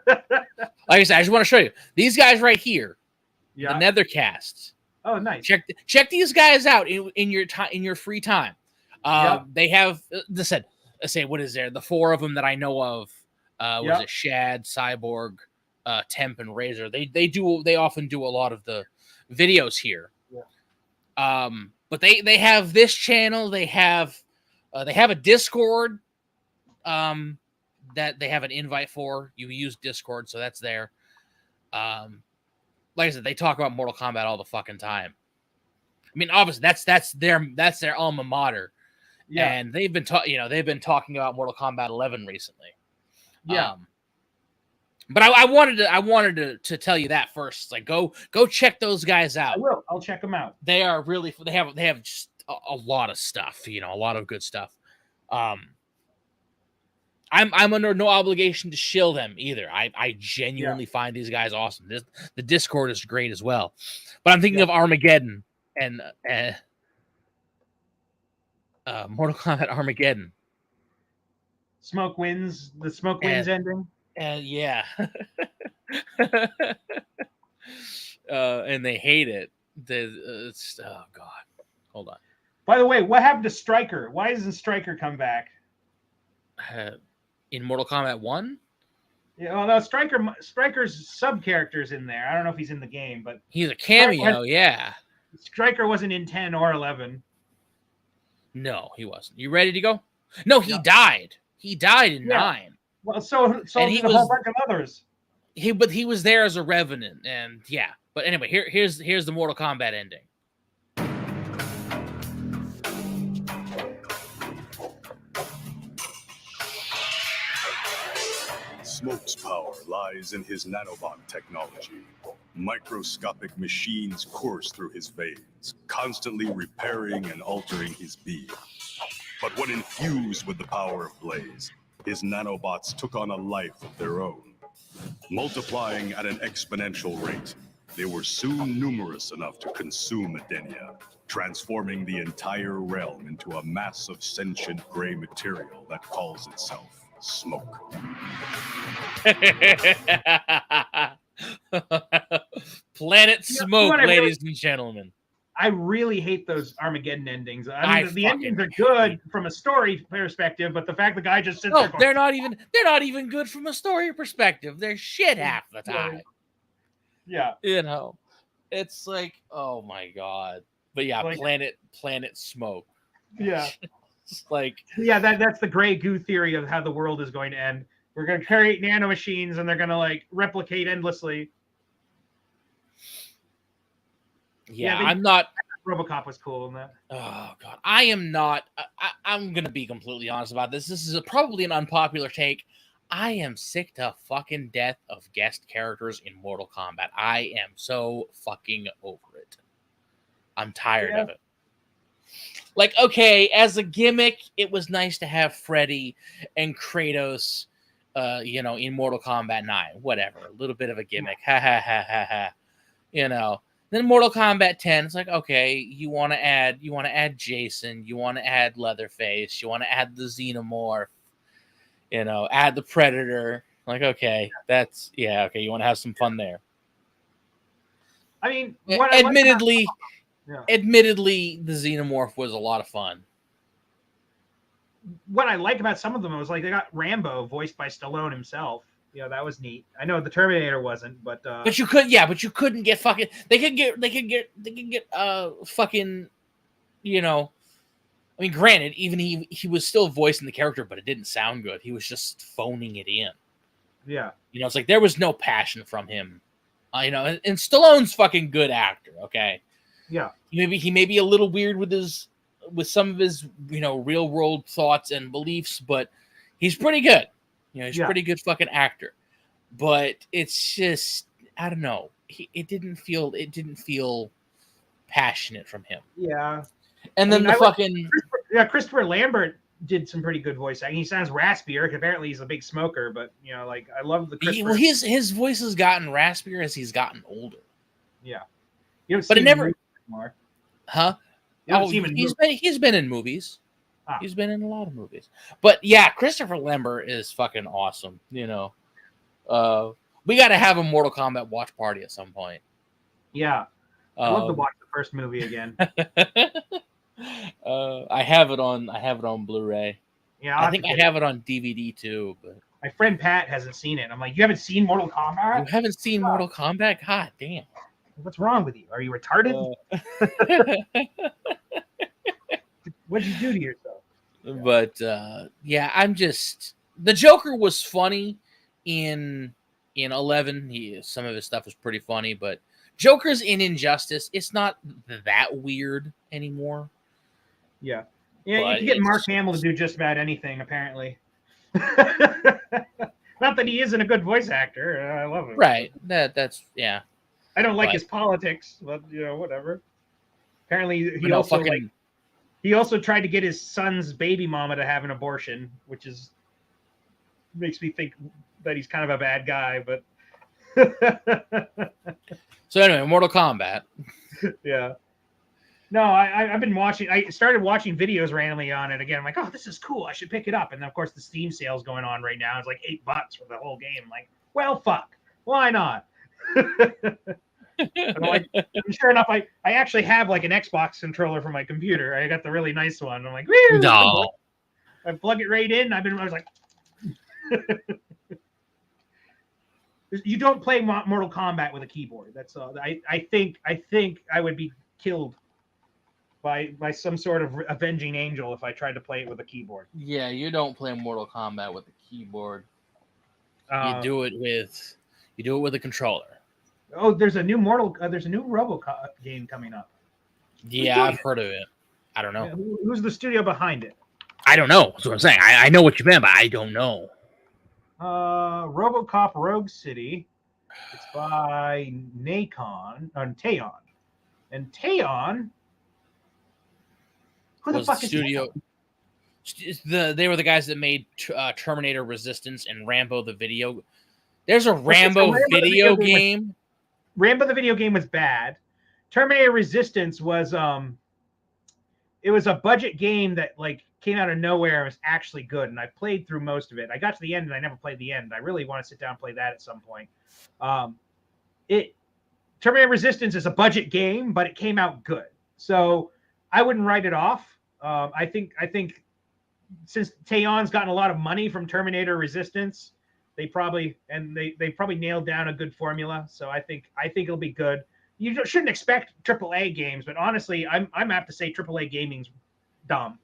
Like I said, I just want to show you these guys right here. Yeah. The Nethercasts. Oh, nice. Check these guys out in your free time. They have say what is there? The four of them that I know of. Was it Shad, Cyborg, Temp, and Razor? They often do a lot of the videos here. Yeah. But they have this channel. They have a Discord. That they have an invite for. You use Discord, so that's there. Like I said, they talk about Mortal Kombat all the fucking time. I mean, obviously that's their alma mater. Yeah. And they've been talking about Mortal Kombat 11 recently. Yeah. But I wanted to tell you that first. Like, go check those guys out. I will. I'll check them out. They are really, they have just a lot of stuff, a lot of good stuff. I'm under no obligation to shill them either. I genuinely find these guys awesome. The Discord is great as well. But I'm thinking of Armageddon and Mortal Kombat Armageddon. Smoke wins. The Smoke wins ending. Yeah. And they hate it. It's oh God. Hold on. By the way, what happened to Stryker? Why doesn't Stryker come back? In Mortal Kombat 1? Yeah, well, no, Stryker's sub character's in there. I don't know if he's in the game, but he's a cameo. Stryker wasn't in 10 or 11. No, he wasn't. You ready to go? No, he died. He died in 9. Well, so and he was a whole bunch of others. But he was there as a revenant, and yeah. But anyway, here's the Mortal Kombat ending. Smoke's power lies in his nanobot technology. Microscopic machines course through his veins, constantly repairing and altering his being. But when infused with the power of Blaze, his nanobots took on a life of their own. Multiplying at an exponential rate, they were soon numerous enough to consume Edenia, transforming the entire realm into a mass of sentient gray material that calls itself Smoke. Planet Smoke, ladies and gentlemen. I really hate those Armageddon endings. I mean, the endings are good from a story perspective, but the fact the guy just sits there going, they're not even good from a story perspective. They're shit half the time. Yeah. It's like, oh my God. But yeah, like, Planet Smoke. Yeah. It's like, yeah, that's the gray goo theory of how the world is going to end. We're going to create nanomachines and they're going to like replicate endlessly. Yeah, I'm not. RoboCop was cool in that. Oh God, I am not. I'm gonna be completely honest about this. This is probably an unpopular take. I am sick to fucking death of guest characters in Mortal Kombat. I am so fucking over it. I'm tired of it. Like, okay, as a gimmick, it was nice to have Freddy and Kratos, in Mortal Kombat 9. Whatever, a little bit of a gimmick. Ha ha ha ha ha. Then Mortal Kombat 10, it's like, okay, you want to add Jason, you want to add Leatherface, you want to add the Xenomorph, add the Predator. Like, okay, you want to have some fun there. I mean, admittedly, the Xenomorph was a lot of fun. What I like about some of them was like they got Rambo voiced by Stallone himself. That was neat. I know the Terminator wasn't, but you couldn't get fucking. They could get fucking. I mean, granted, even he was still voicing the character, but it didn't sound good. He was just phoning it in. Yeah. It's like there was no passion from him. And Stallone's fucking good actor. Okay. Yeah. He may be a little weird with some of his real world thoughts and beliefs, but he's pretty good. He's a pretty good fucking actor. But it's just, I don't know. It didn't feel passionate from him. Yeah. And then Christopher Lambert did some pretty good voice acting. He sounds raspier. Apparently he's a big smoker, but I love the Christopher. His voice has gotten raspier as he's gotten older. Yeah. But it never anymore. Huh? He's been in movies. Ah. He's been in a lot of movies. But yeah, Christopher Lambert is fucking awesome. We got to have a Mortal Kombat watch party at some point. Yeah. I'd love to watch the first movie again. I have it on Blu-ray. Yeah, I think I have it on DVD too. But my friend Pat hasn't seen it. I'm like, you haven't seen Mortal Kombat? You haven't seen Mortal Kombat? God damn. What's wrong with you? Are you retarded? What'd you do to yourself? But I'm just, the Joker was funny in 11. Some of his stuff was pretty funny, but Joker's in Injustice, it's not that weird anymore. Yeah. Yeah, but you can get Mark Hamill to do just about anything, apparently. Not that he isn't a good voice actor. I love him. Right. That's yeah. I don't like his politics, but whatever. Apparently he also tried to get his son's baby mama to have an abortion, which makes me think that he's kind of a bad guy, but So anyway, Mortal Kombat. Yeah. No, I've been watching. I started watching videos randomly on it again. I'm like, oh, this is cool. I should pick it up. And then, of course, the Steam sale's going on right now. It's like $8 for the whole game. I'm like, well, fuck. Why not? Sure enough, I actually have like an Xbox controller for my computer. I got the really nice one. I'm like, woo! No. I plug it right in. I was like, you don't play Mortal Kombat with a keyboard. That's all. I think I would be killed by some sort of avenging angel if I tried to play it with a keyboard. Yeah, you don't play Mortal Kombat with a keyboard. You do it with a controller. Oh, there's a new RoboCop game coming up. Yeah, I've heard of it. I don't know. Yeah, who's the studio behind it? I don't know. That's what I'm saying. I know what you meant, but I don't know. RoboCop Rogue City. It's by Nacon and Teon. And Teon. Who the fuck is studio? They were the guys that made Terminator Resistance and Rambo the video. There's a Rambo video game. Rambo the video game was bad. Terminator Resistance was it was a budget game that like came out of nowhere and was actually good, and I played through most of it. I got to the end and I never played the end. I really want to sit down and play that at some point. Terminator Resistance is a budget game, but it came out good, so I wouldn't write it off. I think since Teon's gotten a lot of money from Terminator Resistance, they probably nailed down a good formula. So I think it'll be good. You shouldn't expect AAA games, but honestly, I'm apt to say AAA gaming's dumb.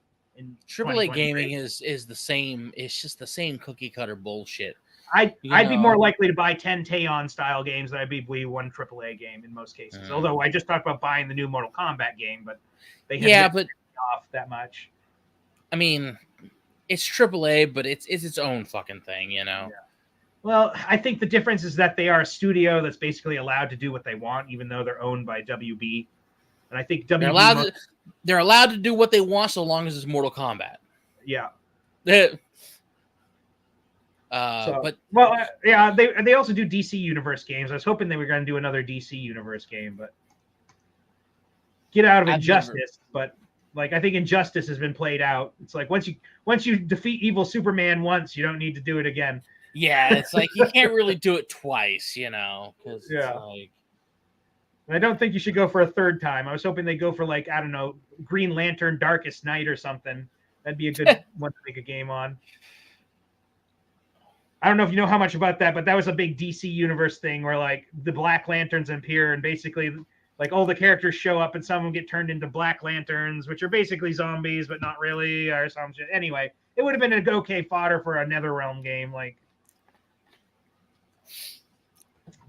AAA gaming is the same. It's just the same cookie cutter bullshit. I'd be more likely to buy 10 Teon style games than I'd be one AAA game in most cases. Although I just talked about buying the new Mortal Kombat game, but they have off that much. I mean, it's AAA, but it's its own fucking thing, Yeah. Well, I think the difference is that they are a studio that's basically allowed to do what they want, even though they're owned by WB. and I think they're allowed to do what they want so long as it's Mortal Kombat. Yeah. They also do DC Universe games. I was hoping they were going to do another DC Universe game, but get out of Injustice. But like, I think Injustice has been played out. It's like once you defeat evil Superman once, you don't need to do it again. Yeah, it's like you can't really do it twice, because it's like. I don't think you should go for a third time. I was hoping they'd go for like, I don't know, Green Lantern Darkest Night or something. That'd be a good one to make a game on. I don't know if you know how much about that, but that was a big DC Universe thing where like the Black Lanterns appear and basically like all the characters show up and some of them get turned into Black Lanterns, which are basically zombies, but not really, or some shit. Anyway, it would have been a okay fodder for a NetherRealm game, like.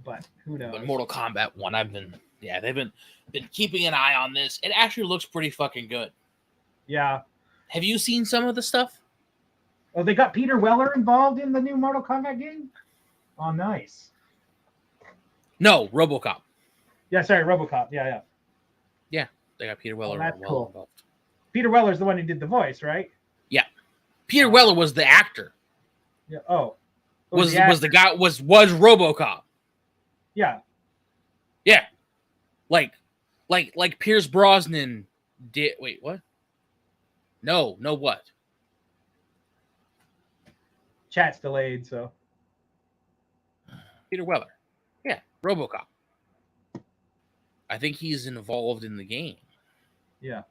But who knows? But Mortal Kombat 1, they've been keeping an eye on this. It actually looks pretty fucking good. Yeah. Have you seen some of the stuff? Oh, they got Peter Weller involved in the new Mortal Kombat game? Oh, nice. No, RoboCop. Yeah, sorry, RoboCop. Yeah. Yeah, they got Peter Weller involved. Peter Weller's the one who did the voice, right? Yeah. Peter Weller was the actor. Yeah. Oh. Was the guy was RoboCop. Yeah. Yeah. Like Pierce Brosnan did. Wait, what? No, what? Chat's delayed, so. Peter Weller. Yeah, RoboCop. I think he's involved in the game. Yeah.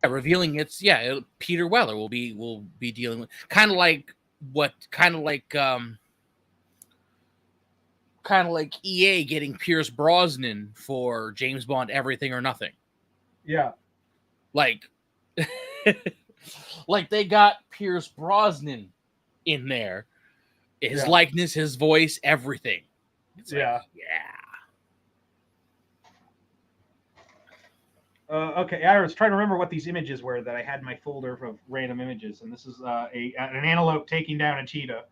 Revealing Peter Weller will be dealing with kind of like EA getting Pierce Brosnan for James Bond Everything or Nothing. Yeah. Like they got Pierce Brosnan in there. His likeness, his voice, everything. It's yeah. Yeah. Okay, I was trying to remember what these images were that I had in my folder of random images, and this is an antelope taking down a cheetah.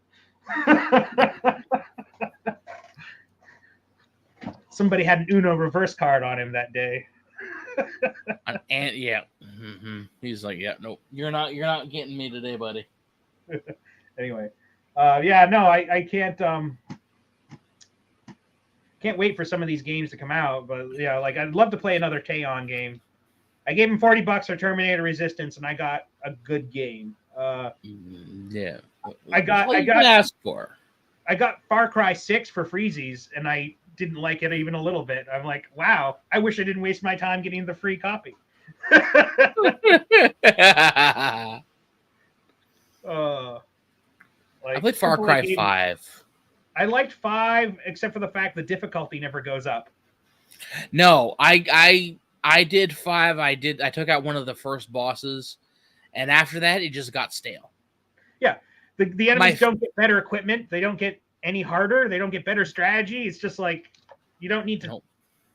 Somebody had an Uno reverse card on him that day. He's like, yeah, nope, you're not getting me today, buddy. Anyway, I can't wait for some of these games to come out, but like I'd love to play another K-On game. I gave him $40 for Terminator Resistance, and I got a good game. I got Far Cry 6 for Freezies, and I didn't like it even a little bit. I'm like, wow, I wish I didn't waste my time getting the free copy. I played Far Cry 5. I liked 5, except for the fact the difficulty never goes up. No, I did 5. I took out one of the first bosses, and after that, it just got stale. Yeah, the enemies don't get better equipment. They don't get any harder. They don't get better strategy. It's just like you don't need to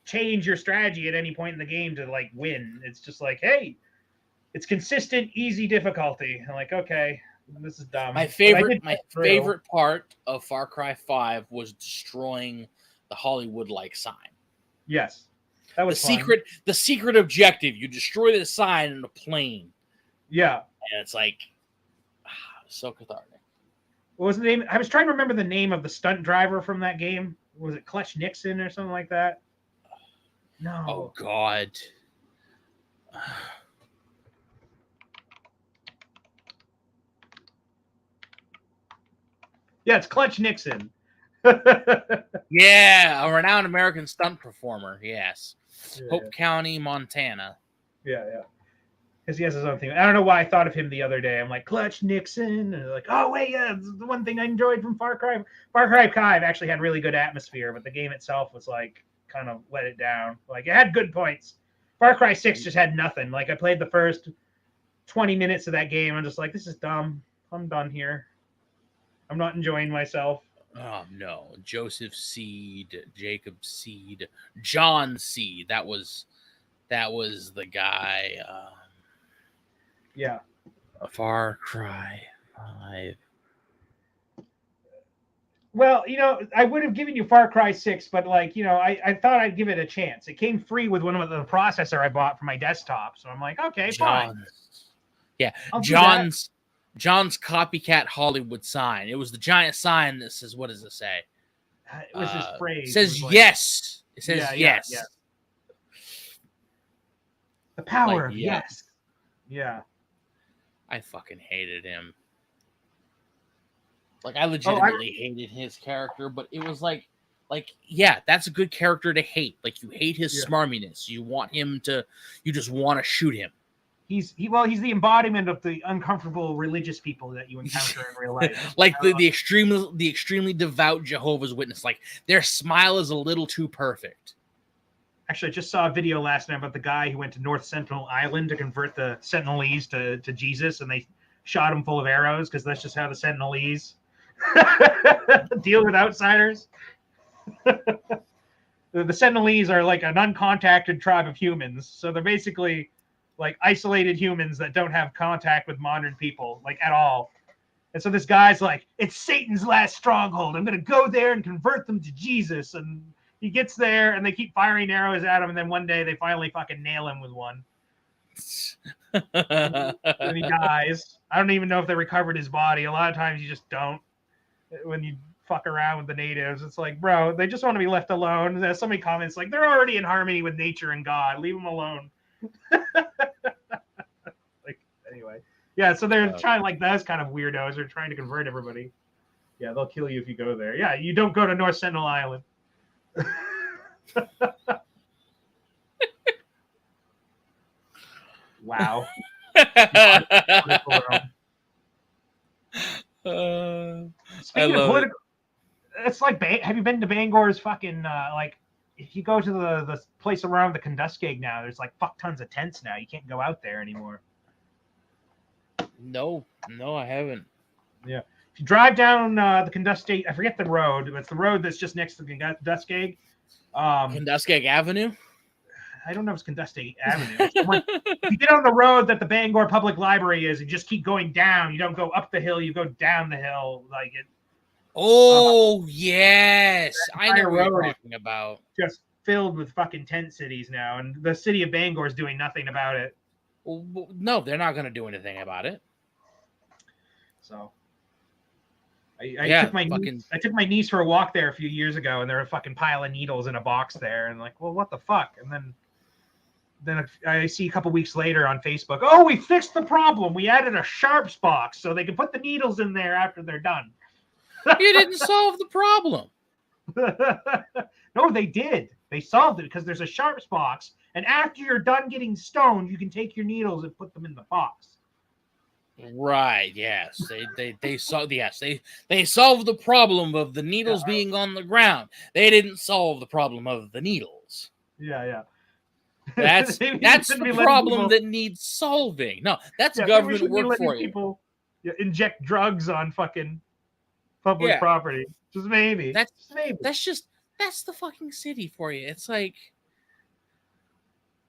change your strategy at any point in the game to like win. It's just like, hey, it's consistent, easy difficulty. I'm like, okay. This is dumb. My favorite part of Far Cry 5 was destroying the Hollywood-like sign. Yes. That was the secret objective. You destroy the sign in a plane. Yeah. And it's like so cathartic. What was the name? I was trying to remember the name of the stunt driver from that game. Was it Clutch Nixon or something like that? No. Oh God. Yeah, it's Clutch Nixon. Yeah, a renowned American stunt performer. Yes. Hope County, Montana. Yeah. Because he has his own thing. I don't know why I thought of him the other day. I'm like, Clutch Nixon. And like, oh, wait, yeah, this is the one thing I enjoyed from Far Cry. Far Cry 5 actually had really good atmosphere, but the game itself was like, kind of let it down. Like, it had good points. Far Cry 6 just had nothing. Like, I played the first 20 minutes of that game. I'm just like, this is dumb. I'm done here. I'm not enjoying myself. Oh no, Joseph Seed, Jacob Seed, John Seed. That was the guy. Yeah. Far Cry 5. Well, I would have given you Far Cry 6, but like, I thought I'd give it a chance. It came free with one of the processor I bought for my desktop, so I'm like, okay, fine. Yeah, John's copycat Hollywood sign. It was the giant sign that says, what does it say? It was his phrase. It says yes. It says yes. Yeah. The power of yes. Yeah. I fucking hated him. Like, I legitimately hated his character, but it was like, yeah, that's a good character to hate. Like, you hate his smarminess. You want him to, you just want to shoot him. He's the embodiment of the uncomfortable religious people that you encounter in real life. Like the extremely devout Jehovah's Witness. Like, their smile is a little too perfect. Actually, I just saw a video last night about the guy who went to North Sentinel Island to convert the Sentinelese to Jesus, and they shot him full of arrows because that's just how the Sentinelese deal with outsiders. The Sentinelese are like an uncontacted tribe of humans, so they're basically like isolated humans that don't have contact with modern people, like at all. And so this guy's like, it's Satan's last stronghold. I'm going to go there and convert them to Jesus. And he gets there and they keep firing arrows at him. And then one day they finally fucking nail him with one. And he dies. I don't even know if they recovered his body. A lot of times you just don't. When you fuck around with the natives, it's like, bro, they just want to be left alone. There's so many comments like, they're already in harmony with nature and God. Leave them alone. Like, anyway, yeah, so they're trying, like, those kind of weirdos are trying to convert everybody. Yeah, they'll kill you if you go there. Yeah, you don't go to North Sentinel Island. Wow. Speaking of political, it's like, have you been to Bangor's fucking like, if you go to the place around the Kunduskeg now, there's like fuck tons of tents now. You can't go out there anymore. No, I haven't. Yeah. If you drive down the Kunduskeg, I forget the road. It's the road that's just next to the Kunduskeg. Kunduskeg Avenue? I don't know if it's Kunduskeg Avenue. If you get on the road that the Bangor Public Library is and just keep going down, you don't go up the hill, you go down the hill. Like it. Oh, yes. I know what you're talking about. Just filled with fucking tent cities now, and the city of Bangor is doing nothing about it. Well, no, they're not going to do anything about it. So, I took my niece for a walk there a few years ago, and there were a fucking pile of needles in a box there, and like, well, what the fuck? And then I see a couple weeks later on Facebook, oh, we fixed the problem. We added a sharps box so they can put the needles in there after they're done. You didn't solve the problem. No, they did. They solved it because there's a sharps box, and after you're done getting stoned, you can take your needles and put them in the box. Right. Yes. They solved the problem of the needles being on the ground. They didn't solve the problem of the needles. Yeah. That's the problem that needs solving. No, that's government work for you. People inject drugs on fucking public property. Just maybe. That's the fucking city for you. It's like,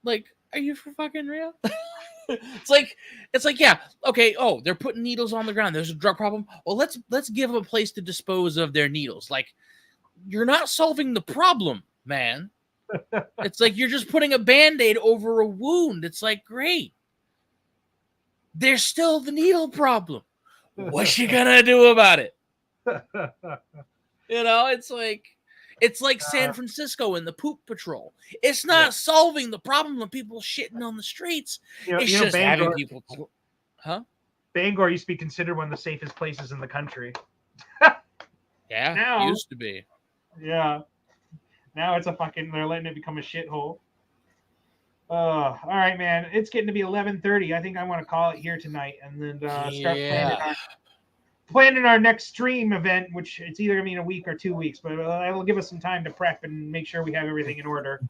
are you for fucking real? It's like, yeah, okay. Oh, they're putting needles on the ground. There's a drug problem. Well, let's give them a place to dispose of their needles. Like, you're not solving the problem, man. It's like you're just putting a Band-Aid over a wound. It's like, great. There's still the needle problem. What you gonna do about it? It's like San Francisco and the poop patrol. It's not solving the problem of people shitting on the streets. It's just Bangor, having people. Bangor used to be considered one of the safest places in the country. Yeah, now, it used to be. Yeah. Now it's they're letting it become a shithole. All right, man. It's getting to be 11:30. I think I want to call it here tonight and then start planning our next stream event, which it's either going to be in a week or 2 weeks, but it'll give us some time to prep and make sure we have everything in order.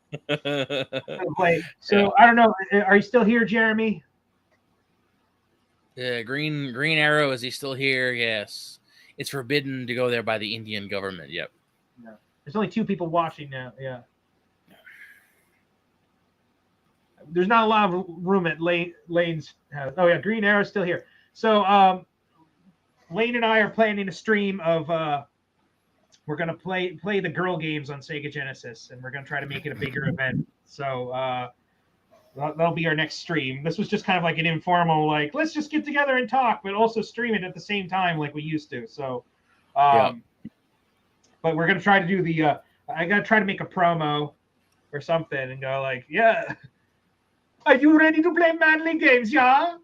So I don't know. Are you still here, Jeremy? Yeah, Green Arrow, is he still here? Yes. It's forbidden to go there by the Indian government. Yep. No. There's only 2 people watching now. Yeah. There's not a lot of room at Lane's house. Oh, yeah. Green Arrow's still here. So, Lane and I are planning a stream of we're gonna play the girl games on Sega Genesis, and we're gonna try to make it a bigger event. So that'll be our next stream. This was just kind of like an informal, like let's just get together and talk, but also stream it at the same time like we used to. So, but we're gonna try to do the. I gotta try to make a promo or something and go like, yeah. Are you ready to play manly games, yeah?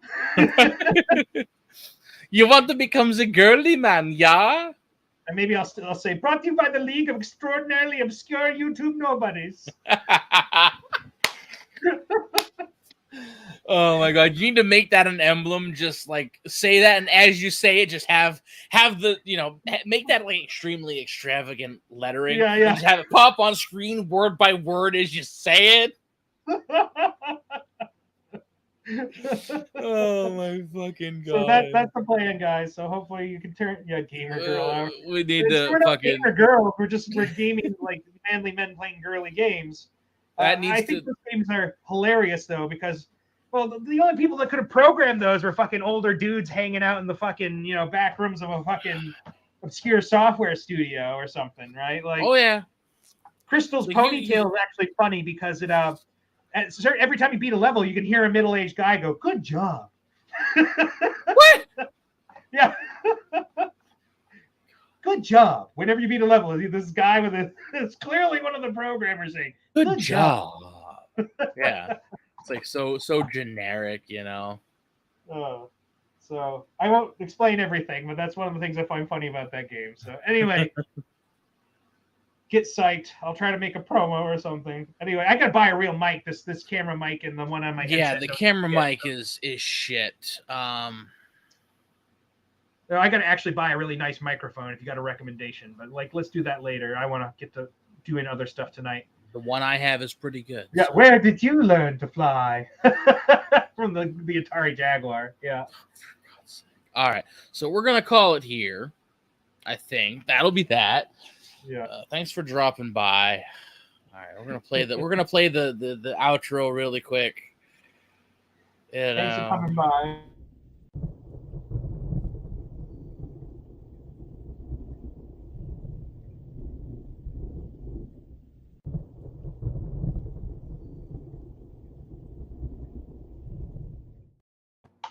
You want to become the girly man, yeah? And maybe I'll say, brought to you by the League of Extraordinarily Obscure YouTube Nobodies. Oh my god, you need to make that an emblem. Just like say that, and as you say it, just have the make that like extremely extravagant lettering. Yeah. And just have it pop on screen word by word as you say it. Oh my fucking god! So that's the plan, guys. So hopefully you can turn gamer girl out. We need to fucking gamer girl. We're gaming like manly men playing girly games. I think those games are hilarious though because the only people that could have programmed those were fucking older dudes hanging out in the fucking back rooms of a fucking obscure software studio or something, right? Like Crystal's ponytail is actually funny because it every time you beat a level, you can hear a middle-aged guy go, "Good job." What? Yeah. Good job. Whenever you beat a level, this guy it's clearly one of the programmers saying, "Good job." Yeah. It's like so generic, So I won't explain everything, but that's one of the things I find funny about that game. So anyway. Get psyched. I'll try to make a promo or something. Anyway, I gotta buy a real mic. This camera mic and the one on my headset. Yeah, the camera mic is shit. I gotta actually buy a really nice microphone if you got a recommendation. But like, let's do that later. I want to get to doing other stuff tonight. The one I have is pretty good. Yeah, so. Where did you learn to fly? From the Atari Jaguar. Yeah. All right, so we're gonna call it here. I think that'll be that. Yeah. Thanks for dropping by. All right, we're gonna play the outro really quick. Thanks for coming by.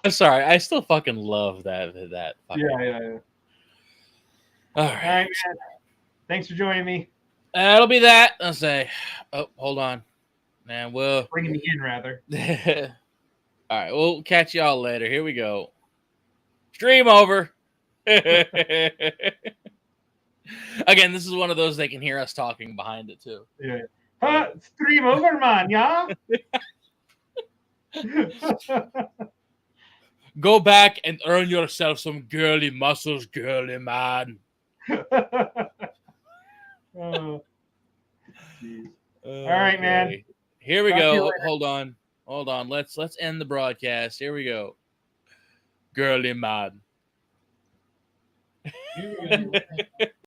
I'm sorry, I still fucking love that. Fucking... Yeah. All right, man. Thanks for joining me. That'll be that. I'll say. Oh, hold on, man. We'll bringing me in rather. All right, we'll catch y'all later. Here we go. Stream over. Again, this is one of those they can hear us talking behind it too. Yeah. Stream over, man. Yeah. Go back and earn yourself some girly muscles, girly man. All right, man. Here we go. Hold on. Let's end the broadcast. Here we go. Girly man.